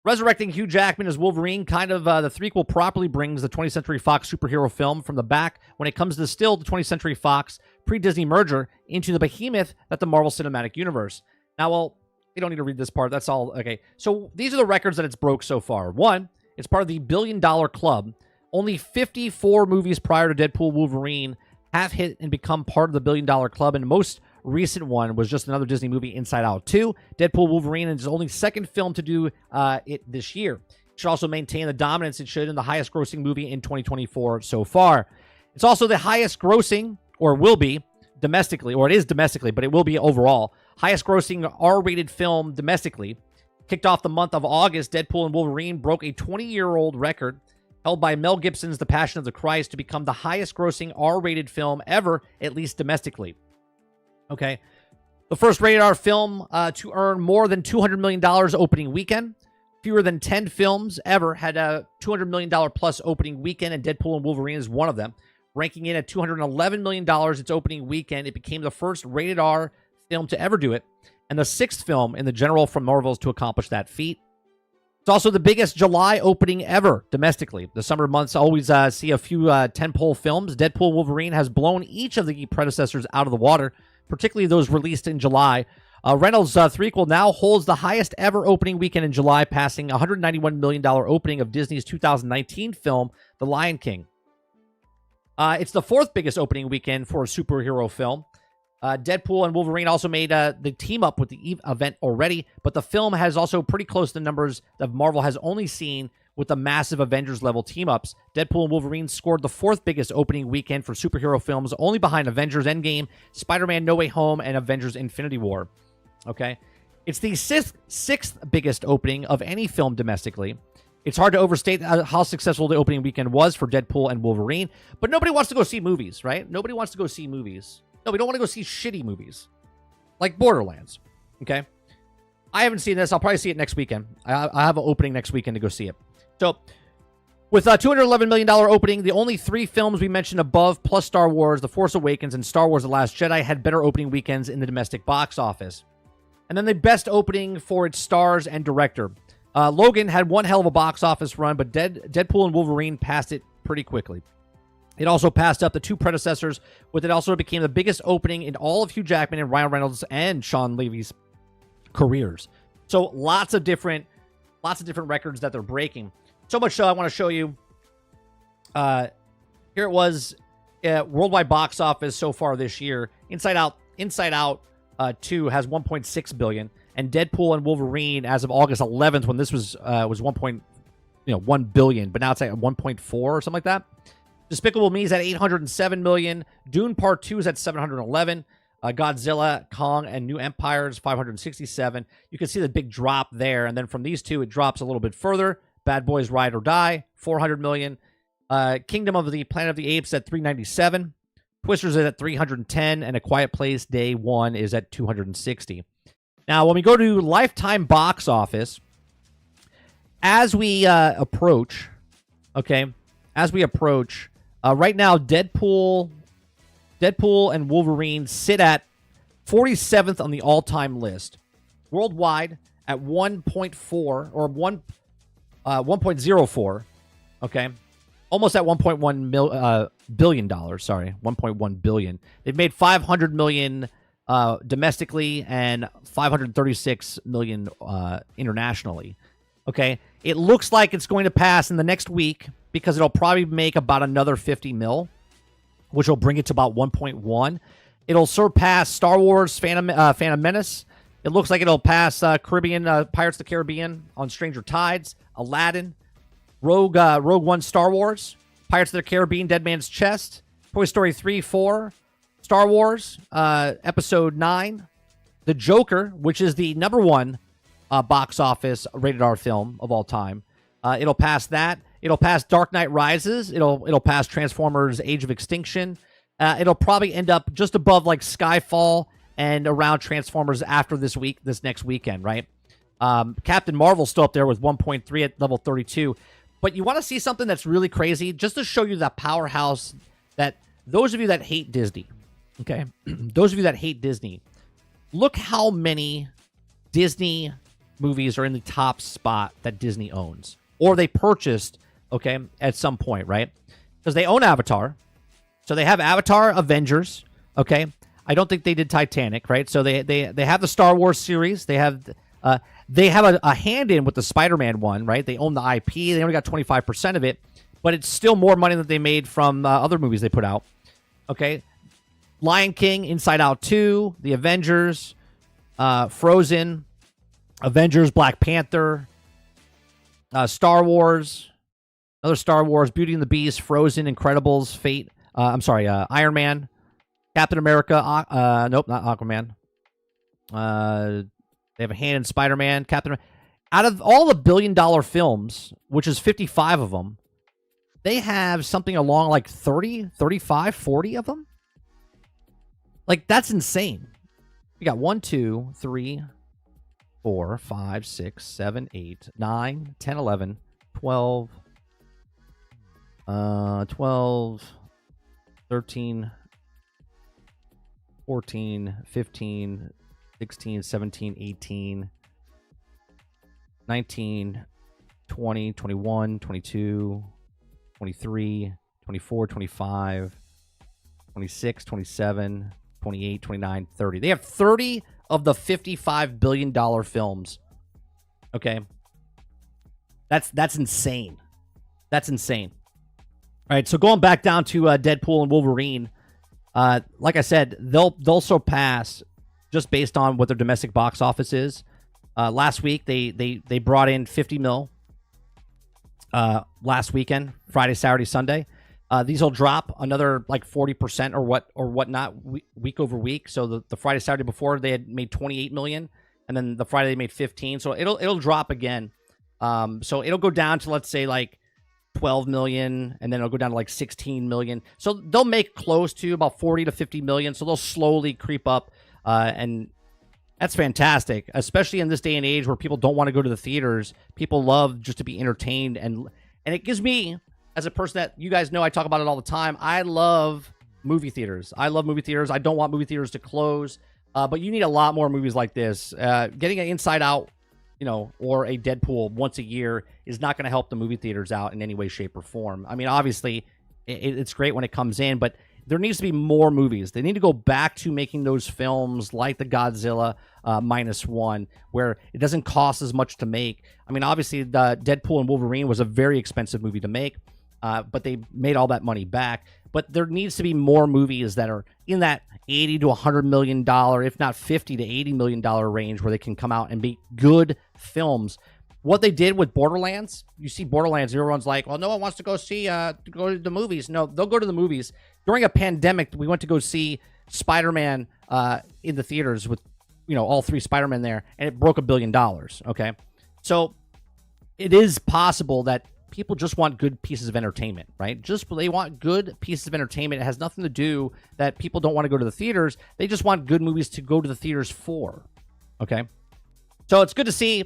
resurrecting Hugh Jackman as Wolverine, kind of the threequel properly brings the 20th Century Fox superhero film from the back when it comes to still the 20th Century Fox pre-Disney merger into the behemoth that the Marvel Cinematic Universe. Now, well, you don't need to read this part. That's all. Okay. So these are the records that it's broke so far. One, it's part of the $1 billion club. Only 54 movies prior to Deadpool Wolverine have hit and become part of the $1 billion club, and the most recent one was just another Disney movie, Inside Out 2. Deadpool Wolverine is only second film to do it this year. It should also maintain the dominance it should in the highest grossing movie in 2024 so far. It's also the highest grossing, or will be, domestically, or it is domestically, but it will be overall, highest grossing R-rated film domestically. Kicked off the month of August, Deadpool and Wolverine broke a 20-year-old record held by Mel Gibson's The Passion of the Christ to become the highest grossing R-rated film ever, at least domestically. Okay. The first rated R film to earn more than $200 million opening weekend. Fewer than 10 films ever had a $200 million plus opening weekend, and Deadpool and Wolverine is one of them. Ranking in at $211 million its opening weekend, it became the first rated R film to ever do it, and the sixth film in the general from Marvel's to accomplish that feat. It's also the biggest July opening ever domestically. The summer months always see a few tentpole films. Deadpool Wolverine has blown each of the predecessors out of the water, particularly those released in July. Reynolds' threequel now holds the highest ever opening weekend in July, passing $191 million opening of Disney's 2019 film, The Lion King. It's the fourth biggest opening weekend for a superhero film. Deadpool and Wolverine also made the team up with the event already, but the film has also pretty close to the numbers that Marvel has only seen with the massive Avengers-level team-ups. Deadpool and Wolverine scored the fourth biggest opening weekend for superhero films, only behind Avengers Endgame, Spider-Man No Way Home, and Avengers Infinity War. Okay? It's the sixth biggest opening of any film domestically. It's hard to overstate how successful the opening weekend was for Deadpool and Wolverine, but nobody wants to go see movies, right? Nobody wants to go see movies. No, we don't want to go see shitty movies like Borderlands. Okay, I haven't seen this. I'll probably see it next weekend. I have an opening next weekend to go see it. So With a $211 million opening, the only 3 films we mentioned above, plus Star Wars, The Force Awakens, and Star Wars The Last Jedi, had better opening weekends in the domestic box office. And then the best opening for its stars and director. Logan had one hell of a box office run, but Deadpool and Wolverine passed it pretty quickly. It also passed up the 2 predecessors, with it also became the biggest opening in all of Hugh Jackman and Ryan Reynolds and Sean Levy's careers. So lots of different records that they're breaking. So much so I want to show you. Here it was, worldwide box office so far this year. Inside Out 2 has 1.6 billion, and Deadpool and Wolverine, as of August 11th, when this was 1 billion, but now it's at 1.4 or something like that. Despicable Me is at 807 million. Dune Part 2 is at 711. Godzilla, Kong, and New Empire is 567. You can see the big drop there, and then from these two, it drops a little bit further. Bad Boys Ride or Die, 400 million. Kingdom of the Planet of the Apes at 397. Twisters is at 310, and A Quiet Place Day 1 is at 260. Now, when we go to lifetime box office, as we approach, right now, Deadpool and Wolverine sit at 47th on the all-time list. Worldwide at 1.4 or 1.04, okay? Almost at $1.1 billion, sorry, 1.1 billion. They've made 500 million domestically and 536 million internationally. Okay, it looks like it's going to pass in the next week because it'll probably make about another 50 mil, which will bring it to about 1.1. It'll surpass Star Wars Phantom Menace. It looks like it'll pass Pirates of the Caribbean on Stranger Tides, Aladdin, Rogue One Star Wars, Pirates of the Caribbean Dead Man's Chest, Toy Story 3, 4, Star Wars Episode 9, The Joker, which is the number 1 box office rated R film of all time. It'll pass that. It'll pass Dark Knight Rises. It'll pass Transformers Age of Extinction. It'll probably end up just above like Skyfall and around Transformers after this next weekend, right? Captain Marvel's still up there with 1.3 at level 32. But you want to see something that's really crazy, just to show you that powerhouse that those of you that hate Disney, okay? Those of you that hate Disney, look how many Disney movies are in the top spot that Disney owns or they purchased, okay, at some point, right? Because they own Avatar. So they have Avatar, Avengers, okay? I don't think they did Titanic, right? So they have the Star Wars series. They have a hand in with the Spider-Man one, right? They own the IP. They only got 25% of it, but it's still more money than they made from other movies they put out, okay? Lion King, Inside Out 2, The Avengers, Frozen, Avengers, Black Panther, Star Wars, another Star Wars, Beauty and the Beast, Frozen, Incredibles, Fate. Iron Man, Captain America. Nope, not Aquaman. They have a hand in Spider-Man, Captain. Out of all the billion-dollar films, which is 55 of them, they have something along like 30, 35, 40 of them. Like, that's insane. We got 1, 2, 3, 4, 5, 6, 7, 8, 9, 10, 11, 12, 13, 14, 15, 16, 17, 18, 19, 20, 21, 22, 23, 24, 25, 26, 27, 28, 29, 30. They have 30 of the $55 billion films. Okay. That's insane. That's insane. All right, so going back down to Deadpool and Wolverine, like I said, they'll surpass just based on what their domestic box office is. Last week they brought in 50 mil. Last weekend, Friday, Saturday, Sunday. These will drop another like 40% or whatnot week over week. So the Friday, Saturday before they had made 28 million, and then the Friday they made 15. So it'll drop again. So it'll go down to, let's say, like 12 million, and then it'll go down to like 16 million. So they'll make close to about 40 to 50 million. So they'll slowly creep up, and that's fantastic, especially in this day and age where people don't want to go to the theaters. People love just to be entertained, and And it gives me, as a person that you guys know, I talk about it all the time. I love movie theaters. I love movie theaters. I don't want movie theaters to close. But you need a lot more movies like this. Getting an Inside Out, or a Deadpool once a year is not going to help the movie theaters out in any way, shape, or form. I mean, obviously, it's great when it comes in, but there needs to be more movies. They need to go back to making those films like the Godzilla -1, where it doesn't cost as much to make. I mean, obviously, the Deadpool and Wolverine was a very expensive movie to make, but they made all that money back. But there needs to be more movies that are in that $80 to $100 million, if not $50 to $80 million range, where they can come out and make good films. What they did with Borderlands, you see Borderlands, and everyone's like, well, no one wants to go to the movies. No, they'll go to the movies. During a pandemic, we went to go see Spider-Man in the theaters with, all 3 Spider-Men there, and it broke $1 billion, okay? So it is possible that people just want good pieces of entertainment, right? They want good pieces of entertainment. It has nothing to do that people don't want to go to the theaters. They just want good movies to go to the theaters for, okay? So it's good to see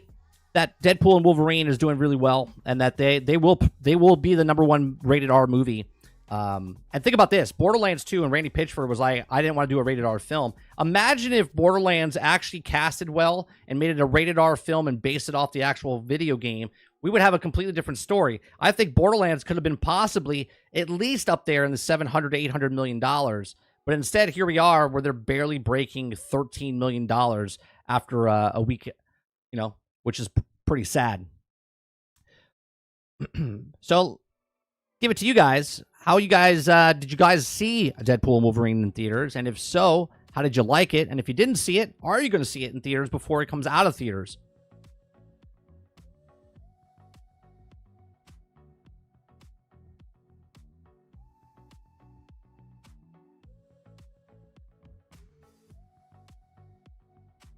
that Deadpool and Wolverine is doing really well, and that they will be the #1 rated R movie. And think about this: Borderlands 2, and Randy Pitchford was like, I didn't want to do a rated R film. Imagine if Borderlands actually casted well and made it a rated R film and based it off the actual video game. We would have a completely different story. I think Borderlands could have been possibly at least up there in the $700 to $800 million. But instead, here we are, where they're barely breaking $13 million after a week, which is pretty sad. So, give it to you guys. How did you guys see Deadpool and Wolverine in theaters? And if so, how did you like it? And if you didn't see it, are you going to see it in theaters before it comes out of theaters?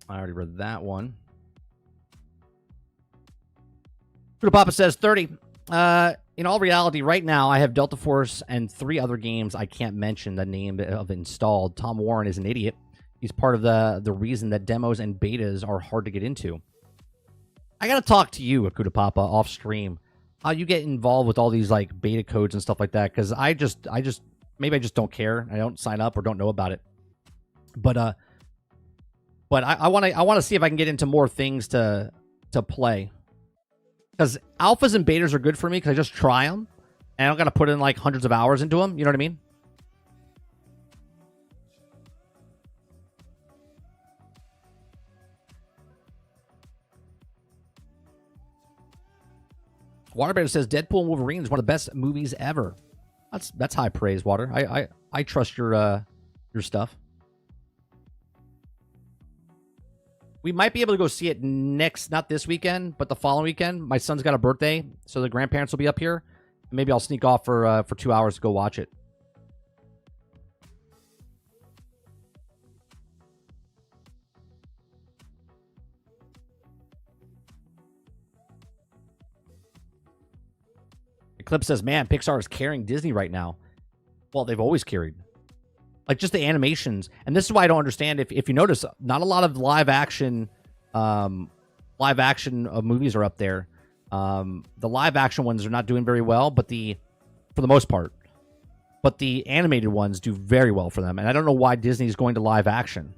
I already read that one. Papa says 30. In all reality, right now, I have Delta Force and 3 other games I can't mention the name of installed. Tom Warren is an idiot. He's part of the reason that demos and betas are hard to get into. I got to talk to you, Akuta Papa, off stream. How you get involved with all these like beta codes and stuff like that? Because maybe I just don't care. I don't sign up or don't know about it. But I want to see if I can get into more things to play. Because alphas and betas are good for me because I just try them. And I don't got to put in like hundreds of hours into them. You know what I mean? Waterbear says Deadpool and Wolverine is one of the best movies ever. That's high praise, Water. I trust your stuff. We might be able to go see it not this weekend, but the following weekend. My son's got a birthday, so the grandparents will be up here. Maybe I'll sneak off for 2 hours to go watch it. Eclipse says, man, Pixar is carrying Disney right now. Well, they've always carried. Like, just the animations. And this is why I don't understand. If you notice, not a lot of live action movies are up there. The live action ones are not doing very well, but for the most part. But the animated ones do very well for them. And I don't know why Disney's going to live action.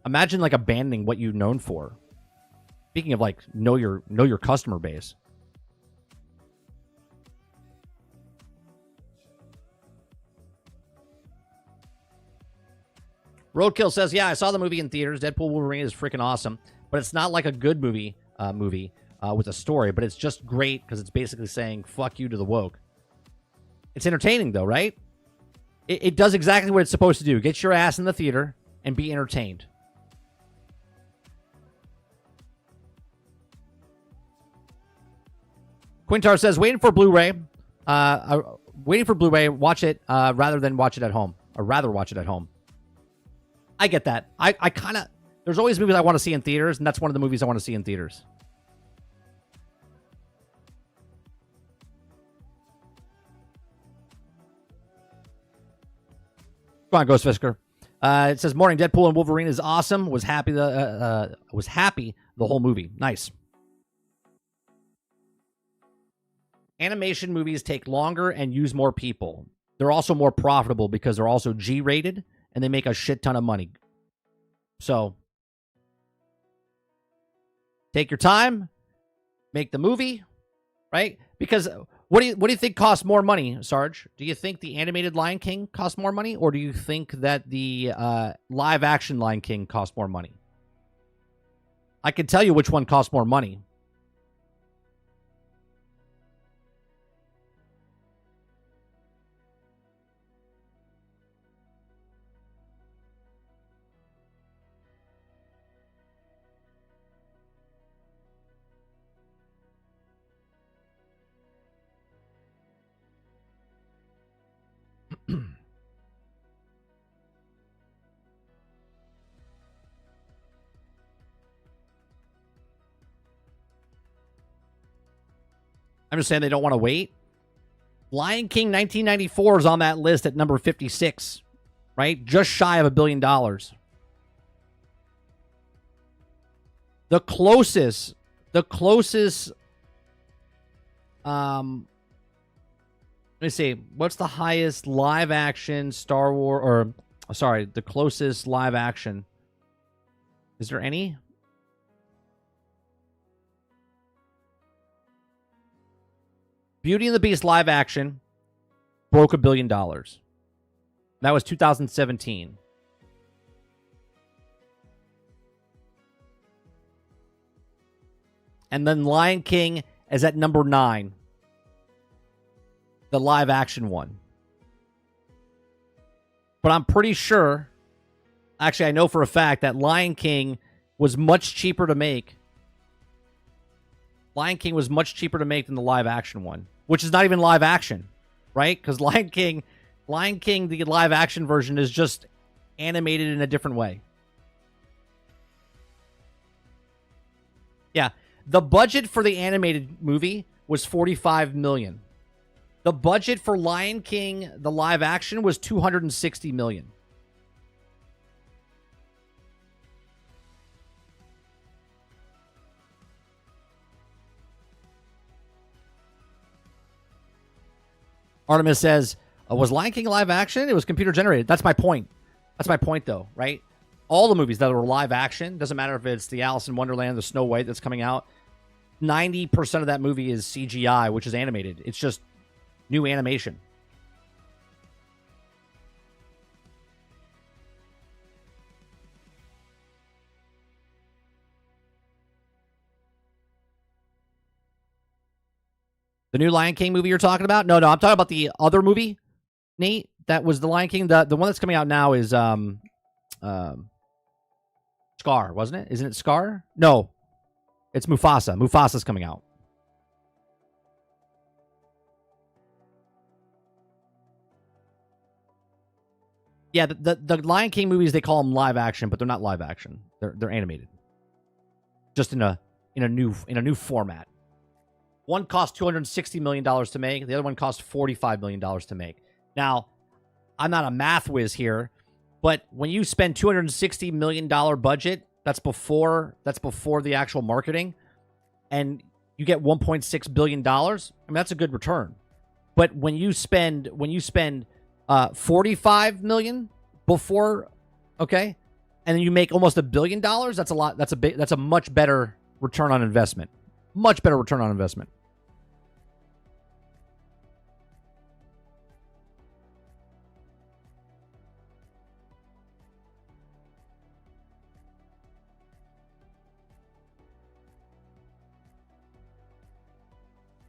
Imagine like abandoning what you're known for. Speaking of like know your customer base. Roadkill says, yeah, I saw the movie in theaters. Deadpool Wolverine is freaking awesome. But it's not like a good movie with a story. But it's just great because it's basically saying, fuck you to the woke. It's entertaining, though, right? It does exactly what it's supposed to do. Get your ass in the theater and be entertained. Quintar says, waiting for Blu-ray. Watch it rather than watch it at home. Or rather watch it at home. I get that. I kind of... There's always movies I want to see in theaters, and that's one of the movies I want to see in theaters. Come on, Ghost Fisker. It says, morning, Deadpool and Wolverine is awesome. Was happy the whole movie. Nice. animation movies take longer and use more people. They're also more profitable because they're also G-rated and they make a shit ton of money. So take your time, make the movie, right? Because what do you think costs more money, Sarge? Do you think the animated Lion King costs more money, or do you think that the live action Lion King costs more money? I can tell you which one costs more money. I'm just saying they don't want to wait. Lion King 1994 is on that list at number 56, right? Just shy of $1 billion. The closest, let me see, what's the highest live action Star Wars, or sorry, the closest live action? Is there any? Beauty and the Beast live action broke $1 billion. That was 2017. And then Lion King is at number 9. The live action one. But I'm pretty sure, actually I know for a fact, that Lion King was much cheaper to make. Lion King was much cheaper to make than the live action one, which is not even live action, right? Because Lion King, the live action version is just animated in a different way. Yeah, the budget for the animated movie was $45 million. The budget for Lion King, the live action, was $260 million. Artemis says, was Lion King live action? It was computer generated. That's my point. That's my point, though, right? All the movies that are live action, doesn't matter if it's the Alice in Wonderland, the Snow White that's coming out, 90% of that movie is CGI, which is animated. It's just new animation. The new Lion King movie you're talking about? No, I'm talking about the other movie, Nate. That was the Lion King. The one that's coming out now is Scar, wasn't it? Isn't it Scar? No, it's Mufasa. Mufasa's coming out. Yeah, the Lion King movies, they call them live action, but they're not live action. They're animated, just in a new format. One cost $260 million to make. The other one cost $45 million to make. Now, I'm not a math whiz here, but when you spend $260 million budget, that's before the actual marketing, and you get $1.6 billion, I mean, that's a good return. But when you spend $45 million before, okay, and then you make almost $1 billion, that's a lot. That's a much better return on investment. Much better return on investment.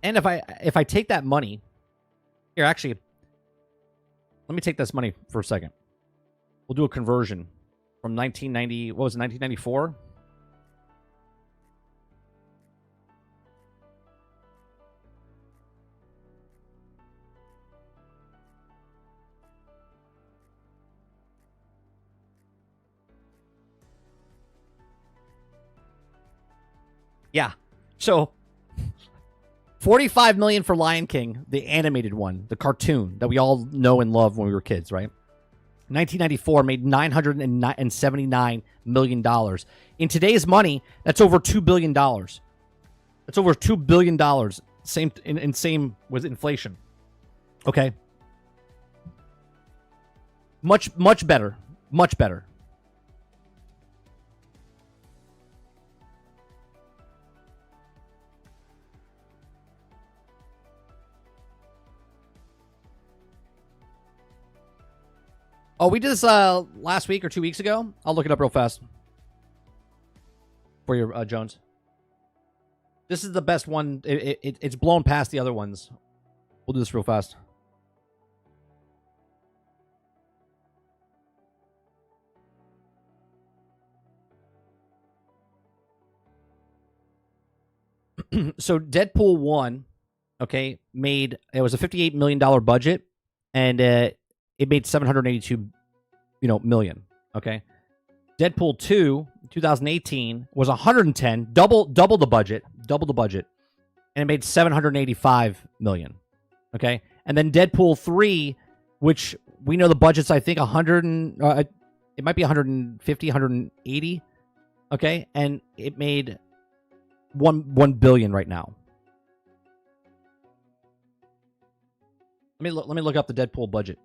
And if I take that money, here, actually, let me take this money for a second. We'll do a conversion from 1990, what was it, 1994? Yeah. So $45 million for Lion King, the animated one, the cartoon that we all know and love when we were kids, right? 1994 made $979 million. In today's money, that's over $2 billion. That's over $2 billion Same with inflation. Okay. Much better. Much better. Oh, we did this last week or 2 weeks ago. I'll look it up real fast for you, Jones. This is the best one. It's blown past the other ones. We'll do this real fast. So Deadpool 1, okay, it was a $58 million budget, and it made 782, million, okay? Deadpool 2, 2018, was 110, double the budget, and it made 785 million, okay? And then Deadpool 3, which we know the budget's, I think, 100, it might be 150, 180, okay? And it made 1 billion right now. Let me look up the Deadpool budget.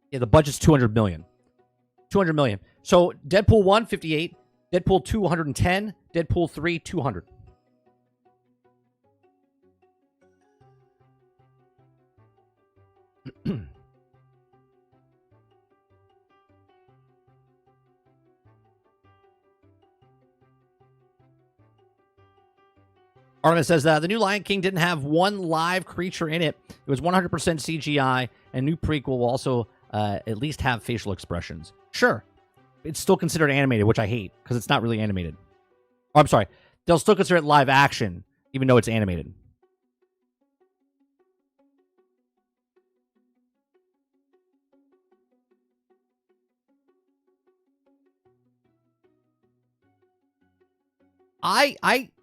Yeah, the budget's 200 million. 200 million. So Deadpool 1, 58. Deadpool 2, 110. Deadpool 3, 200. Artemis says the new Lion King didn't have one live creature in it. It was 100% CGI, and new prequel will also at least have facial expressions. Sure. It's still considered animated, which I hate, because it's not really animated. Oh, I'm sorry. They'll still consider it live action, even though it's animated.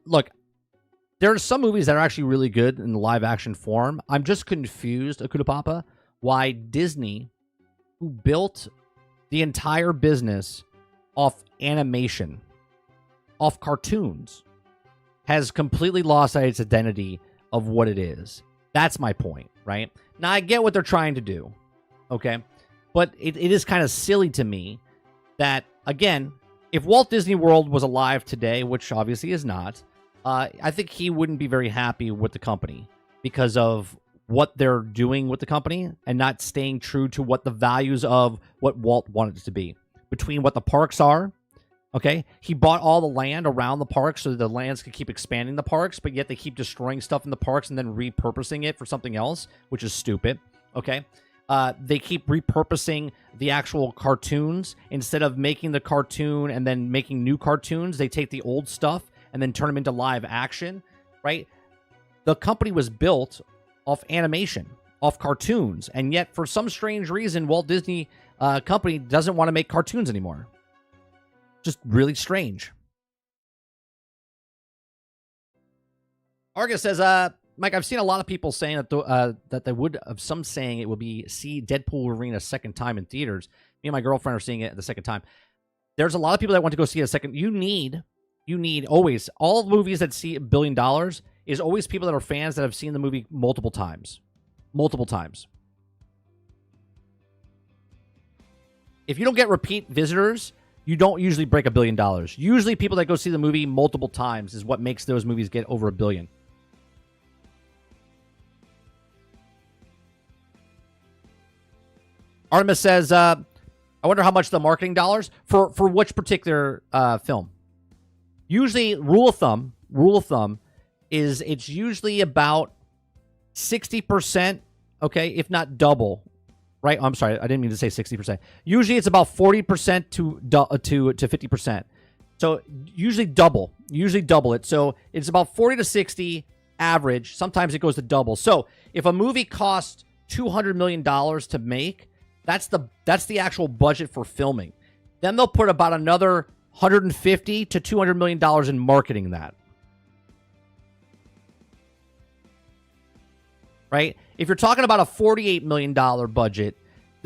Look, there are some movies that are actually really good in the live action form. I'm just confused, Akuta Papa, why Disney, who built the entire business off animation, off cartoons, has completely lost its identity of what it is. That's my point, right? Now, I get what they're trying to do, okay? But it is kind of silly to me that, again, if Walt Disney World was alive today, which obviously is not, I think he wouldn't be very happy with the company because of what they're doing with the company and not staying true to what the values of what Walt wanted it to be. Between what the parks are, okay? He bought all the land around the parks so that the lands could keep expanding the parks, but yet they keep destroying stuff in the parks and then repurposing it for something else, which is stupid, okay? They keep repurposing the actual cartoons. Instead of making the cartoon and then making new cartoons, they take the old stuff and then turn them into live action, right? The company was built off animation, off cartoons, and yet for some strange reason, Walt Disney Company doesn't want to make cartoons anymore. Just really strange. Argus says, Mike, I've seen a lot of people saying that they would have some saying it would be see Deadpool Wolverine a second time in theaters. Me and my girlfriend are seeing it the second time. There's a lot of people that want to go see it a second. You need always, all movies that see $1 billion is always people that are fans that have seen the movie multiple times. Multiple times. If you don't get repeat visitors, you don't usually break $1 billion. Usually people that go see the movie multiple times is what makes those movies get over $1 billion. Artemis says, I wonder how much the marketing dollars for which particular film. Usually, rule of thumb is it's usually about 60%, okay, if not double, right? I'm sorry, I didn't mean to say 60%. Usually, it's about 40% to 50%. So usually double it. So it's about 40 to 60 average. Sometimes it goes to double. So if a movie costs $200 million to make, that's the actual budget for filming. Then they'll put about another $150 to $200 million in marketing that. Right? If you're talking about a $48 million budget,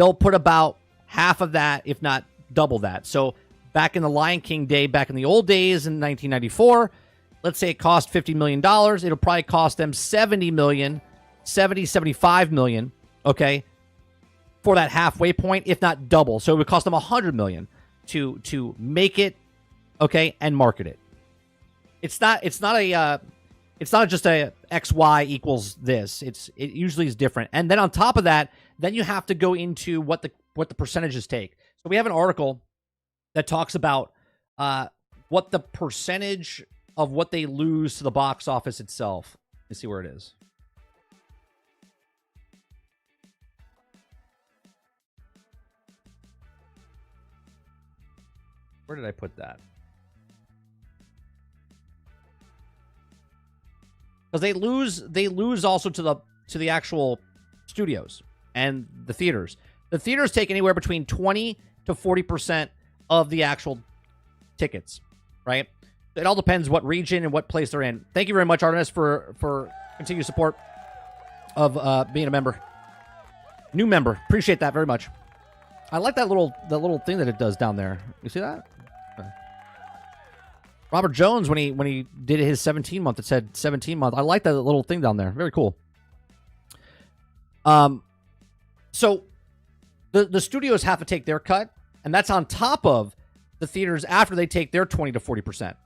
they'll put about half of that, if not double that. So back in the Lion King day, back in the old days in 1994, let's say it cost $50 million. It'll probably cost them $75 million, okay, for that halfway point, if not double. So it would cost them $100 million to make it, okay, and market it. It's not just a XY equals this. It usually is different. And then on top of that, then you have to go into what the percentages take. So we have an article that talks about what the percentage of what they lose to the box office itself. Let's see where it is. Where did I put that? Because they lose also to the actual studios and the theaters. The theaters take anywhere between 20 to 40% of the actual tickets, right? It all depends what region and what place they're in. Thank you very much, Artemis, for continued support of being a member. New member. Appreciate that very much. I like that little thing that it does down there. You see that? Robert Jones, when he did his 17-month, it said 17-month. I like that little thing down there. Very cool. So the studios have to take their cut, and that's on top of the theaters after they take their 20 to 40%. Let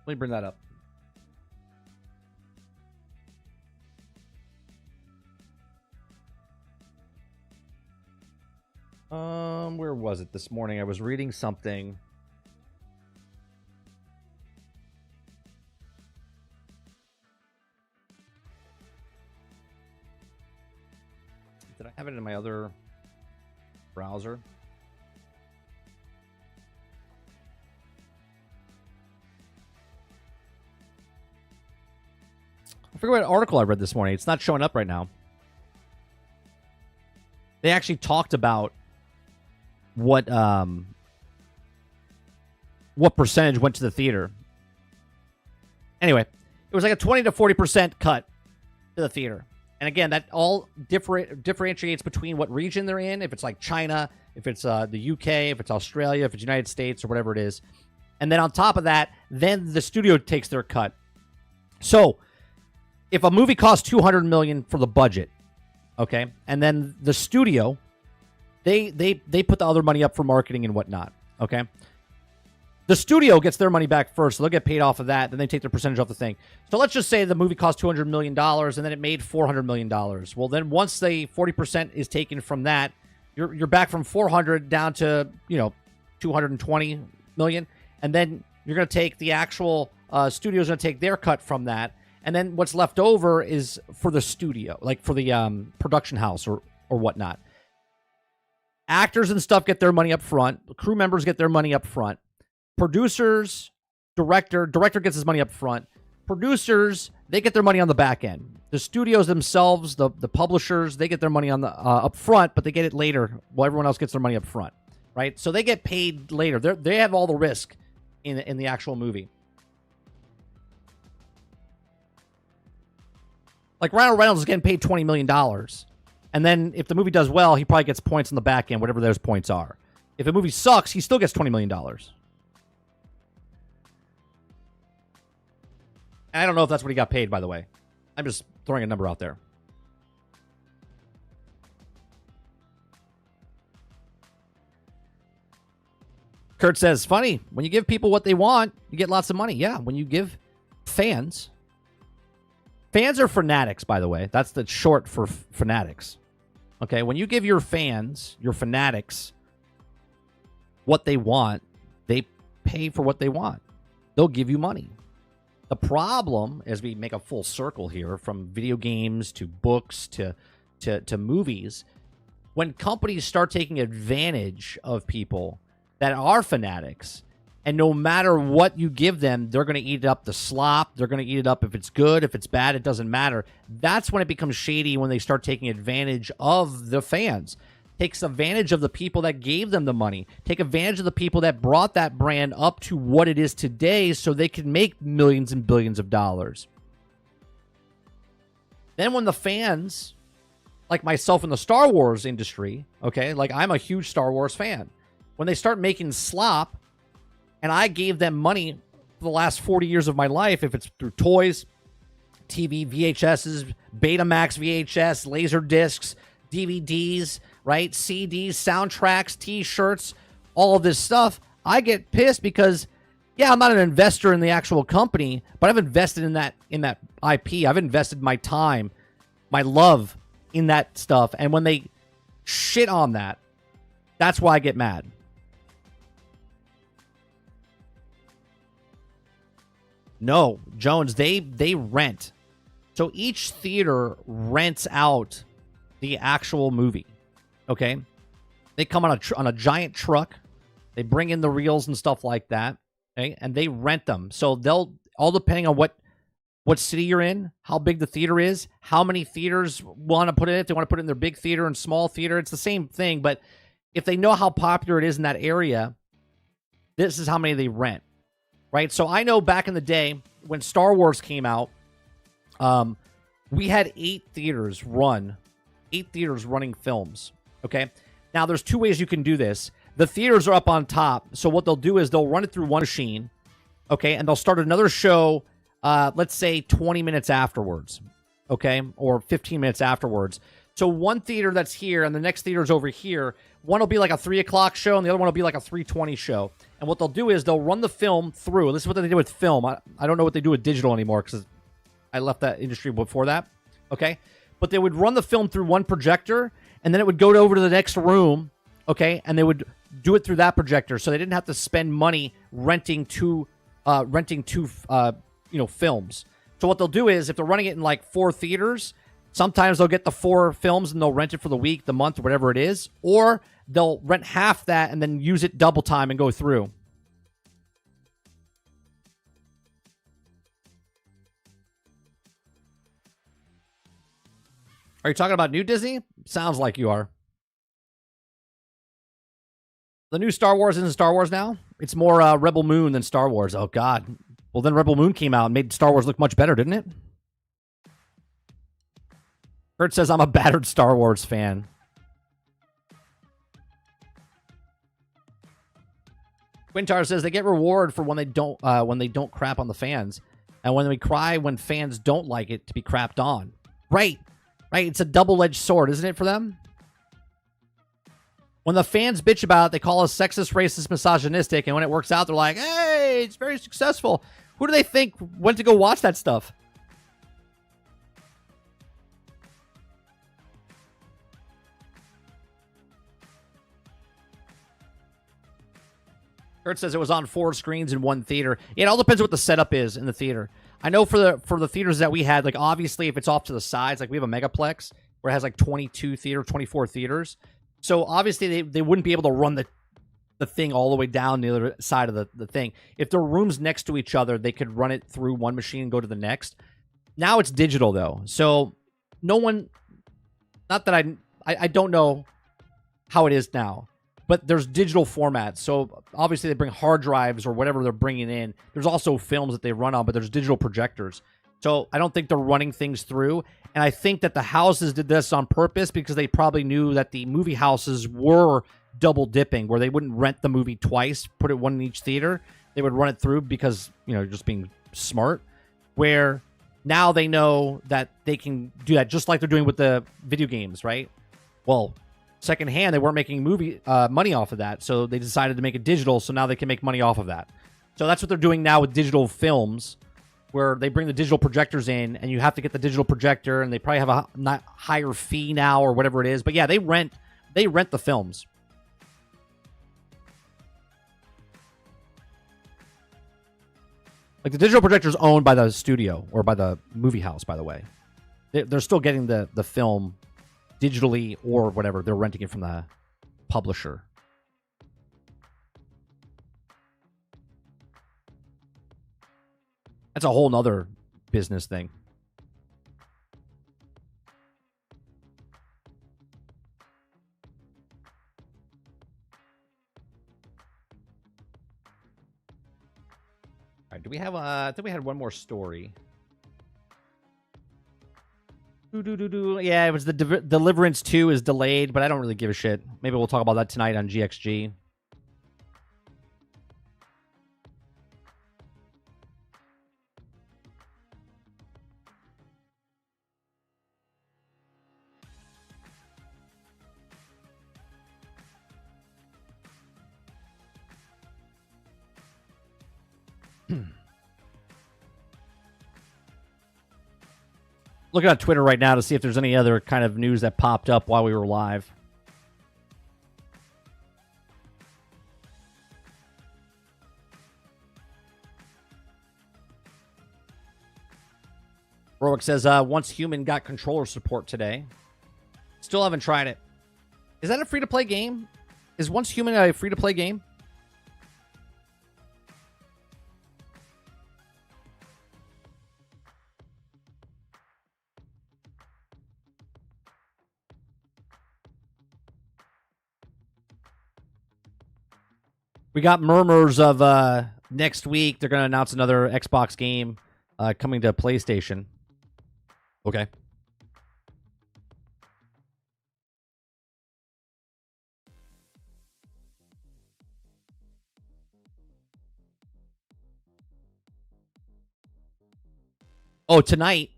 me bring that up. Where was it this morning? I was reading something. Did I have it in my other browser? I forget what article I read this morning. It's not showing up right now. They actually talked about what percentage went to the theater. Anyway, it was like a 20 to 40% cut to the theater. And again, that all differentiates between what region they're in, if it's like China, if it's the UK, if it's Australia, if it's United States, or whatever it is. And then on top of that, then the studio takes their cut. So if a movie costs $200 million for the budget, okay, and then the studio, they put the other money up for marketing and whatnot, okay? The studio gets their money back first, so they'll get paid off of that, then they take their percentage off the thing. So let's just say the movie cost $200 million, and then it made $400 million. Well, then once the 40% is taken from that, you're back from 400 down to, 220 million, and then you're going to take the actual studio's going to take their cut from that, and then what's left over is for the studio, like for the production house or whatnot. Actors and stuff get their money up front. Crew members get their money up front. Producers, director gets his money up front. Producers, they get their money on the back end. The studios themselves, the publishers, they get their money on the up front, but they get it later while everyone else gets their money up front, right? So they get paid later. They have all the risk in the actual movie. Like Ryan Reynolds is getting paid $20 million. And then if the movie does well, he probably gets points on the back end, whatever those points are. If the movie sucks, he still gets $20 million. I don't know if that's what he got paid, by the way. I'm just throwing a number out there. Kurt says, funny, when you give people what they want, you get lots of money. Yeah, when you give fans are fanatics, by the way. That's the short for fanatics. Okay, when you give your fans, your fanatics, what they want, they pay for what they want. They'll give you money. The problem, as we make a full circle here, from video games to books to movies, when companies start taking advantage of people that are fanatics, and no matter what you give them, they're going to eat up the slop. They're going to eat it up if it's good, if it's bad, it doesn't matter. That's when it becomes shady, when they start taking advantage of the fans. Takes advantage of the people that gave them the money. Take advantage of the people that brought that brand up to what it is today so they can make millions and billions of dollars. Then when the fans, like myself in the Star Wars industry, okay, like I'm a huge Star Wars fan, when they start making slop, and I gave them money for the last 40 years of my life, if it's through toys, TV, VHSs, Betamax VHS, laser discs, DVDs, right? CDs, soundtracks, T-shirts, all of this stuff, I get pissed because, yeah, I'm not an investor in the actual company, but I've invested in that IP. I've invested my time, my love in that stuff. And when they shit on that, that's why I get mad. No, Jones, they rent. So each theater rents out the actual movie. Okay? They come on a giant truck. They bring in the reels and stuff like that. Okay? And they rent them. So they'll, all depending on what city you're in, how big the theater is, how many theaters want to put in it. If they want to put it in their big theater and small theater, it's the same thing. But if they know how popular it is in that area, this is how many they rent. Right? So I know back in the day when Star Wars came out, we had 8 theaters running films. Okay. Now there's 2 ways you can do this. The theaters are up on top. So what they'll do is they'll run it through one machine. Okay. And they'll start another show, let's say 20 minutes afterwards. Okay. Or 15 minutes afterwards. So one theater that's here and the next theater is over here. One will be like a 3 o'clock show and the other one will be like a 3:20 show. And what they'll do is they'll run the film through. This is what they did with film. I don't know what they do with digital anymore because I left that industry before that. Okay. But they would run the film through one projector and then it would go over to the next room. Okay. And they would do it through that projector. So they didn't have to spend money renting two films. So what they'll do is if they're running it in like 4 theaters, sometimes they'll get the 4 films and they'll rent it for the week, the month, or whatever it is. Or they'll rent half that and then use it double time and go through. Are you talking about new Disney? Sounds like you are. The new Star Wars isn't Star Wars now. It's more Rebel Moon than Star Wars. Oh, God. Well, then Rebel Moon came out and made Star Wars look much better, didn't it? Kurt says, I'm a battered Star Wars fan. Quintar says they get reward for when they don't crap on the fans, and when we cry when fans don't like it to be crapped on. Right. It's a double-edged sword, isn't it, for them? When the fans bitch about it, they call us sexist, racist, misogynistic, and when it works out, they're like, hey, it's very successful. Who do they think went to go watch that stuff? Kurt says it was on 4 screens in one theater. It all depends what the setup is in the theater. I know for the theaters that we had, like obviously if it's off to the sides, like we have a megaplex where it has like 24 theaters. So obviously they wouldn't be able to run the thing all the way down the other side of the thing. If there are rooms next to each other, they could run it through one machine and go to the next. Now it's digital though. So no one, not that I don't know how it is now. But there's digital formats. So obviously they bring hard drives or whatever they're bringing in. There's also films that they run on, but there's digital projectors. So I don't think they're running things through. And I think that the houses did this on purpose because they probably knew that the movie houses were double dipping, where they wouldn't rent the movie twice, put it one in each theater. They would run it through because, just being smart. Where now they know that they can do that just like they're doing with the video games, right? Well, secondhand, they weren't making money off of that, so they decided to make it digital, so now they can make money off of that. So that's what they're doing now with digital films, where they bring the digital projectors in, and you have to get the digital projector, and they probably have a not higher fee now or whatever it is. But yeah, they rent the films. Like the digital projector is owned by the studio or by the movie house, by the way. They're still getting the film digitally or whatever. They're renting it from the publisher. That's a whole nother business thing. All right, do we have I think we had one more story. Yeah, it was the Deliverance 2 is delayed, but I don't really give a shit. Maybe we'll talk about that tonight on GXG. Looking at Twitter right now to see if there's any other kind of news that popped up while we were live. Roic says, Once Human got controller support today. Still haven't tried it. Is that a free-to-play game? Is Once Human a free-to-play game? We got murmurs of next week. They're going to announce another Xbox game coming to PlayStation. Okay. Oh, tonight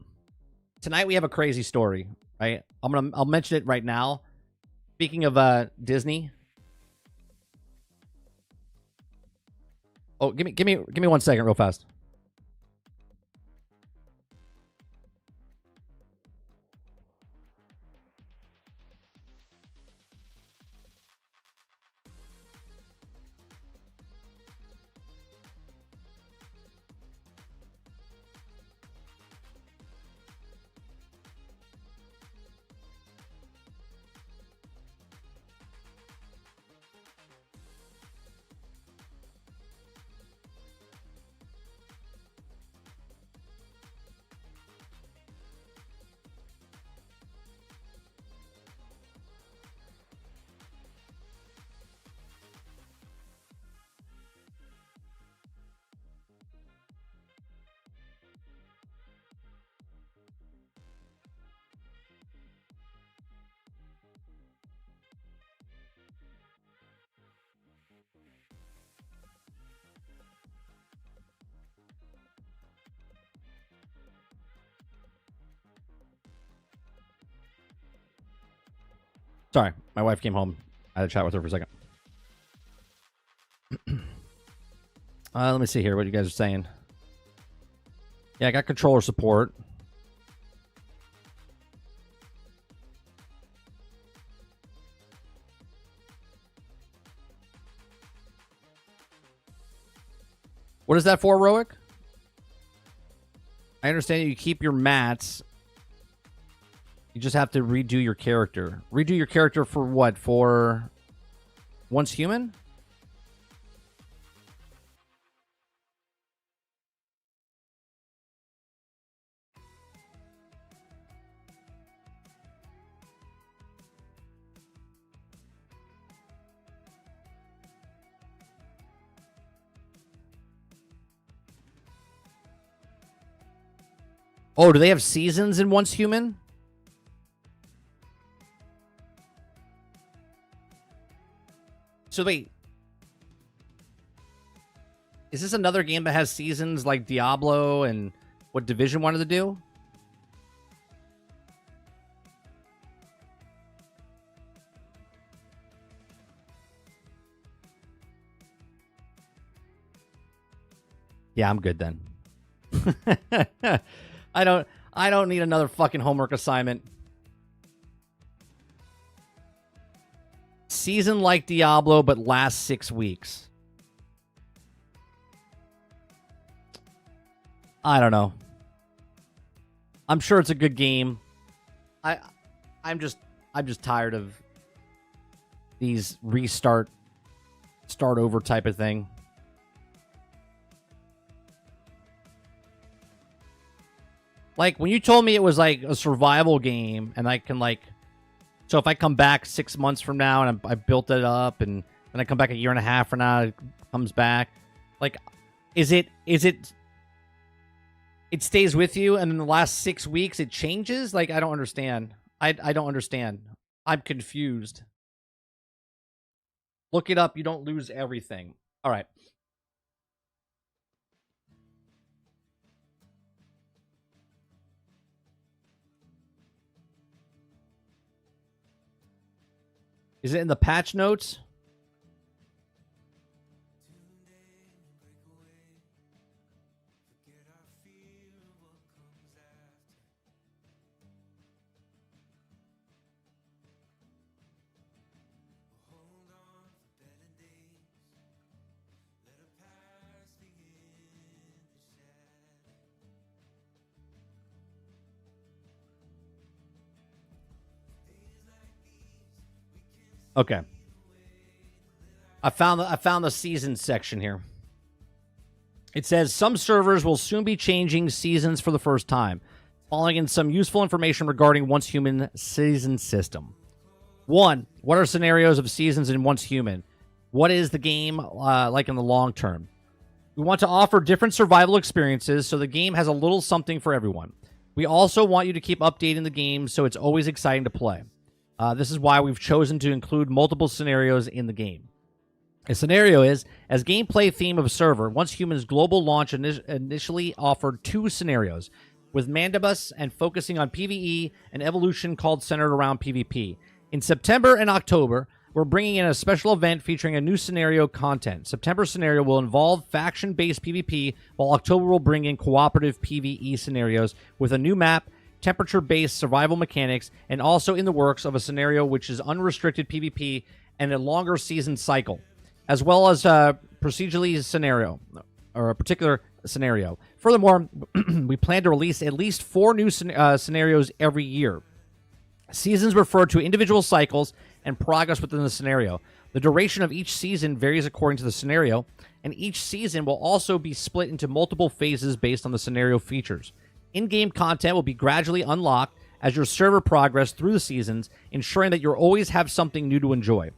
we have a crazy story, right? I'll mention it right now. Speaking of Disney. Oh, give me 1 second real fast. Sorry, my wife came home. I had to chat with her for a second. Let me see here what you guys are saying. Yeah, I got controller support. What is that for, Roic? I understand you keep your mats. You just have to redo your character. Redo your character for what? For Once Human? Oh, do they have seasons in Once Human? So wait, is this another game that has seasons like Diablo and what Division wanted to do? Yeah, I'm good then. I don't need another fucking homework assignment. Season like Diablo, but lasts 6 weeks. I don't know. I'm sure it's a good game. I'm just tired of these start over type of thing. Like when you told me it was like a survival game and I can like, so if I come back 6 months from now and I built it up and then I come back a year and a half from now, it comes back. Like, is it it stays with you, and in the last 6 weeks it changes? Like, I don't understand. I don't understand. I'm confused. Look it up. You don't lose everything. All right. Is it in the patch notes? Okay. I found the seasons section here. It says some servers will soon be changing seasons for the first time, following in some useful information regarding Once Human season system. 1. What are scenarios of seasons in Once Human? What is the game like in the long term? We want to offer different survival experiences so the game has a little something for everyone. We also want you to keep updating the game so it's always exciting to play. This is why we've chosen to include multiple scenarios in the game. A scenario is, as gameplay theme of a server, Once Human's global launch initially offered 2 scenarios, with Mandibus and focusing on PvE and evolution called centered around PvP. In September and October, we're bringing in a special event featuring a new scenario content. September scenario will involve faction-based PvP, while October will bring in cooperative PvE scenarios with a new map, temperature-based survival mechanics, and also in the works of a scenario which is unrestricted PvP and a longer season cycle, as well as a procedurally scenario, or a particular scenario. Furthermore, we plan to release at least 4 new scenarios every year. Seasons refer to individual cycles and progress within the scenario. The duration of each season varies according to the scenario, and each season will also be split into multiple phases based on the scenario features. In-game content will be gradually unlocked as your server progresses through the seasons, ensuring that you'll always have something new to enjoy.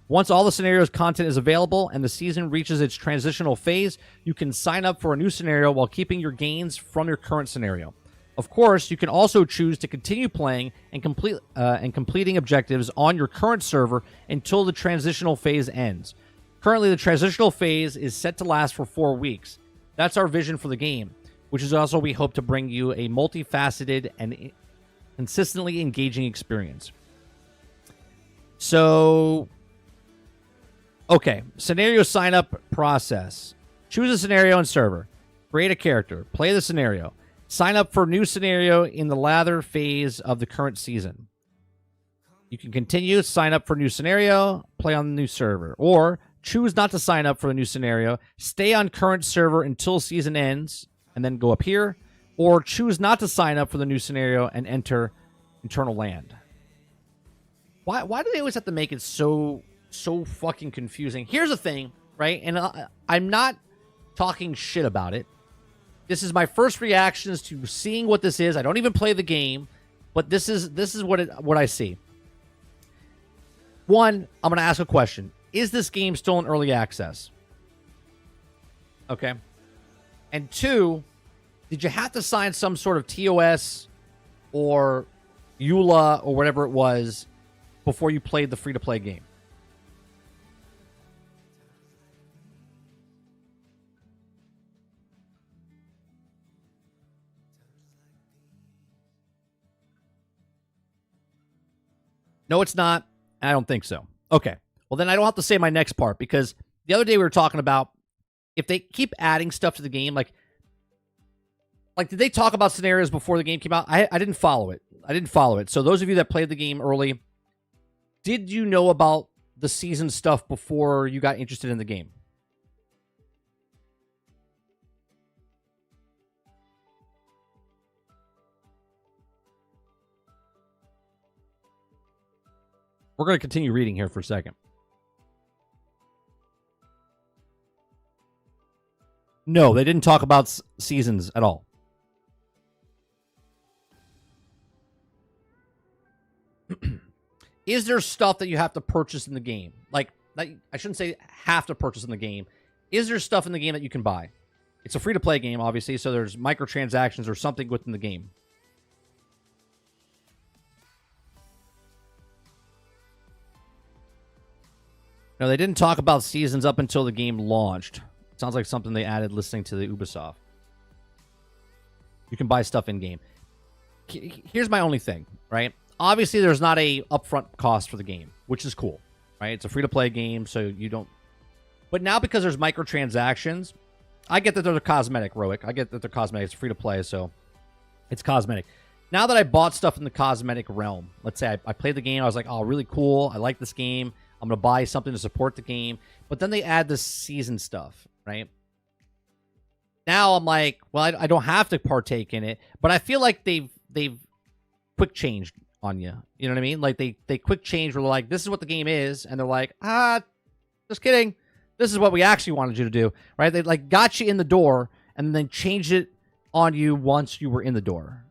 Once all the scenarios' content is available and the season reaches its transitional phase, you can sign up for a new scenario while keeping your gains from your current scenario. Of course, you can also choose to continue playing and completing objectives on your current server until the transitional phase ends. Currently, the transitional phase is set to last for 4 weeks. That's our vision for the game, which is also we hope to bring you a multifaceted and consistently engaging experience. So, okay, scenario sign-up process. Choose a scenario and server. Create a character. Play the scenario. Sign up for new scenario in the latter phase of the current season. You can continue, sign up for new scenario, play on the new server. Or choose not to sign up for the new scenario, stay on current server until season ends, and then go up here. Or choose not to sign up for the new scenario and enter Eternal Land. Why do they always have to make it so fucking confusing? Here's the thing, right? And I'm not talking shit about it. This is my first reactions to seeing what this is. I don't even play the game, but this is what I see. 1, I'm going to ask a question. Is this game still in early access? Okay. And 2, did you have to sign some sort of TOS or EULA or whatever it was before you played the free-to-play game? No, it's not. I don't think so. Okay. Well, then I don't have to say my next part, because the other day we were talking about if they keep adding stuff to the game, like did they talk about scenarios before the game came out? I didn't follow it. So those of you that played the game early, did you know about the season stuff before you got interested in the game? We're going to continue reading here for a second. No, they didn't talk about seasons at all. Is there stuff that you have to purchase in the game? Like, I shouldn't say have to purchase in the game. Is there stuff in the game that you can buy? It's a free-to-play game, obviously, so there's microtransactions or something within the game. No, they didn't talk about seasons up until the game launched. Sounds like something they added listening to the Ubisoft. You can buy stuff in-game. Here's my only thing, right? Obviously, there's not a upfront cost for the game, which is cool, right? It's a free-to-play game, so you don't... But now because there's microtransactions, I get that they're cosmetic, Roic. I get that they're cosmetic. It's free-to-play, so it's cosmetic. Now that I bought stuff in the cosmetic realm, let's say I played the game, I was like, oh, really cool. I like this game. I'm going to buy something to support the game. But then they add this season stuff, right? Now I'm like, well, I don't have to partake in it. But I feel like they've quick changed on you. You know what I mean? Like, they quick change where they're like, this is what the game is. And they're like, just kidding. This is what we actually wanted you to do, right? They, like, got you in the door and then changed it on you once you were in the door.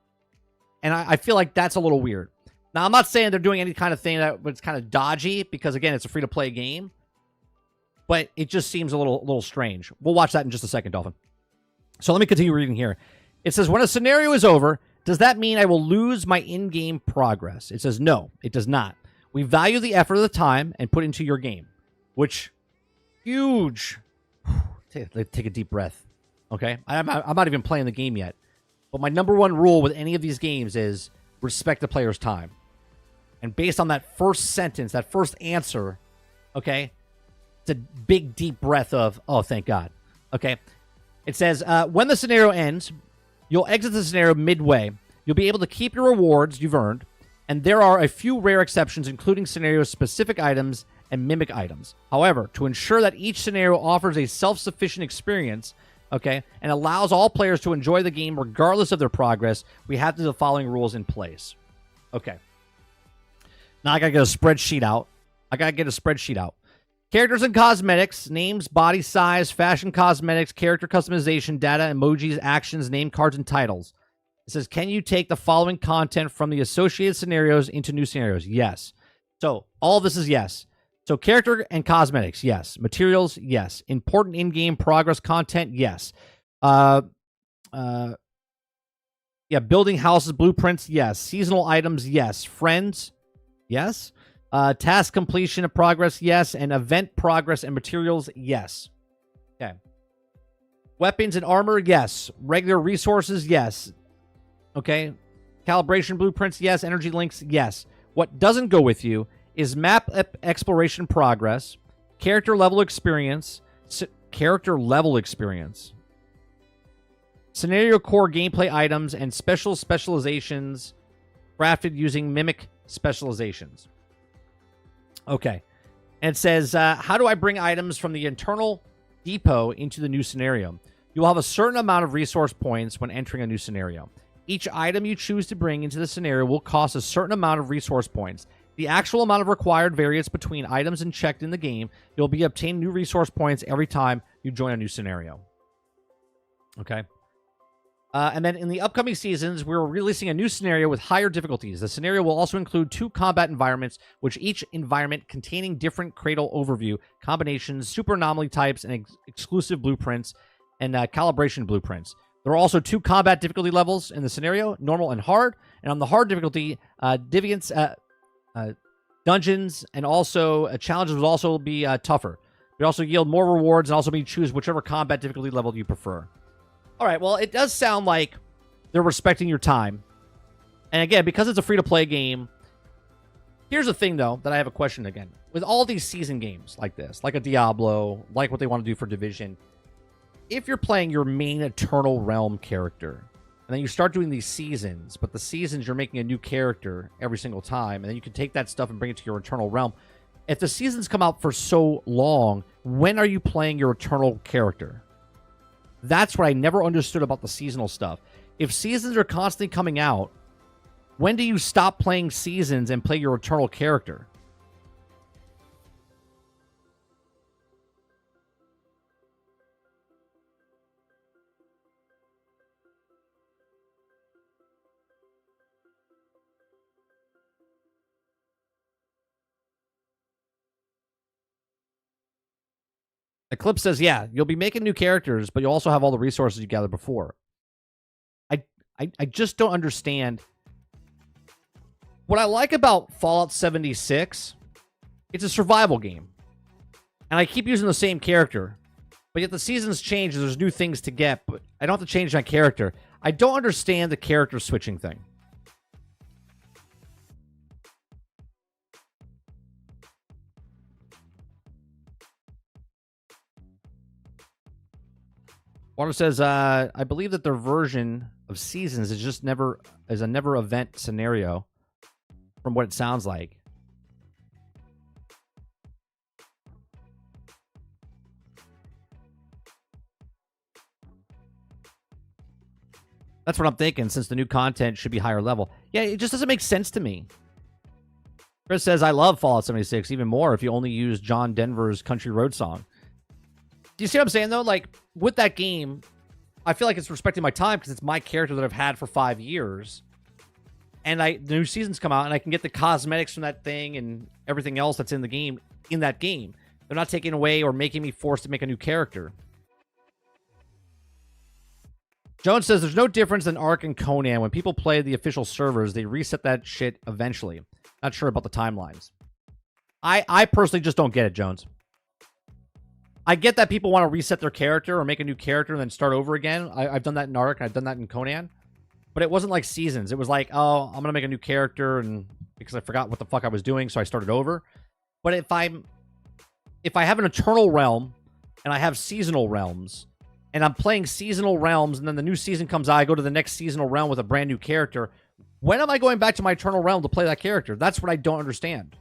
And I feel like that's a little weird. Now, I'm not saying they're doing any kind of thing that's kind of dodgy because, again, it's a free-to-play game. But it just seems a little strange. We'll watch that in just a second, Dolphin. So let me continue reading here. It says, when a scenario is over, does that mean I will lose my in-game progress? It says, no, it does not. We value the effort of the time and put into your game. Which, huge. Take a deep breath. Okay? I'm not even playing the game yet. But my number one rule with any of these games is respect the player's time. And based on that first sentence, that first answer, okay, it's a big, deep breath of, oh, thank God. Okay? It says, when the scenario ends, you'll exit the scenario midway. You'll be able to keep your rewards you've earned. And there are a few rare exceptions, including scenario-specific items and mimic items. However, to ensure that each scenario offers a self-sufficient experience, okay, and allows all players to enjoy the game regardless of their progress, we have the following rules in place. Okay. Now I gotta get a spreadsheet out. Characters and cosmetics, names, body size, fashion cosmetics, character customization, data, emojis, actions, name cards, and titles. It says, can you take the following content from the associated scenarios into new scenarios? Yes. So all of this is yes. So character and cosmetics, yes. Materials, yes. Important in-game progress content, yes. Building houses, blueprints, yes. Seasonal items, yes. Friends, yes. Task completion and progress, yes. And event progress and materials, yes. Okay. Weapons and armor, yes. Regular resources, yes. Okay. Calibration blueprints, yes. Energy links, yes. What doesn't go with you is map exploration progress, character level experience, scenario core gameplay items, and specializations crafted using mimic specializations. Okay. And it says, how do I bring items from the internal depot into the new scenario? You'll have a certain amount of resource points when entering a new scenario. Each item you choose to bring into the scenario will cost a certain amount of resource points. The actual amount of required varies between items and checked in the game. You'll be obtaining new resource points every time you join a new scenario. Okay. And then in the upcoming seasons, we're releasing a new scenario with higher difficulties. The scenario will also include 2 combat environments, which each environment containing different cradle overview, combinations, super anomaly types, and exclusive blueprints and calibration blueprints. There are also 2 combat difficulty levels in the scenario, normal and hard. And on the hard difficulty, dungeons and also challenges will also be tougher. They also yield more rewards and also be choose whichever combat difficulty level you prefer. All right, well, it does sound like they're respecting your time. And again, because it's a free-to-play game, here's the thing, though, that I have a question again. With all these season games like this, like a Diablo, like what they want to do for Division, if you're playing your main Eternal Realm character, and then you start doing these seasons, but the seasons you're making a new character every single time, and then you can take that stuff and bring it to your Eternal Realm. If the seasons come out for so long, when are you playing your Eternal character? That's what I never understood about the seasonal stuff. If seasons are constantly coming out, when do you stop playing seasons and play your Eternal character? Eclipse says, yeah, you'll be making new characters, but you'll also have all the resources you gathered before. I just don't understand. What I like about Fallout 76, it's a survival game. And I keep using the same character. But yet the seasons change and there's new things to get, but I don't have to change my character. I don't understand the character switching thing. Water says, I believe that their version of seasons is just a never event scenario from what it sounds like. That's what I'm thinking, since the new content should be higher level. Yeah, it just doesn't make sense to me. Chris says, I love Fallout 76 even more if you only use John Denver's Country Road song. Do you see what I'm saying, though? Like, with that game, I feel like it's respecting my time because it's my character that I've had for 5 years. And the new seasons come out, and I can get the cosmetics from that thing and everything else that's in the game, in that game. They're not taking away or making me forced to make a new character. Jones says, there's no difference than Ark and Conan. When people play the official servers, they reset that shit eventually. Not sure about the timelines. I personally just don't get it, Jones. I get that people want to reset their character or make a new character and then start over again. I've done that in Ark, and I've done that in Conan. But it wasn't like seasons. It was like, oh, I'm going to make a new character and because I forgot what the fuck I was doing, so I started over. But if I have an eternal realm and I have seasonal realms, and I'm playing seasonal realms, and then the new season comes out, I go to the next seasonal realm with a brand new character. When am I going back to my eternal realm to play that character? That's what I don't understand.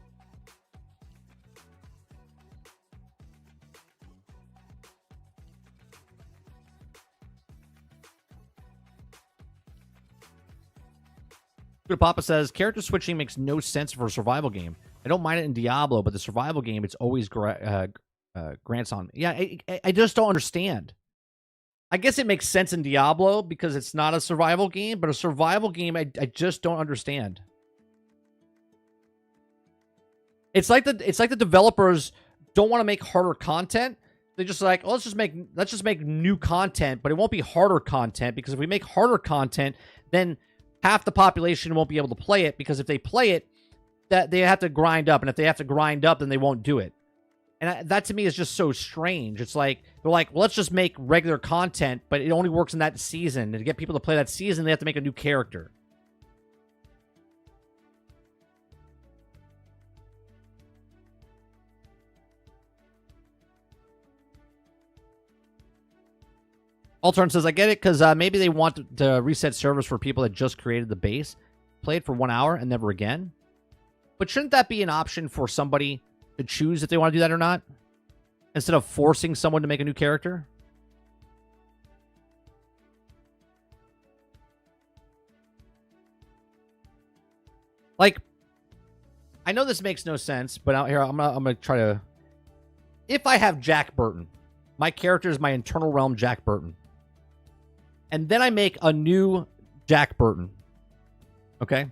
Good Papa says, character switching makes no sense for a survival game. I don't mind it in Diablo, but the survival game, it's always grants on. Yeah, I just don't understand. I guess it makes sense in Diablo because it's not a survival game, but a survival game, I just don't understand. It's like the developers don't want to make harder content. They just like, oh, let's just make new content, but it won't be harder content because if we make harder content, then half the population won't be able to play it because if they play it, that they have to grind up, and if they have to grind up, then they won't do it. And that to me is just so strange. It's like, they're like, well, let's just make regular content, but it only works in that season. And to get people to play that season, they have to make a new character. Altern says, I get it, because maybe they want to reset servers for people that just created the base, played for 1 hour, and never again. But shouldn't that be an option for somebody to choose if they want to do that or not? Instead of forcing someone to make a new character? Like, I know this makes no sense, but out here, I'm gonna try to... If I have Jack Burton, my character is my internal realm Jack Burton. And then I make a new Jack Burton. Okay?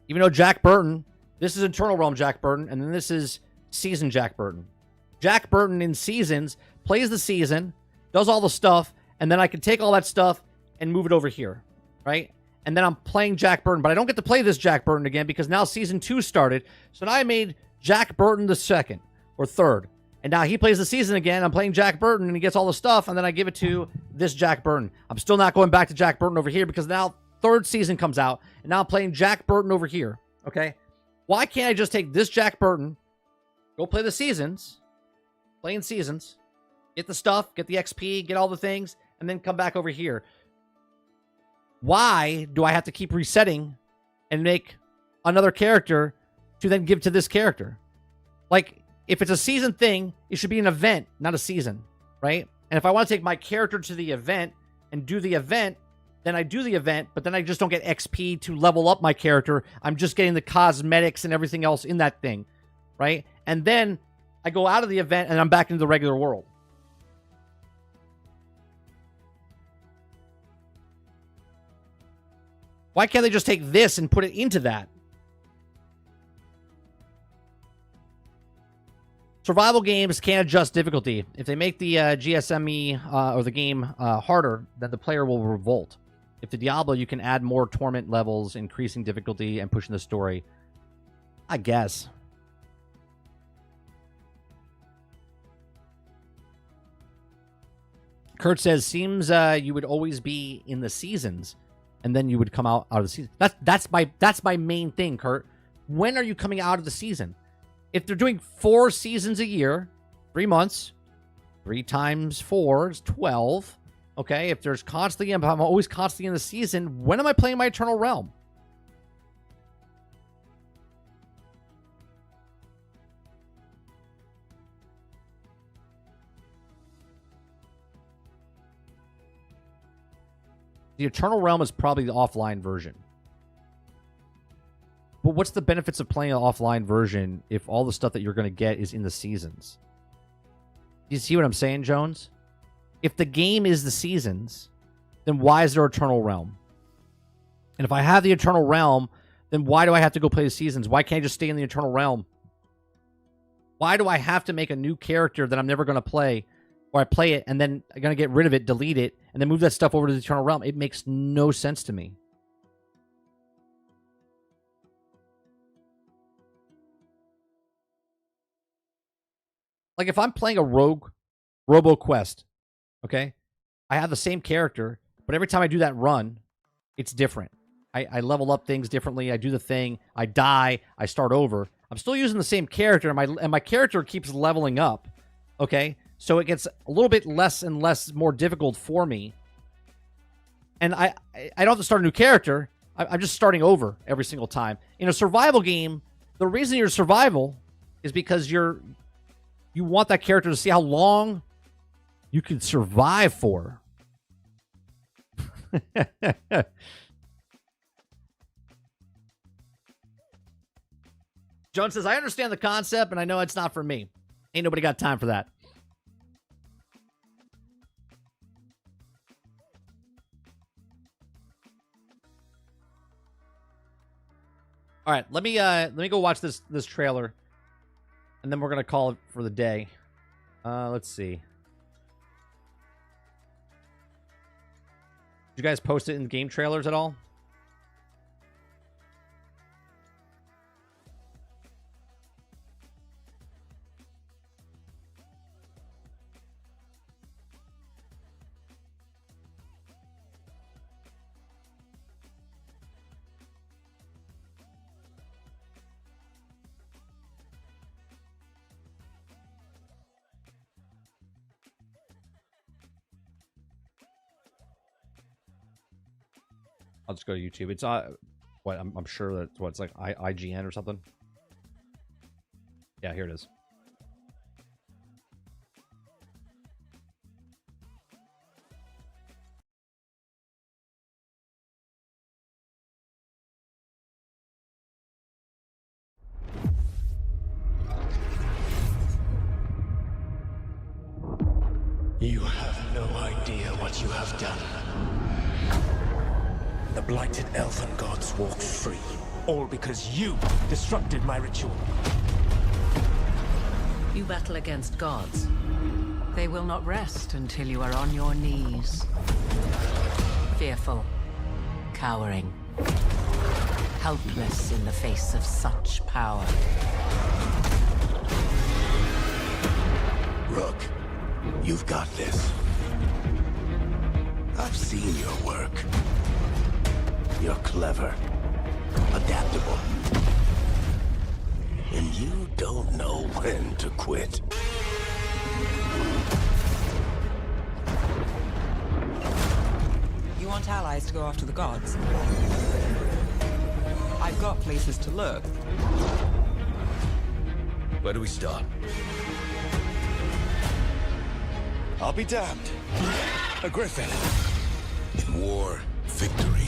Even though Jack Burton, this is internal realm Jack Burton, and then this is season Jack Burton. Jack Burton in seasons plays the season, does all the stuff, and then I can take all that stuff and move it over here, right? And then I'm playing Jack Burton, but I don't get to play this Jack Burton again because now season 2 started. So now I made Jack Burton the second or third. And now he plays the season again. I'm playing Jack Burton, and he gets all the stuff, and then I give it to this Jack Burton. I'm still not going back to Jack Burton over here because now third season comes out, and now I'm playing Jack Burton over here, okay? Why can't I just take this Jack Burton, go play the seasons, playing seasons, get the stuff, get the XP, get all the things, and then come back over here? Why do I have to keep resetting and make another character to then give to this character? Like, if it's a season thing, it should be an event, not a season, right? And if I want to take my character to the event and do the event, then I do the event, but then I just don't get XP to level up my character. I'm just getting the cosmetics and everything else in that thing, right? And then I go out of the event and I'm back into the regular world. Why can't they just take this and put it into that? Survival games can't adjust difficulty. If they make the GSME or the game harder, then the player will revolt. If the Diablo, you can add more torment levels, increasing difficulty and pushing the story. I guess. Kurt says, seems you would always be in the seasons, and then you would come out of the season. That's my main thing, Kurt. When are you coming out of the season? If they're doing 4 seasons a year, 3 months, 3 times 4 is 12. Okay, if there's constantly, I'm always constantly in the season, when am I playing my Eternal Realm? The Eternal Realm is probably the offline version. But what's the benefits of playing an offline version if all the stuff that you're going to get is in the seasons? Do you see what I'm saying, Jones? If the game is the seasons, then why is there Eternal Realm? And if I have the Eternal Realm, then why do I have to go play the seasons? Why can't I just stay in the Eternal Realm? Why do I have to make a new character that I'm never going to play, or I play it and then I'm going to get rid of it, delete it, and then move that stuff over to the Eternal Realm? It makes no sense to me. Like, if I'm playing a Robo Quest, okay, I have the same character, but every time I do that run, it's different. I level up things differently. I do the thing. I die. I start over. I'm still using the same character, and my character keeps leveling up, okay? So it gets a little bit less and less more difficult for me. And I don't have to start a new character. I'm just starting over every single time. In a survival game, the reason you're survival is because you want that character to see how long you can survive for. Jones says, I understand the concept, and I know it's not for me. Ain't nobody got time for that. All right, let me go watch this trailer, and then we're gonna call it for the day. Let's see. Did you guys post it in game trailers at all? I'll just go to YouTube. It's what I'm sure that's what it's like IGN or something. Yeah, here it is. You have no idea what you have done. The blighted elven gods walk free, all because you disrupted my ritual. You battle against gods. They will not rest until you are on your knees. Fearful, cowering, helpless in the face of such power. Rook, you've got this. I've seen your work. You're clever, adaptable, and you don't know when to quit. You want allies to go after the gods? I've got places to look. Where do we start? I'll be damned. A griffin. In war, victory.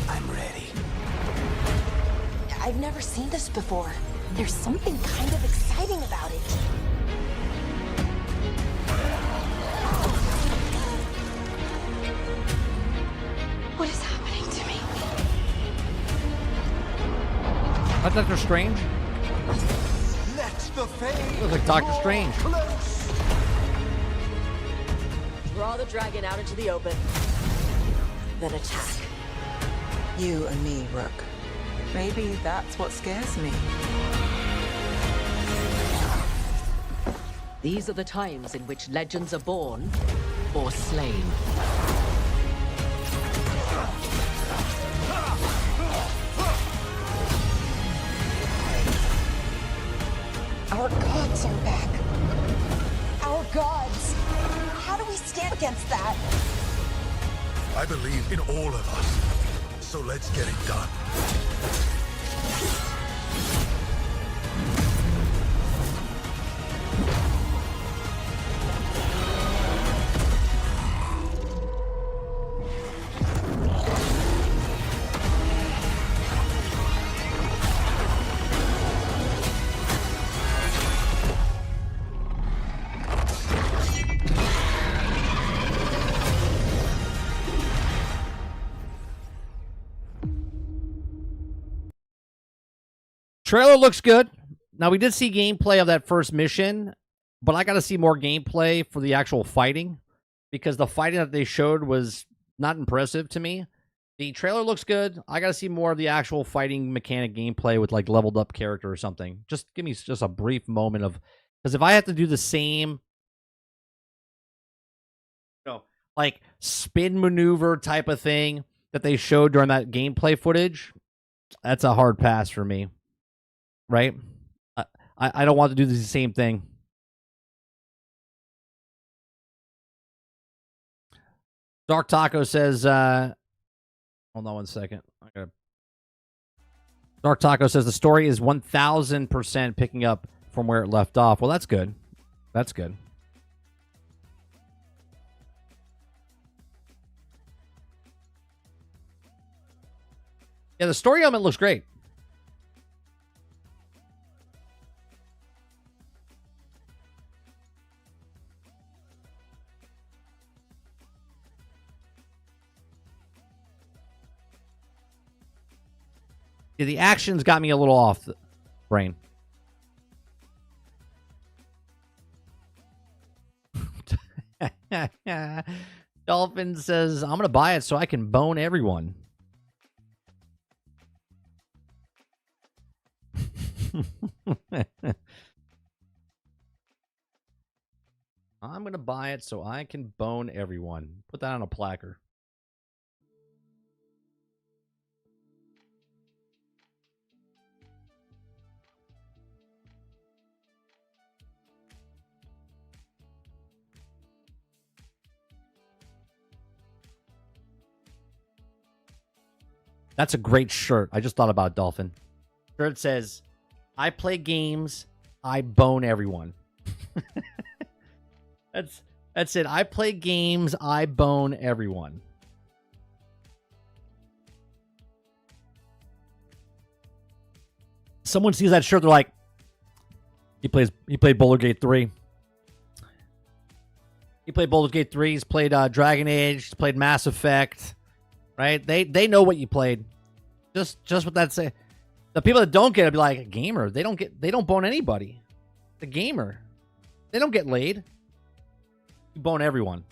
I'm ready. I've never seen this before. There's something kind of exciting about it. What is happening to me? Not Doctor Strange? Let the fade Looks like Doctor Strange. close. Draw the dragon out into the open. Then attack. You and me, Rook. Maybe that's what scares me. These are the times in which legends are born or slain. Our gods are back. Our gods. How do we stand against that? I believe in all of us. So let's get it done. Trailer looks good. Now, we did see gameplay of that first mission, but I got to see more gameplay for the actual fighting because the fighting that they showed was not impressive to me. The trailer looks good. I got to see more of the actual fighting mechanic gameplay with like leveled up character or something. Just give me just a brief moment of, because if I have to do the same, like spin maneuver type of thing that they showed during that gameplay footage, that's a hard pass for me. Right? I don't want to do the same thing. Dark Taco says, hold on one second. Dark Taco says the story is 1,000% picking up from where it left off. Well, that's good. That's good. Yeah, the story element looks great. Yeah, the actions got me a little off the brain. Dolphin says, I'm going to buy it so I can bone everyone. I'm going to buy it so I can bone everyone. Put that on a placard. That's a great shirt. I just thought about Dolphin. Shirt says, I play games, I bone everyone. That's it. I play games, I bone everyone. Someone sees that shirt, they're like, he played Boulder Gate 3. He played Boulder Gate 3, he's played Dragon Age, he's played Mass Effect. Right? They know what you played. Just what that say. The people that don't get it be like, a gamer. They don't bone anybody. The gamer. They don't get laid. You bone everyone.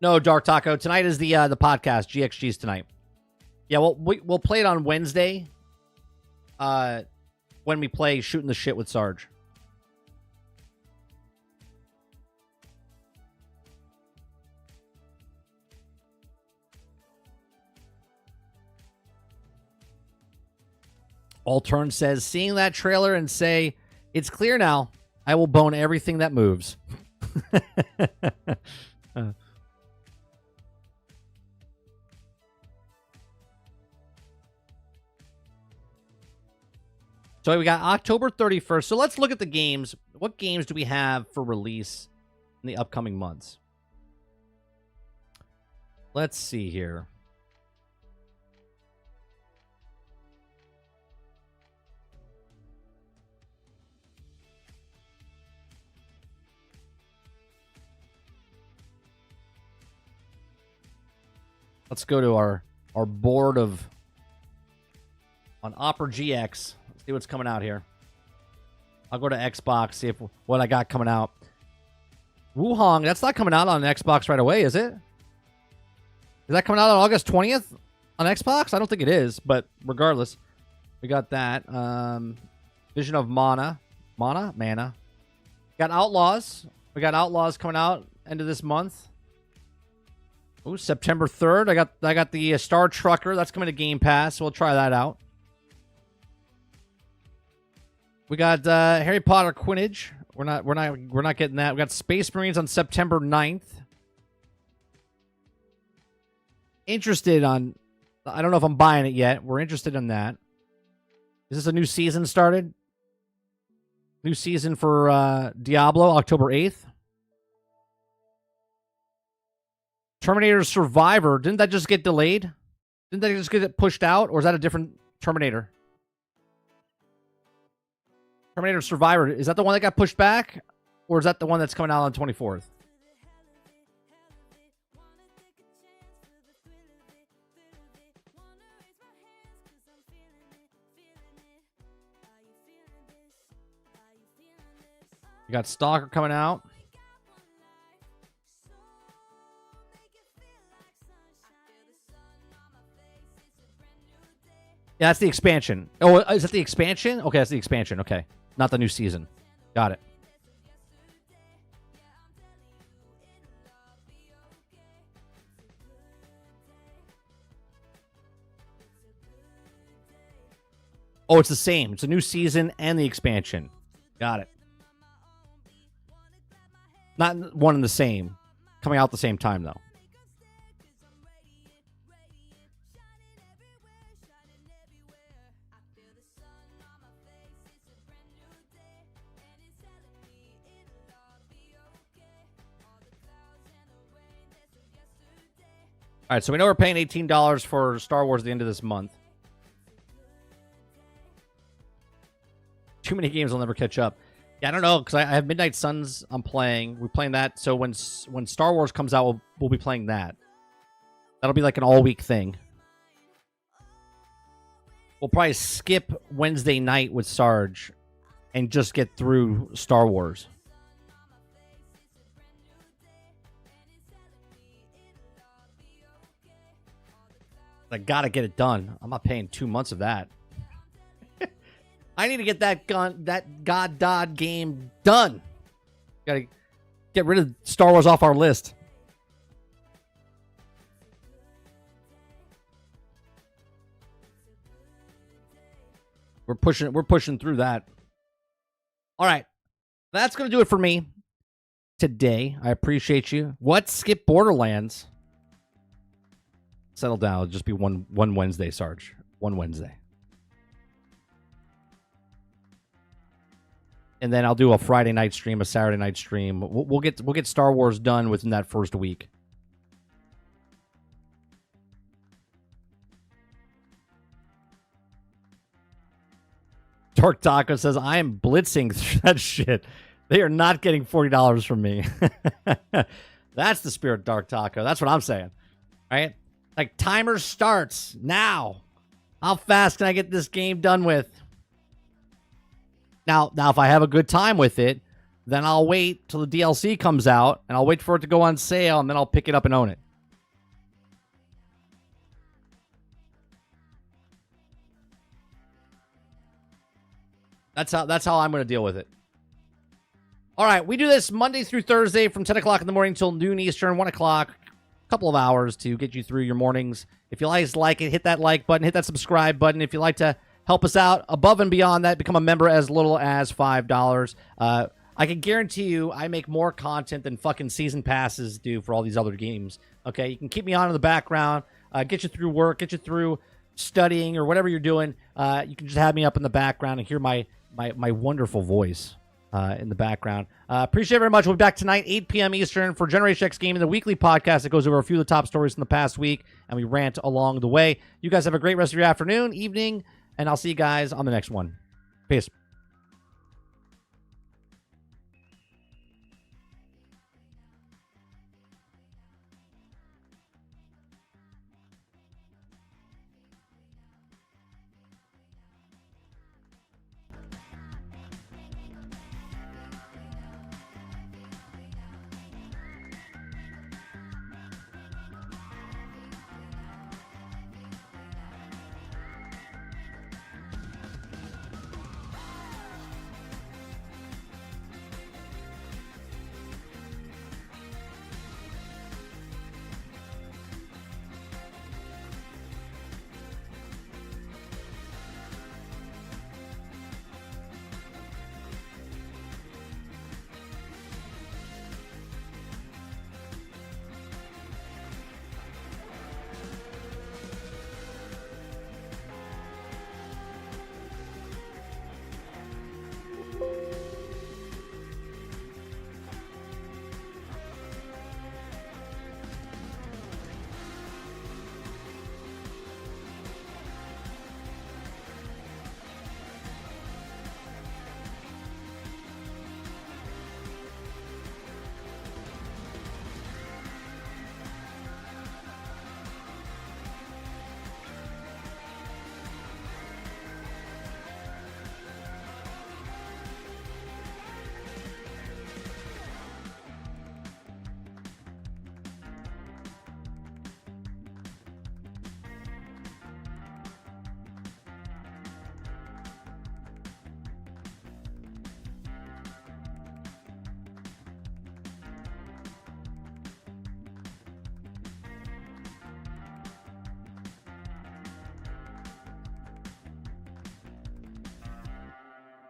No, Dark Taco. Tonight is the podcast. GXG's tonight. Yeah, well, we'll play it on Wednesday. When we play Shooting the Shit with Sarge. Altern says, seeing that trailer and say, it's clear now, I will bone everything that moves. So we got October 31st. So let's look at the games. What games do we have for release in the upcoming months? Let's see here. Let's go to our board of on Opera GX. Let's see what's coming out here. I'll go to Xbox, see what I got coming out. Wuhong, that's not coming out on Xbox right away, is it? Is that coming out on August 20th on Xbox? I don't think it is, but regardless, we got that. Vision of Mana. Got Outlaws. We got Outlaws coming out end of this month. Ooh, September 3rd. I got the Star Trucker. That's coming to Game Pass. So we'll try that out. We got Harry Potter Quidditch. We're not getting that. We got Space Marines on September 9th. Interested on, I don't know if I'm buying it yet. We're interested in that. Is this a new season started? New season for Diablo, October 8th. Terminator Survivor. Didn't that just get delayed? Didn't that just get it pushed out? Or is that a different Terminator? Terminator Survivor. Is that the one that got pushed back? Or is that the one that's coming out on the 24th? You got Stalker coming out. Yeah, that's the expansion. Oh, is that the expansion? Okay, that's the expansion. Okay. Not the new season. Got it. Oh, it's the same. It's a new season and the expansion. Got it. Not one and the same. Coming out at the same time, though. All right, so we know we're paying $18 for Star Wars at the end of this month. Too many games I'll never catch up. Yeah, I don't know, because I have Midnight Suns I'm playing. We're playing that, so when Star Wars comes out, we'll be playing that. That'll be like an all-week thing. We'll probably skip Wednesday night with Sarge and just get through Star Wars. I gotta get it done. I'm not paying 2 months of that. I need to get that God game done. Gotta get rid of Star Wars off our list. We're pushing through that. All right. That's gonna do it for me today. I appreciate you. What? Skip Borderlands? Settle down. It'll just be one Wednesday, Sarge. One Wednesday. And then I'll do a Friday night stream, a Saturday night stream. We'll get Star Wars done within that first week. Dark Taco says, I am blitzing through that shit. They are not getting $40 from me. That's the spirit, Dark Taco. That's what I'm saying. Right? Like, timer starts now. How fast can I get this game done with? Now, if I have a good time with it, then I'll wait till the DLC comes out, and I'll wait for it to go on sale, and then I'll pick it up and own it. That's how I'm going to deal with it. All right, we do this Monday through Thursday from 10 o'clock in the morning till noon Eastern, 1 o'clock. Couple of hours to get you through your mornings. If you guys like it, hit that like button, hit that subscribe button. If you'd like to help us out above and beyond that, become a member as little as $5. I can guarantee you I make more content than fucking season passes do for all these other games. Okay, you can keep me on in the background, get you through work, get you through studying or whatever you're doing. You can just have me up in the background and hear my wonderful voice in the background. Appreciate it very much. We'll be back tonight, 8 p.m. Eastern for Generation X Gaming, the weekly podcast that goes over a few of the top stories from the past week, and we rant along the way. You guys have a great rest of your afternoon, evening, and I'll see you guys on the next one. Peace.